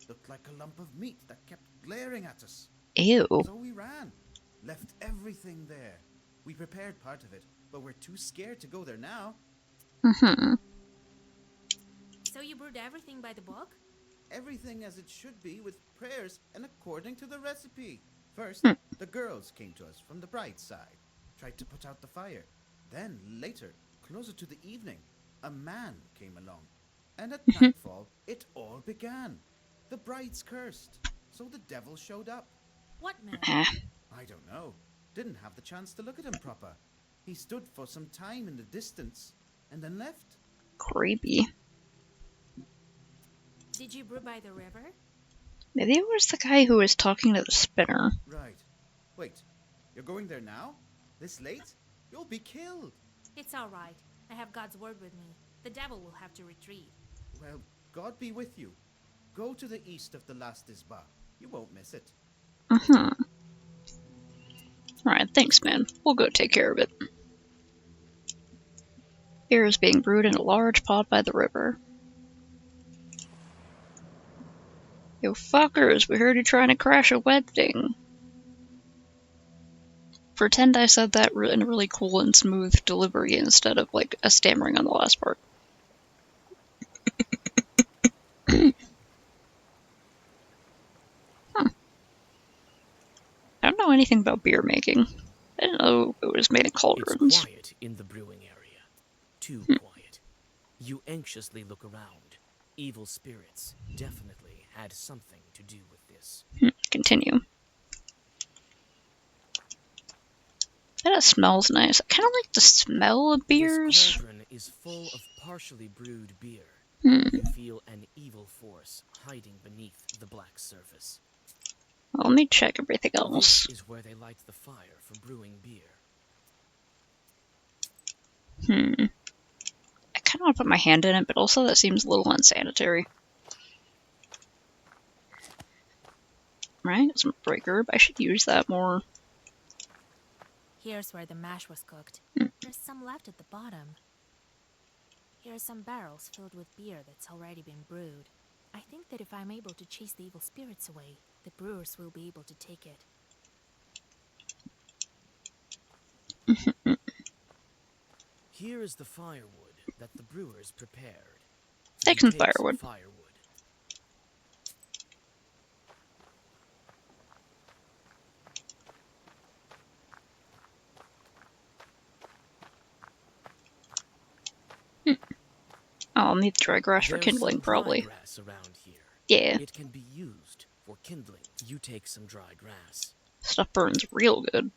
Looked like a lump of meat that kept glaring at us. Ew. So we ran. Left everything there. We prepared part of it, but we're too scared to go there now. So you brewed everything by the book? Everything as it should be, with prayers and according to the recipe. First, the girls came to us from the bride's side, tried to put out the fire. Then, later, closer to the evening, a man came along. And at nightfall, it all began. The bride's cursed, so the devil showed up. What man? I don't know. Didn't have the chance to look at him proper. He stood for some time in the distance, and then left. Creepy. Did you brew by the river? Maybe it was the guy who was talking to the spinner. Right. Wait, you're going there now? This late? You'll be killed. It's all right. I have God's word with me. The devil will have to retreat. Well, God be with you. Go to the east of the last Isba. You won't miss it. Alright, thanks, man. We'll go take care of it. Beer is being brewed in a large pot by the river. Yo, fuckers, we heard you trying to crash a wedding. Pretend I said that in a really cool and smooth delivery instead of, like, a stammering on the last part. I don't know anything about beer making. I didn't know it was made in cauldrons. It's quiet in the brewing area. Too quiet. You anxiously look around. Evil spirits definitely had something to do with this. Continue. That smells nice. I kind of like the smell of beers. This cauldron is full of partially brewed beer. You feel an evil force hiding beneath the black surface. Well, let me check everything else. This is where they light the fire for brewing beer. I kind of want to put my hand in it, but also that seems a little unsanitary. Right? It's a breaker, but I should use that more. Here's where the mash was cooked. There's some left at the bottom. Here are some barrels filled with beer that's already been brewed. I think that if I'm able to chase the evil spirits away, the brewers will be able to take it. Here is the firewood that the brewers prepared. Take some firewood. I'll need the dry grass for kindling, probably. Grass around here. Yeah. It can be used for kindling. You take some dry grass. Stuff burns real good.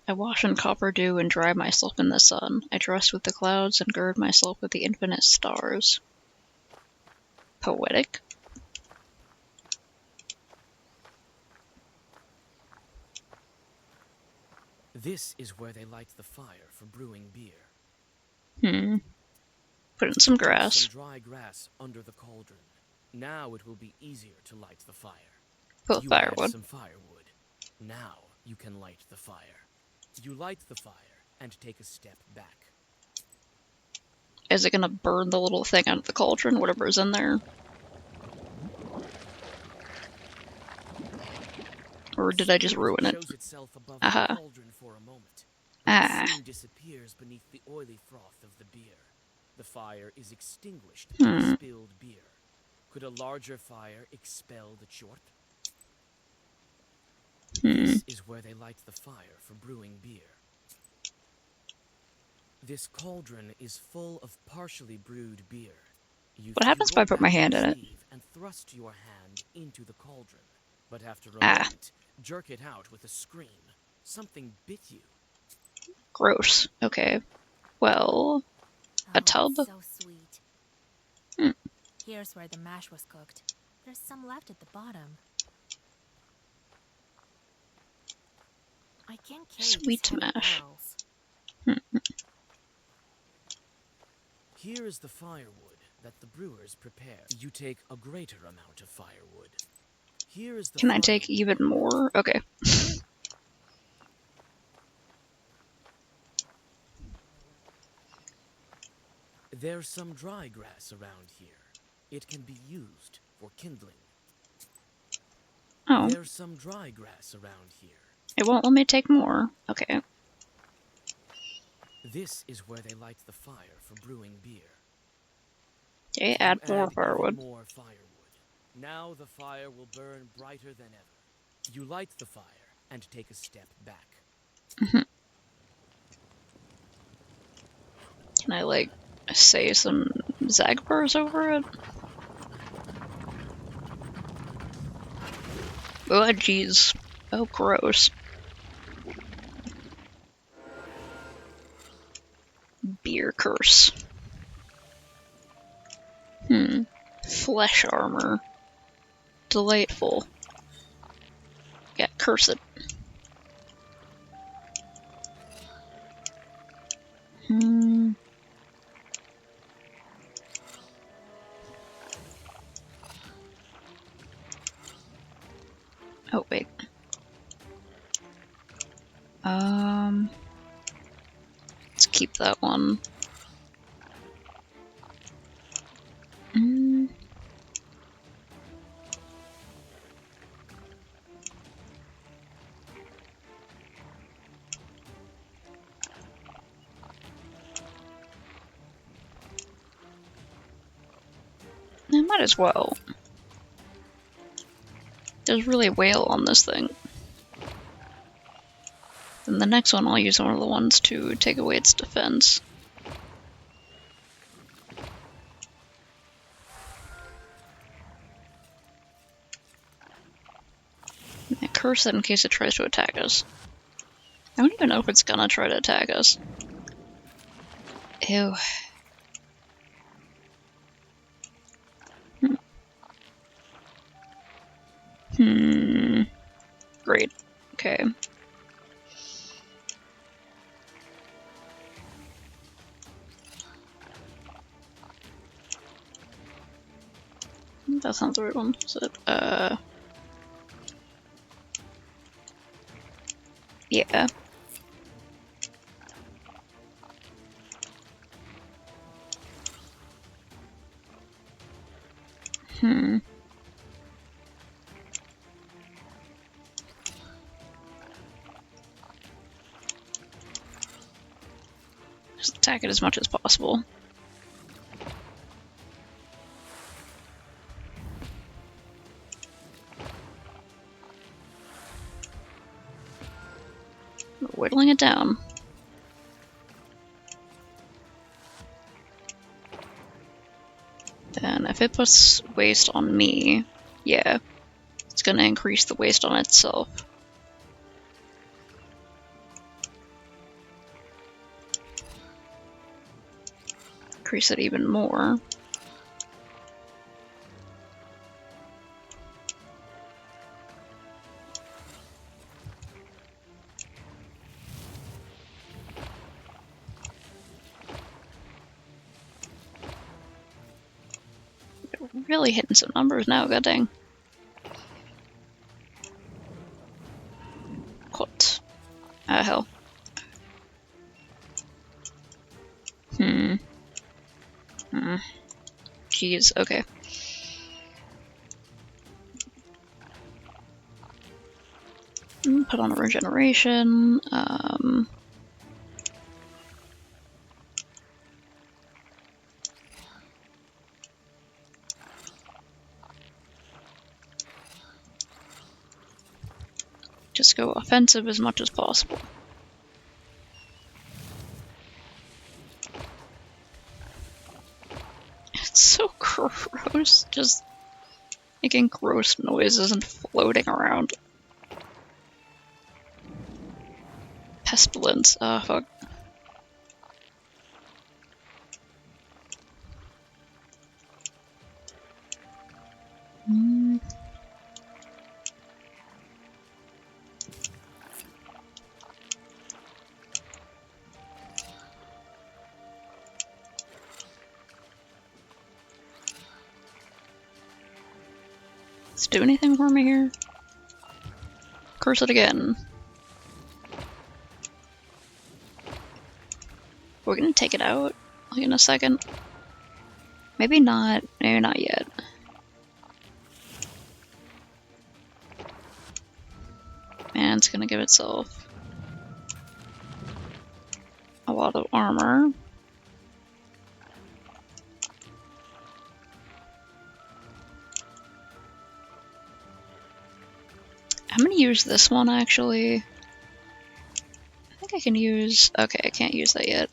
I wash in copper dew and dry myself in the sun. I dress with the clouds and gird myself with the infinite stars. Poetic. This is where they light the fire for brewing beer. Put in some grass. Some dry grass under the cauldron. Now it will be easier to light the fire. Put You firewood. add some firewood. Now you can light the fire. You light the fire and take a step back. Is it gonna burn the little thing out of the cauldron, whatever's in there? Or did I just ruin it? Shows itself above the cauldron for a moment. It soon disappears beneath the oily froth of the beer. The fire is extinguished by spilled beer. Could a larger fire expel the chort? This is where they light the fire for brewing beer. This cauldron is full of partially brewed beer. What happens if I put my hand in it? And thrust your hand into the cauldron. But after a Ah. moment, jerk it out with a scream. Something bit you. Gross. Okay. Well, a tub? So sweet. Hmm. Here's where the mash was cooked. There's some left at the bottom. I can't carry Sweet these heavy mash. barrels. Here is the firewood that the brewers prepare. You take a greater amount of firewood. Here is the Can I take even more? Okay. There's some dry grass around here. It can be used for kindling. Oh. There's some dry grass around here. It won't let me take more. Okay. This is where they light the fire for brewing beer. Okay, You add more even firewood. more firewood. Now the fire will burn brighter than ever. You light the fire and take a step back. Can I, like, say some Zagbars over it? Oh, jeez. Oh, gross. Beer curse. Flesh armor. Delightful. Yeah, curse it. Oh, wait. Let's keep that one. I might as well. There's really a whale on this thing. Then the next one I'll use one of the ones to take away its defense. And curse it in case it tries to attack us. I don't even know if it's gonna try to attack us. Ew. Great. Okay. That's not the right one, is it? Yeah. Just attack it as much as possible. Whittling it down. Then if it puts waste on me, yeah, it's gonna increase the waste on itself. Increase it even more. Really hitting some numbers now, god dang. What? Ah, hell. Jeez, okay. Put on a regeneration, just go offensive as much as possible. It's so gross. gross. Just making gross noises and floating around. Pestilence. Ah, fuck. Let's do anything for me here. Curse it again. We're gonna take it out like in a second. Maybe not. Maybe not yet. And it's gonna give itself a lot of armor. I'm gonna use this one actually. I think I can use. Okay, I can't use that yet.